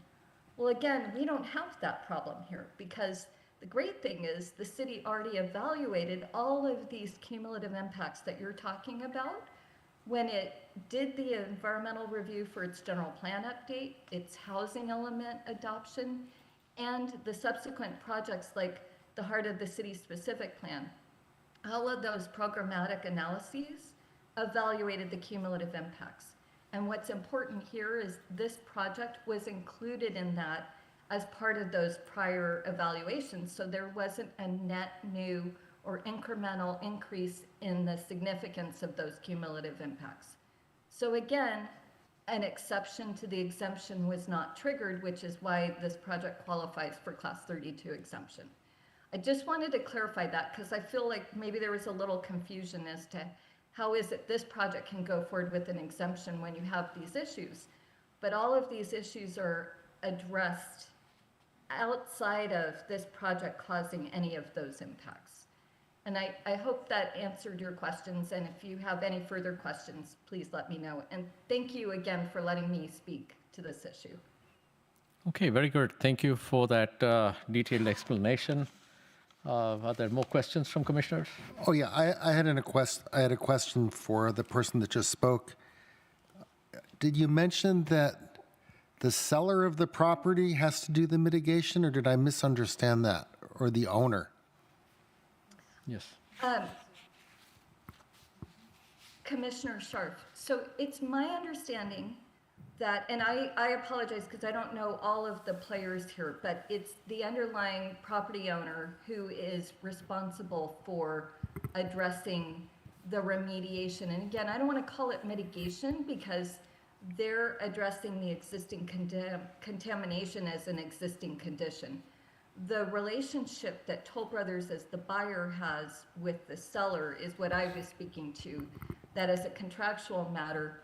Well, again, we don't have that problem here because the great thing is the city already evaluated all of these cumulative impacts that you're talking about when it did the environmental review for its general plan update, its housing element adoption, and the subsequent projects like the Heart of the City specific plan. All of those programmatic analyses evaluated the cumulative impacts. And what's important here is this project was included in that as part of those prior evaluations. So there wasn't a net new or incremental increase in the significance of those cumulative impacts. So again, an exception to the exemption was not triggered, which is why this project qualifies for Class 32 exemption. I just wanted to clarify that because I feel like maybe there was a little confusion as to how is it this project can go forward with an exemption when you have these issues. But all of these issues are addressed outside of this project causing any of those impacts. And I hope that answered your questions, and if you have any further questions, please let me know. And thank you again for letting me speak to this issue. Okay, very good. Thank you for that detailed explanation. Are there more questions from commissioners? Oh, yeah, I had a question for the person that just spoke. Did you mention that the seller of the property has to do the mitigation, or did I misunderstand that? Or the owner? Yes. Commissioner Scharf, so it's my understanding that, and I apologize because I don't know all of the players here, but it's the underlying property owner who is responsible for addressing the remediation. And again, I don't want to call it mitigation because they're addressing the existing contamination as an existing condition. The relationship that Toll Brothers as the buyer has with the seller is what I was speaking to, that as a contractual matter,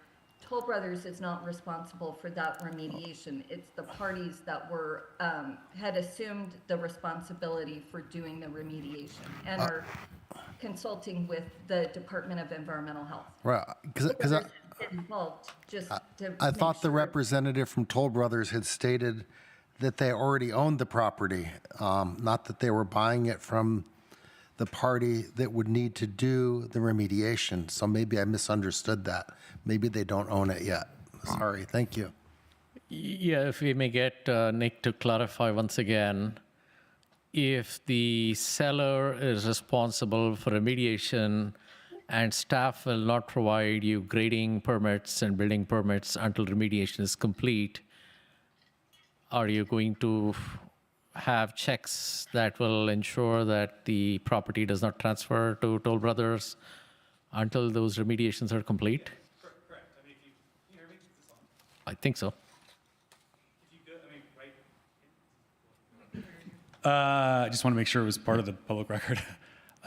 Toll Brothers is not responsible for that remediation. It's the parties that were, had assumed the responsibility for doing the remediation and are consulting with the Department of Environmental Health. Right, because Involved, just to I make thought the sure. representative from Toll Brothers had stated that they already owned the property, not that they were buying it from the party that would need to do the remediation. So maybe I misunderstood that. Maybe they don't own it yet. Sorry, thank you. Yeah, if we may get Nick to clarify once again, if the seller is responsible for remediation and staff will not provide you grading permits and building permits until remediation is complete, are you going to have checks that will ensure that the property does not transfer to Toll Brothers until those remediations are complete? Correct. I mean, if you hear me, is this on? I think so. If you could, I mean, right? I just want to make sure it was part of the public record.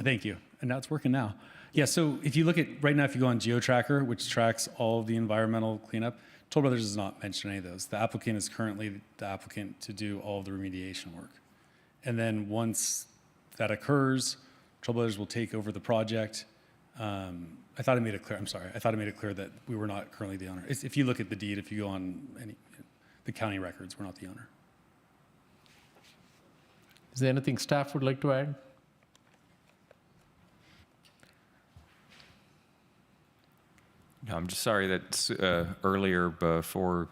Thank you. And now it's working now. Yeah, so if you look at, right now, if you go on GeoTracker, which tracks all of the environmental cleanup, Toll Brothers does not mention any of those. The applicant is currently the applicant to do all of the remediation work. And then once that occurs, Toll Brothers will take over the project. I thought I made it clear, I'm sorry, I thought I made it clear that we were not currently the owner. If you look at the deed, if you go on the county records, we're not the owner. Is there anything staff would like to add? No, I'm just sorry that earlier before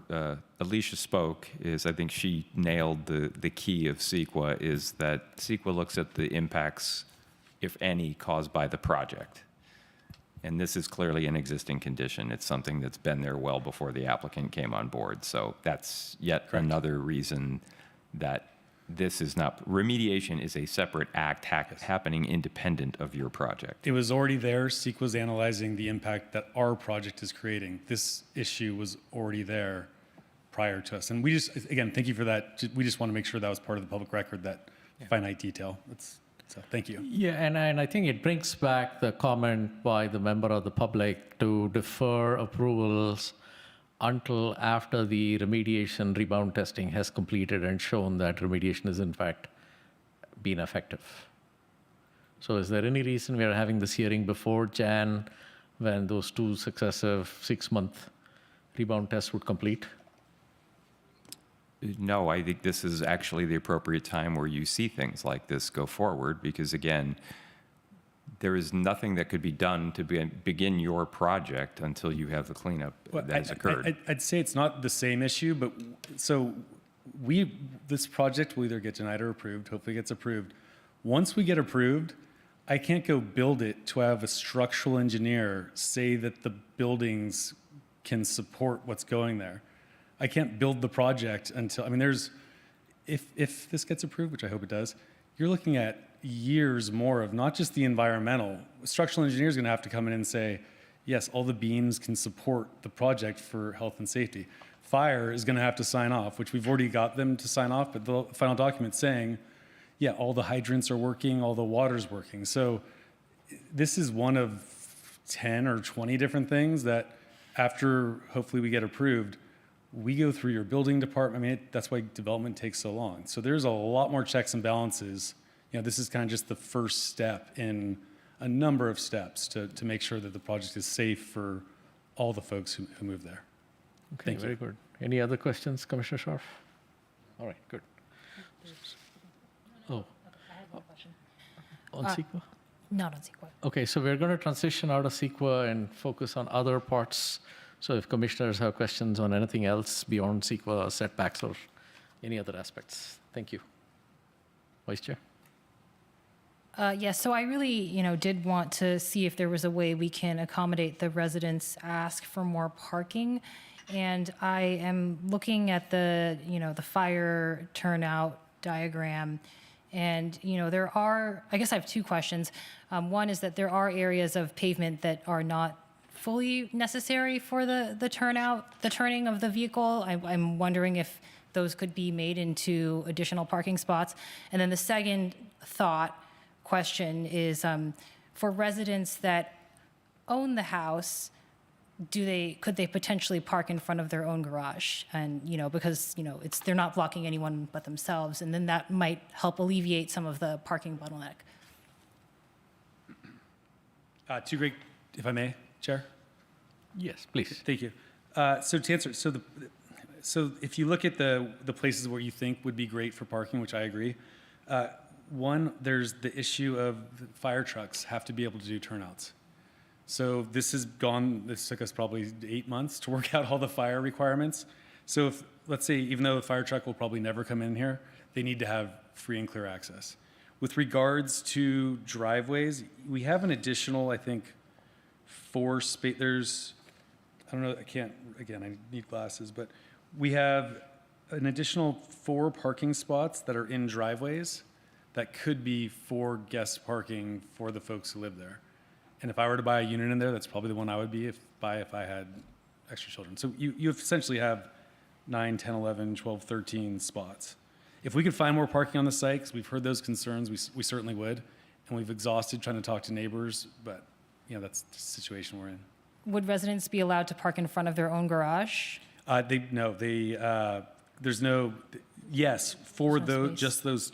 Alicia spoke, I think she nailed the key of CEQA, is that CEQA looks at the impacts, if any, caused by the project. And this is clearly an existing condition. It's something that's been there well before the applicant came on board. So that's yet another reason that this is not, remediation is a separate act happening independent of your project. It was already there. SEEK was analyzing the impact that our project is creating. This issue was already there prior to us. And we just, again, thank you for that. We just want to make sure that was part of the public record, that finite detail. So thank you. Yeah, and I think it brings back the comment by the member of the public to defer approvals until after the remediation rebound testing has completed and shown that remediation is in fact been effective. So is there any reason we are having this hearing before Jan when those 2 successive 6-month rebound tests would complete? No, I think this is actually the appropriate time where you see things like this go forward, because again, there is nothing that could be done to begin your project until you have the cleanup that has occurred. I'd say it's not the same issue, but so this project will either get denied or approved, hopefully gets approved. Once we get approved, I can't go build it to have a structural engineer say that the buildings can support what's going there. I can't build the project until, I mean, if this gets approved, which I hope it does, you're looking at years more of not just the environmental. Structural engineer is going to have to come in and say, yes, all the beams can support the project for health and safety. Fire is going to have to sign off, which we've already got them to sign off, but the final document saying, yeah, all the hydrants are working, all the water's working. So this is one of 10 or 20 different things that after hopefully we get approved, we go through your building department. I mean, that's why development takes so long. So there's a lot more checks and balances. You know, this is kind of just the first step in a number of steps to make sure that the project is safe for all the folks who move there. Okay, Thank you. very good. Any other questions, Commissioner Scharf? All right, good. Oh, I have one question. on CEQA? Not on CEQA. Okay, so we're going to transition out of CEQA and focus on other parts. So if commissioners have questions on anything else beyond CEQA, setbacks, or any other aspects. Thank you. Vice Chair? Yes, so I really, did want to see if there was a way we can accommodate the residents' ask for more parking. And I am looking at the fire turnout diagram. And, there are, I guess I have two questions. One is that there are areas of pavement that are not fully necessary for the turning of the vehicle. I'm wondering if those could be made into additional parking spots. And then the second question is for residents that own the house, could they potentially park in front of their own garage? And because they're not blocking anyone but themselves, and then that might help alleviate some of the parking bottleneck. Two great, if I may, Chair. Yes, please. Thank you. So to answer, so if you look at the places where you think would be great for parking, which I agree, one, there's the issue of fire trucks have to be able to do turnouts. So this took us probably 8 months to work out all the fire requirements. So if, let's say, even though the fire truck will probably never come in here, they need to have free and clear access. With regards to driveways, we have an additional, I think, 4 space, I don't know, I need glasses, but we have an additional 4 parking spots that are in driveways that could be for guest parking for the folks who live there. And if I were to buy a unit in there, that's probably the one I would buy if I had extra children. So you essentially have 9, 10, 11, 12, 13 spots. If we could find more parking on the site, because we've heard those concerns, we certainly would. And we've exhausted trying to talk to neighbors, but that's the situation we're in. Would residents be allowed to park in front of their own garage? There's no, yes, for just those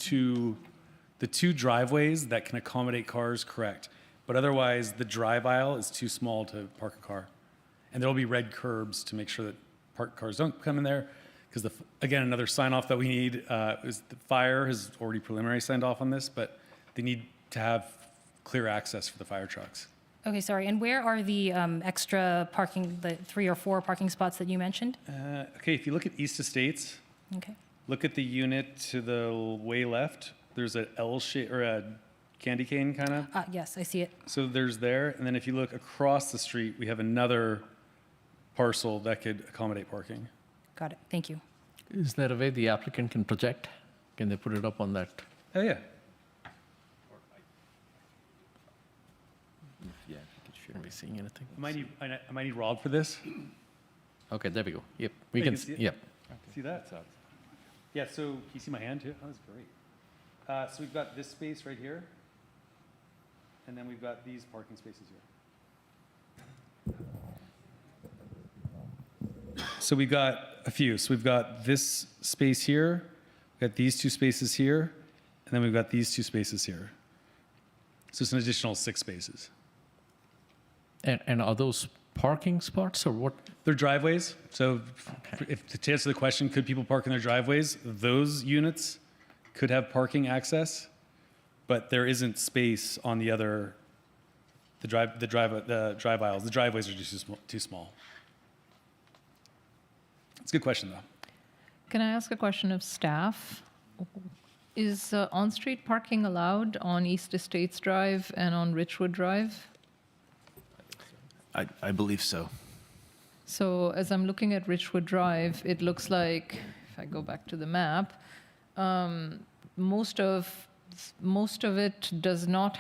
the 2 driveways that can accommodate cars, correct. But otherwise, the drive aisle is too small to park a car. And there'll be red curbs to make sure that parked cars don't come in there. Because, again, another sign off that we need is the fire has already preliminary signed off on this, but they need to have clear access for the fire trucks. Okay, sorry. And where are the extra parking, the 3 or 4 parking spots that you mentioned? Okay, if you look at East Estates, Okay. look at the unit to the way left. There's an L shape or a candy cane kind of. Yes, I see it. So there's there. And then if you look across the street, we have another parcel that could accommodate parking. Got it. Thank you. Is there a way the applicant can project? Can they put it up on that? Oh, yeah. Yeah, shouldn't be seeing anything. I might need Rob for this. Okay, there we go. Yep, Oh, we you can. see it? Yep. See that? Yeah, so can you see my hand too? Oh, that's great. So we've got this space right here. And then we've got these parking spaces here. So we've got a few. So we've got this space here, we've got these 2 spaces here, and then we've got these 2 spaces here. So it's an additional 6 spaces. And are those parking spots or what? They're driveways. So to answer the question, could people park in their driveways? Those units could have parking access, but there isn't space on the other, the drive aisles. The driveways are just too small. It's a good question, though. Can I ask a question of staff? Is on-street parking allowed on East Estates Drive and on Richwood Drive? I believe so. So as I'm looking at Richwood Drive, it looks like, if I go back to the map, most of it does not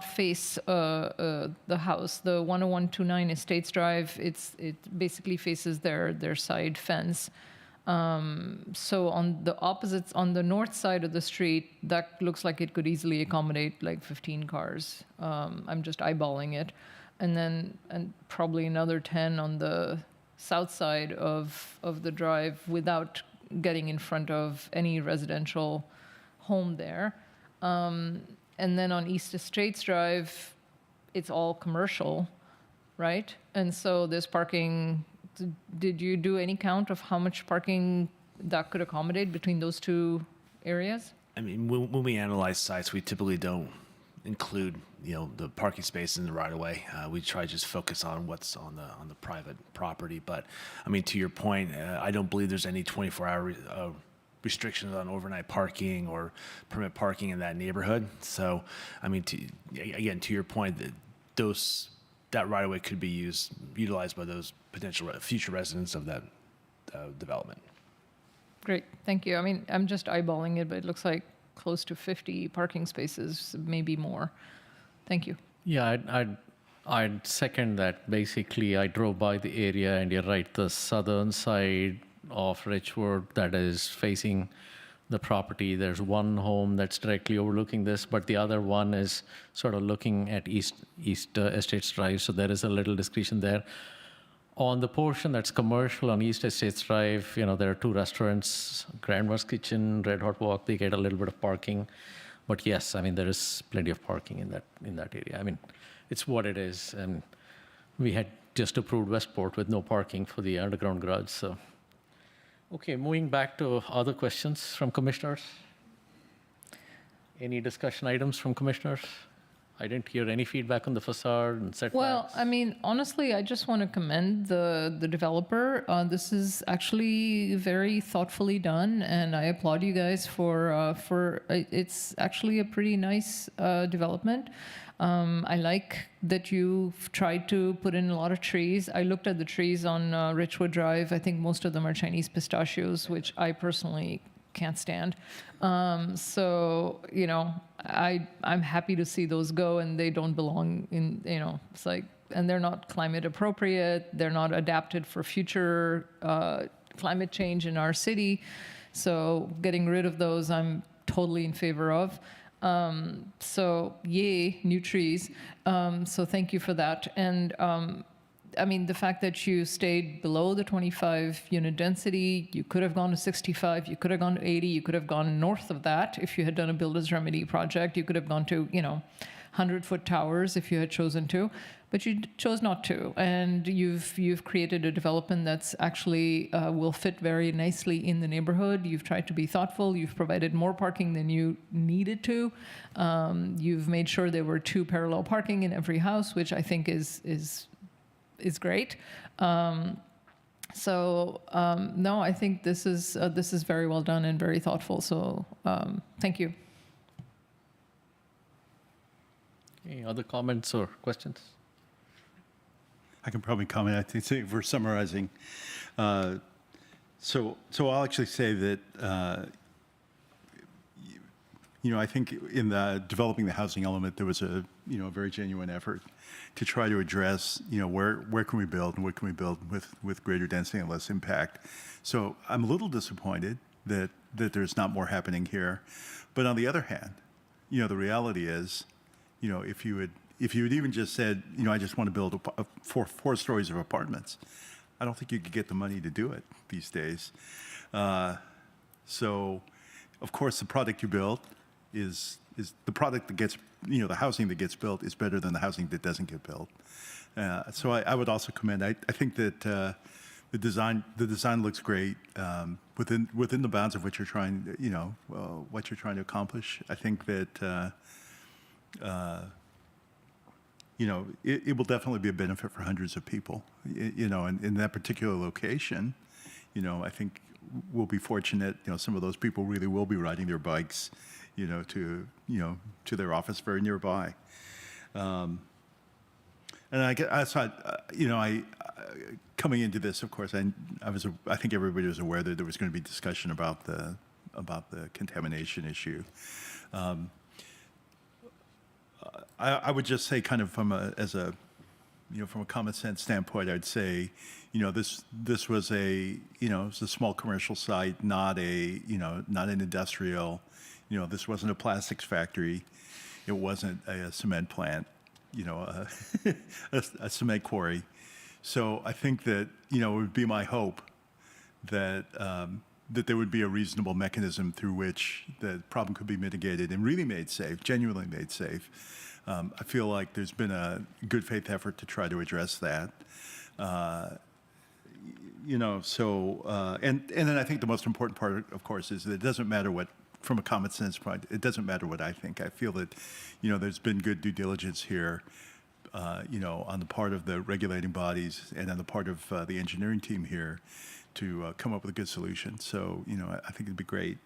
face the house. The 10129 Estates Drive, it basically faces their side fence. So on the north side of the street, that looks like it could easily accommodate like 15 cars. I'm just eyeballing it. And probably another 10 on the south side of the drive without getting in front of any residential home there. And then on East Estates Drive, it's all commercial, right? And so there's parking. Did you do any count of how much parking that could accommodate between those two areas? I mean, when we analyze sites, we typically don't include, the parking space in the right of way. We try to just focus on what's on the private property. But I mean, to your point, I don't believe there's any 24-hour restrictions on overnight parking or permit parking in that neighborhood. So, I mean, to your point, that right of way could be utilized by those potential future residents of that development. Great, thank you. I mean, I'm just eyeballing it, but it looks like close to 50 parking spaces, maybe more. Thank you. Yeah, I'd second that. Basically, I drove by the area, and you're right, the southern side of Richwood that is facing the property. There's one home that's directly overlooking this, but the other one is sort of looking at East Estates Drive, so there is a little discretion there. On the portion that's commercial on East Estates Drive, there are two restaurants, Grandma's Kitchen, Red Hot Walk. They get a little bit of parking, but yes, I mean there is plenty of parking in that area. I mean, it's what it is, and we had just approved Westport with no parking for the underground garage. So, okay, moving back to other questions from commissioners. Any discussion items from commissioners? I didn't hear any feedback on the facade and setbacks. Well, I mean, honestly, I just want to commend the developer. This is actually very thoughtfully done, and I applaud you guys for it's actually a pretty nice development. I like that you've tried to put in a lot of trees. I looked at the trees on Richwood Drive. I think most of them are Chinese pistachios, which I personally can't stand. So, I'm happy to see those go, and they don't belong in, it's like, and they're not climate appropriate. They're not adapted for future climate change in our city. So getting rid of those, I'm totally in favor of. So yay, new trees. So thank you for that. And I mean, the fact that you stayed below the 25 unit density, you could have gone to 65, you could have gone to 80, you could have gone north of that if you had done a builder's remedy project. You could have gone to, 100-foot towers if you had chosen to, but you chose not to. And you've created a development that's actually will fit very nicely in the neighborhood. You've tried to be thoughtful. You've provided more parking than you needed to. You've made sure there were 2 parallel parking in every house, which I think is great. No, I think this is very well done and very thoughtful. So thank you. Any other comments or questions? I can probably comment. I think if we're summarizing. So I'll actually say that, I think in developing the housing element, there was a very genuine effort to try to address, where can we build and what can we build with greater density and less impact. So I'm a little disappointed that there's not more happening here. But on the other hand, the reality is, if you had even just said, I just want to build four stories of apartments, I don't think you could get the money to do it these days. So, of course, the product you build is the product that gets, the housing that gets built is better than the housing that doesn't get built. So I would also commend. I think that the design looks great within the bounds of what you're trying, what you're trying to accomplish. I think that. It will definitely be a benefit for hundreds of people. And in that particular location, I think we'll be fortunate. Some of those people really will be riding their bikes, to their office very nearby. And I thought, coming into this, of course, I think everybody was aware that there was going to be discussion about the contamination issue. I would just say, kind of from a common sense standpoint, I'd say, this was it's a small commercial site, not an industrial. This wasn't a plastics factory. It wasn't a cement plant, a cement quarry. So I think that, it would be my hope that that there would be a reasonable mechanism through which the problem could be mitigated and really made safe, genuinely made safe. I feel like there's been a good faith effort to try to address that. And then I think the most important part, of course, is that it doesn't matter what, from a common sense point, it doesn't matter what I think. I feel that, there's been good due diligence here, on the part of the regulating bodies and on the part of the engineering team here to come up with a good solution. So, I think it'd be great.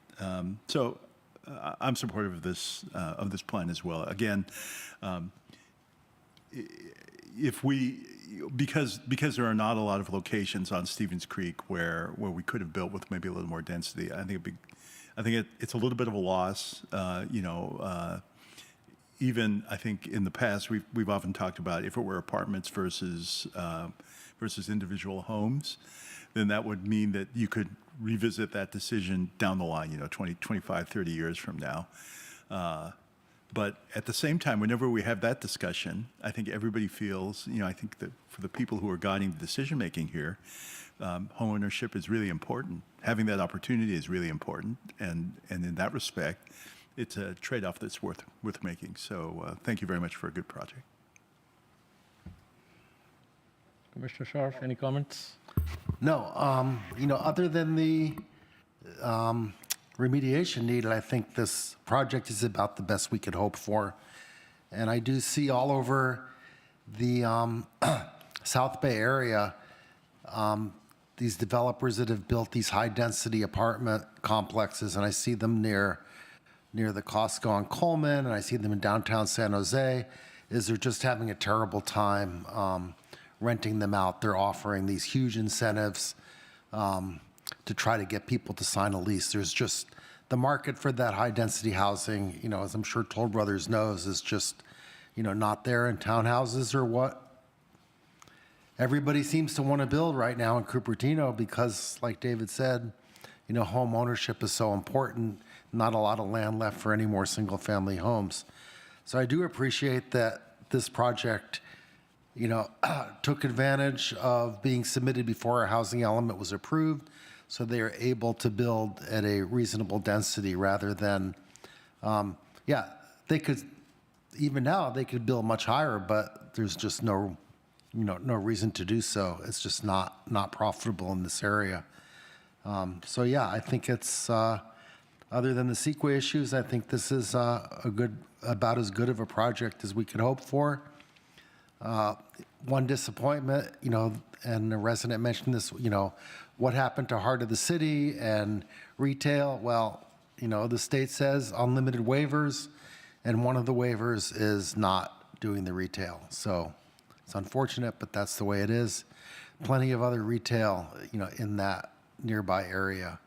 I'm supportive of this plan as well. Again, because there are not a lot of locations on Stevens Creek where we could have built with maybe a little more density, I think it's a little bit of a loss. Even I think in the past we've often talked about if it were apartments versus individual homes, then that would mean that you could revisit that decision down the line, 20, 25, 30 years from now. But at the same time, whenever we have that discussion, I think everybody feels, I think that for the people who are guiding the decision making here, homeownership is really important. Having that opportunity is really important, and in that respect, it's a trade-off that's worth making. So thank you very much for a good project. Commissioner Scharf, any comments? No, other than the remediation needed, I think this project is about the best we could hope for. And I do see all over the South Bay area these developers that have built these high-density apartment complexes, and I see them near the Costco on Coleman, and I see them in downtown San Jose, is they're just having a terrible time renting them out. They're offering these huge incentives to try to get people to sign a lease. There's just the market for that high-density housing, as I'm sure Toll Brothers knows, is just, not there in townhouses or what. Everybody seems to want to build right now in Cupertino because, like David said, home ownership is so important. Not a lot of land left for any more single-family homes. So I do appreciate that this project, took advantage of being submitted before a housing element was approved, so they are able to build at a reasonable density rather than, they could, even now, they could build much higher, but there's just no reason to do so. It's just not profitable in this area. I think it's, other than the CEQA issues, I think this is about as good of a project as we could hope for. One disappointment, and the resident mentioned this, what happened to Heart of the City and retail? Well, the state says unlimited waivers, and one of the waivers is not doing the retail. So it's unfortunate, but that's the way it is. Plenty of other retail, in that nearby area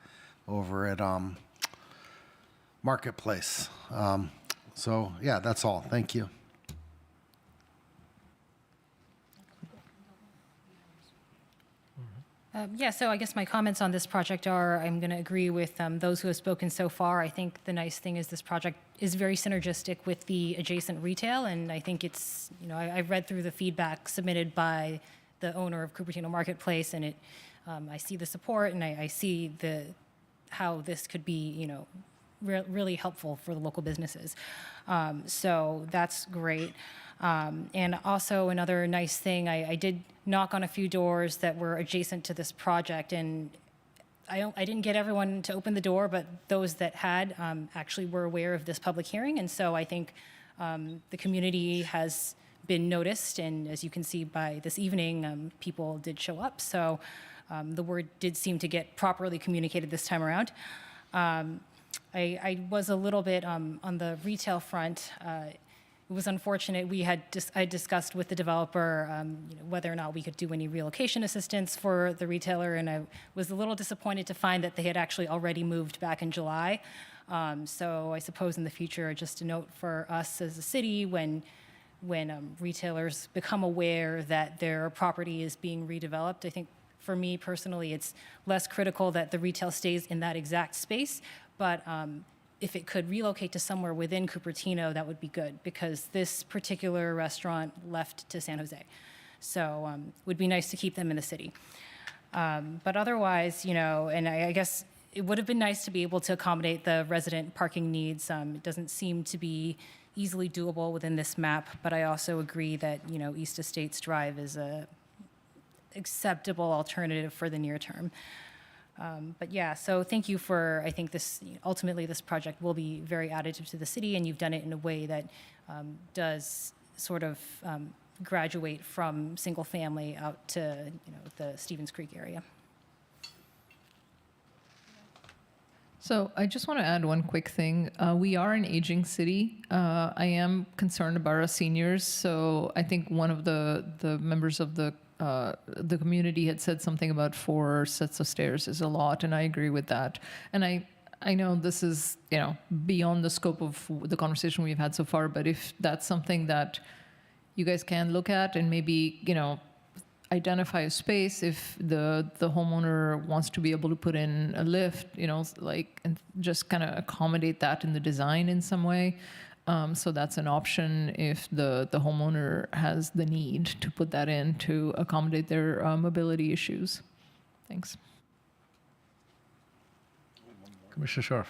over at Marketplace. That's all. Thank you. So I guess my comments on this project are I'm going to agree with those who have spoken so far. I think the nice thing is this project is very synergistic with the adjacent retail, and I think it's, I've read through the feedback submitted by the owner of Cupertino Marketplace, and I see the support, and I see how this could be, really helpful for the local businesses. So that's great. And also another nice thing, I did knock on a few doors that were adjacent to this project, and I didn't get everyone to open the door, but those that had actually were aware of this public hearing, and so I think the community has been noticed, and as you can see by this evening, people did show up, so the word did seem to get properly communicated this time around. I was a little bit on the retail front. it was unfortunate. I discussed with the developer whether or not we could do any relocation assistance for the retailer, and I was a little disappointed to find that they had actually already moved back in July. So I suppose in the future, just a note for us as a city, when retailers become aware that their property is being redeveloped, I think for me personally, it's less critical that the retail stays in that exact space, but if it could relocate to somewhere within Cupertino, that would be good, because this particular restaurant left to San Jose. So it would be nice to keep them in the city. But otherwise, and I guess it would have been nice to be able to accommodate the resident parking needs. It doesn't seem to be easily doable within this map, but I also agree that, East Estates Drive is a acceptable alternative for the near term. But yeah, so thank you for, I think ultimately this project will be very additive to the city, and you've done it in a way that does sort of graduate from single family out to, the Stevens Creek area. So I just want to add one quick thing. We are an aging city. I am concerned about our seniors. So I think one of the members of the community had said something about 4 sets of stairs is a lot, and I agree with that. And I know this is beyond the scope of the conversation we've had so far, but if that's something that you guys can look at and maybe identify a space, if the homeowner wants to be able to put in a lift, and just kind of accommodate that in the design in some way. So that's an option if the homeowner has the need to put that in to accommodate their mobility issues. Thanks. Commissioner Scharf.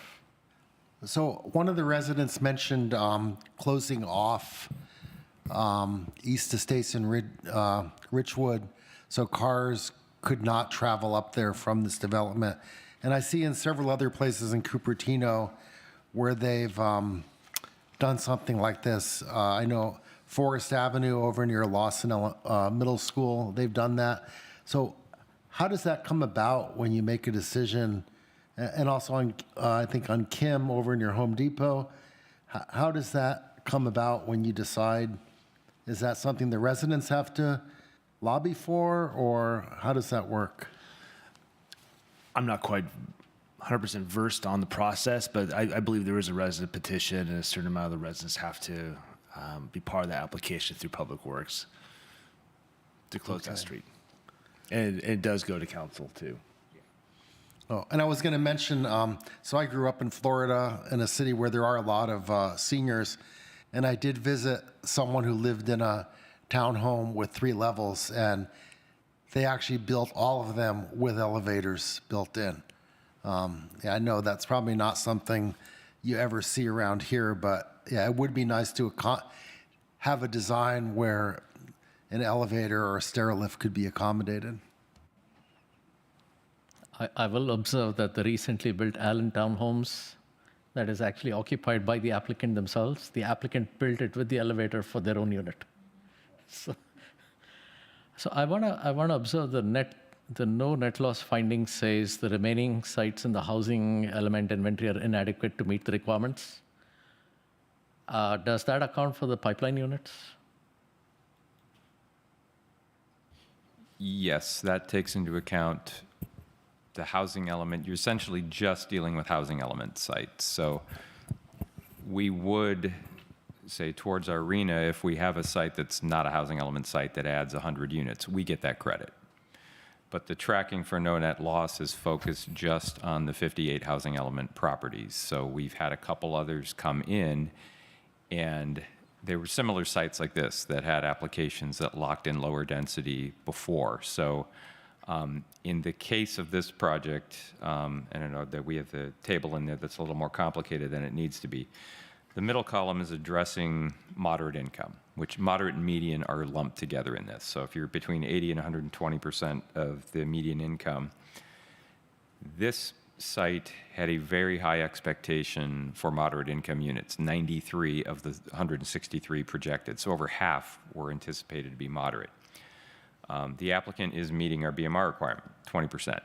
So one of the residents mentioned closing off East Estates and Richwood, so cars could not travel up there from this development. And I see in several other places in Cupertino where they've done something like this. I know Forest Avenue over near Lawson Middle School, they've done that. So how does that come about when you make a decision? And also on, I think on Kim over near Home Depot, how does that come about when you decide? Is that something the residents have to lobby for, or how does that work? I'm not quite 100% versed on the process, but I believe there is a resident petition, and a certain amount of the residents have to be part of the application through Public Works to close that street. And it does go to council too. Oh, and I was going to mention, so I grew up in Florida in a city where there are a lot of seniors, and I did visit someone who lived in a townhome with 3 levels, and they actually built all of them with elevators built in. Yeah, I know that's probably not something you ever see around here, but yeah, it would be nice to have a design where an elevator or a stair lift could be accommodated. I will observe that the recently built Allen townhomes that is actually occupied by the applicant themselves, the applicant built it with the elevator for their own unit. So I wanna observe the no net loss finding says the remaining sites in the housing element inventory are inadequate to meet the requirements. Does that account for the pipeline units? Yes, that takes into account the housing element. You're essentially just dealing with housing element sites. So we would say towards our arena, if we have a site that's not a housing element site that adds 100 units, we get that credit. But the tracking for no net loss is focused just on the 58 housing element properties. So we've had a couple others come in, and there were similar sites like this that had applications that locked in lower density before. So in the case of this project, and I know that we have the table in there that's a little more complicated than it needs to be. The middle column is addressing moderate income, which moderate and median are lumped together in this. So if you're between 80 and 120% of the median income, this site had a very high expectation for moderate income units, 93 of the 163 projected. So over half were anticipated to be moderate. The applicant is meeting our BMR requirement, 20%.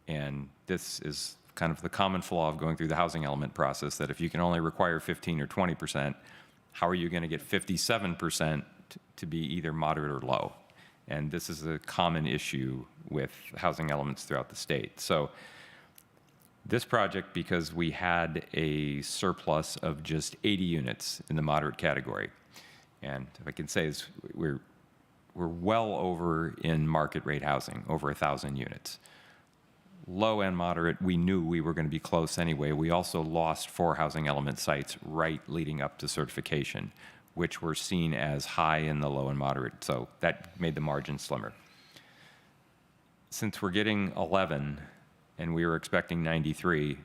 And this is kind of the common flaw of going through the housing element process, that if you can only require 15 or 20%, how are you going to get 57% to be either moderate or low? And this is a common issue with housing elements throughout the state. So this project, because we had a surplus of just 80 units in the moderate category, and if I can say is we're well over in market rate housing, over 1,000 units. Low and moderate, we knew we were going to be close anyway. We also lost 4 housing element sites right leading up to certification, which were seen as high in the low and moderate, so that made the margin slimmer. Since we're getting 11 and we were expecting 93,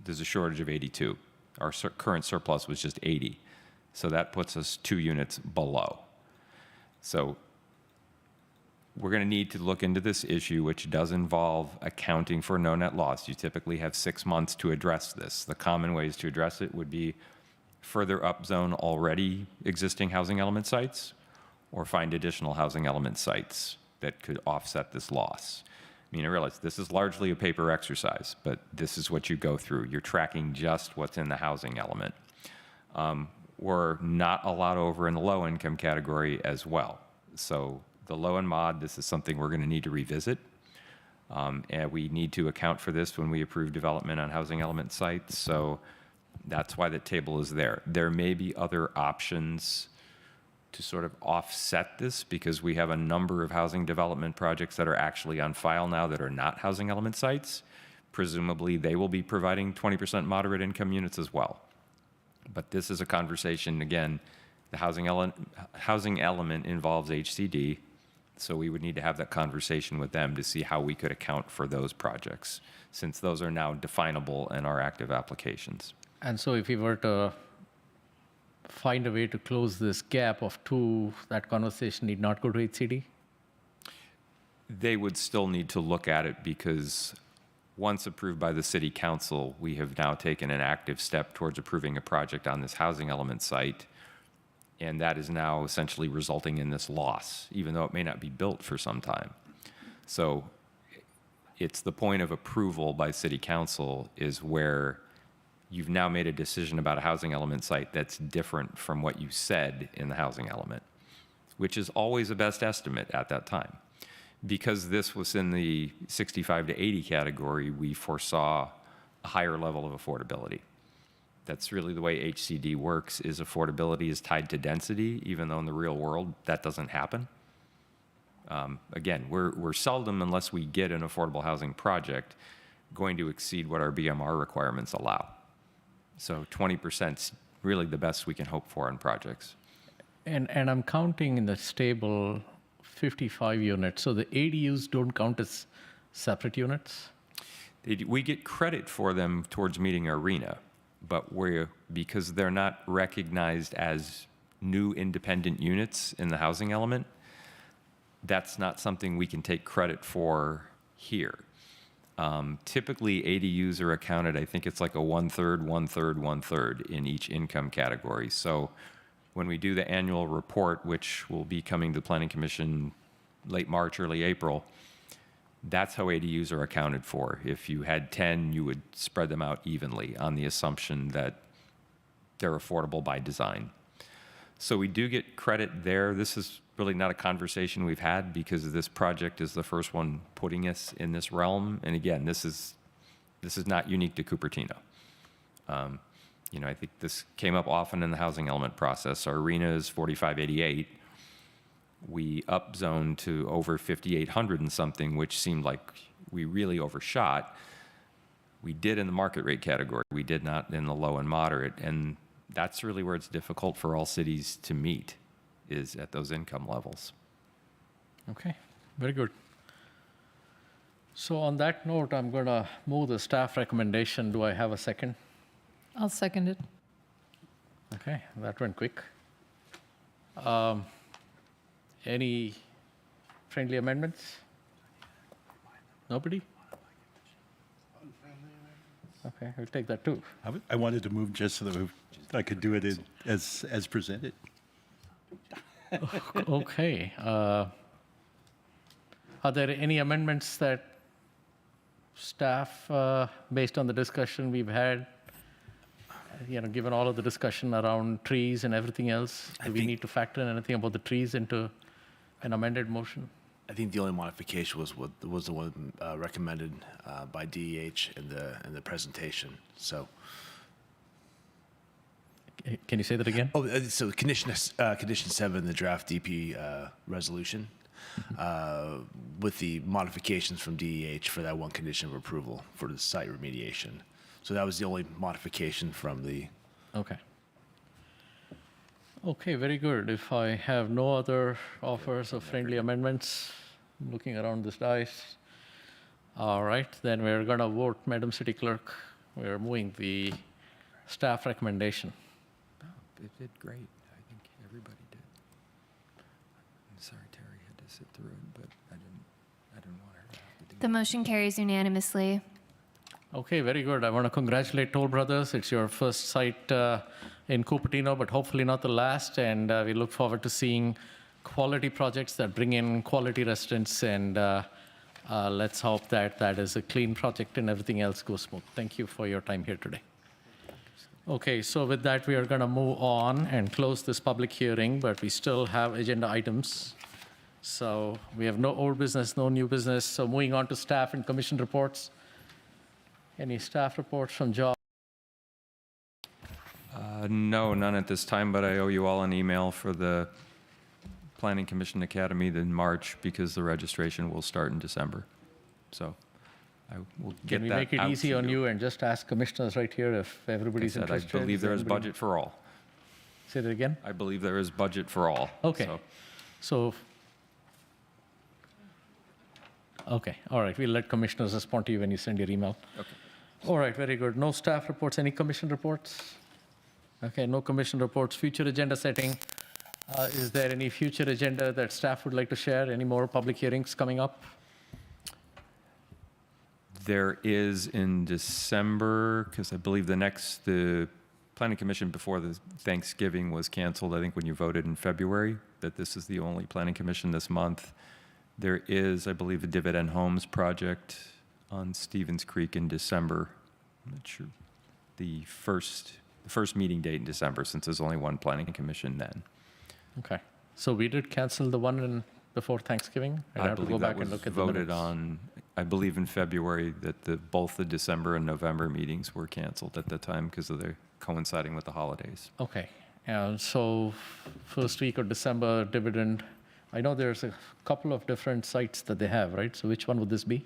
there's a shortage of 82. Our current surplus was just 80, so that puts us 2 units below. So we're going to need to look into this issue, which does involve accounting for no net loss. You typically have 6 months to address this. The common ways to address it would be further upzone already existing housing element sites or find additional housing element sites that could offset this loss. I mean, I realize this is largely a paper exercise, but this is what you go through. You're tracking just what's in the housing element. We're not a lot over in the low income category as well. So the low and mod, this is something we're going to need to revisit. And we need to account for this when we approve development on housing element sites. So that's why the table is there. There may be other options to sort of offset this because we have a number of housing development projects that are actually on file now that are not housing element sites. Presumably they will be providing 20% moderate income units as well. But this is a conversation, again, the housing element involves HCD, so we would need to have that conversation with them to see how we could account for those projects, since those are now definable in our active applications. And so if we were to find a way to close this gap of 2, that conversation need not go to HCD? They would still need to look at it because once approved by the city council, we have now taken an active step towards approving a project on this housing element site. And that is now essentially resulting in this loss, even though it may not be built for some time. So it's the point of approval by city council is where you've now made a decision about a housing element site that's different from what you said in the housing element, which is always a best estimate at that time. Because this was in the 65 to 80 category, we foresaw a higher level of affordability. That's really the way HCD works, is affordability is tied to density, even though in the real world that doesn't happen. Again, we're seldom, unless we get an affordable housing project, going to exceed what our BMR requirements allow. So 20% is really the best we can hope for in projects. And I'm counting in this table 55 units. So the ADUs don't count as separate units? We get credit for them towards meeting our RENA, but because they're not recognized as new independent units in the housing element, that's not something we can take credit for here. Typically, ADUs are accounted, I think it's like a 1/3, 1/3, 1/3 in each income category. So when we do the annual report, which will be coming to the Planning Commission late March, early April, that's how ADUs are accounted for. If you had 10, you would spread them out evenly on the assumption that they're affordable by design. So we do get credit there. This is really not a conversation we've had because this project is the first one putting us in this realm. And again, this is not unique to Cupertino. I think this came up often in the housing element process. Our arena is 4588. We upzoned to over 5,800 and something, which seemed like we really overshot. We did in the market rate category. We did not in the low and moderate. And that's really where it's difficult for all cities to meet, is at those income levels. Okay, very good. So on that note, I'm going to move the staff recommendation. Do I have a second? I'll second it. Okay, that went quick. Any friendly amendments? Nobody? Okay, we'll take that too. I wanted to move just so that I could do it as presented. Okay. Are there any amendments that staff, based on the discussion we've had given all of the discussion around trees and everything else, do we need to factor in anything about the trees into an amended motion? I think the only modification was the one recommended by DEH in the presentation. So, Can you say that again? so condition 7 in the draft DP resolution, with the modifications from DEH for that one condition of approval for the site remediation. So that was the only modification from the. Okay. Okay, very good. If I have no other offers of friendly amendments, looking around this dais, all right, then we're going to vote, Madam City Clerk. We're moving the staff recommendation. It did great. I think everybody did. I'm sorry Terry had to sit through it, but I didn't want her to have to do The motion carries unanimously. Okay, very good. I want to congratulate Toll Brothers. It's your first site in Cupertino, but hopefully not the last. And we look forward to seeing quality projects that bring in quality residents. And let's hope that that is a clean project and everything else goes smooth. Thank you for your time here today. Okay, so with that, we are going to move on and close this public hearing, but we still have agenda items. So we have no old business, no new business. So moving on to staff and commission reports. Any staff reports from Joe? No, none at this time, but I owe you all an email for the Planning Commission Academy in March because the registration will start in December. So I will get that. Can we make it out easy to on you and just ask commissioners right here if everybody's Like I said, interested? I believe there is Anybody- budget for all. Say that again? I believe there is budget for all. Okay. So Okay, all right. We'll let commissioners respond to you when you send your email. Okay. All right, very good. No staff reports. Any commission reports? Okay, no commission reports. Future agenda setting. Is there any future agenda that staff would like to share? Any more public hearings coming up? There is in December, because I believe the Planning Commission before the Thanksgiving was canceled, I think when you voted in February, that this is the only Planning Commission this month. There is, I believe, a Dividend Homes project on Stevens Creek in December. I'm not sure. The first meeting date in December, since there's only one Planning Commission then. Okay. So we did cancel the one before Thanksgiving? I'd I have to go believe that back and was look at the voted minutes. on, I believe in February, that both the December and November meetings were canceled at the time because of the coinciding with the holidays. Okay. So first week of December, dividend. I know there's a couple of different sites that they have, right? So which one would this be?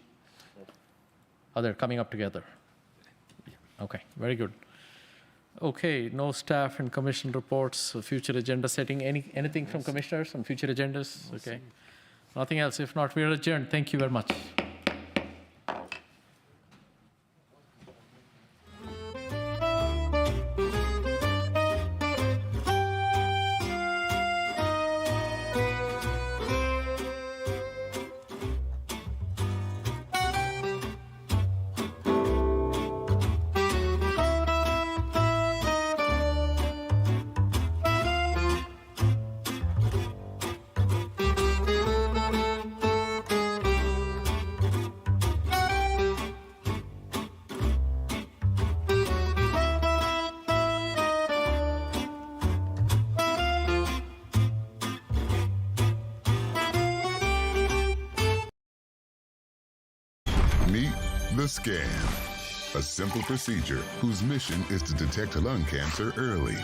Oh, they're coming up together. Okay, very good. Okay, no staff and commission reports, so future agenda setting. Anything from commissioners on future agendas? Okay. Nothing else. If not, we are adjourned. Thank you very much. Meet the Scan, a simple procedure whose mission is to detect lung cancer early.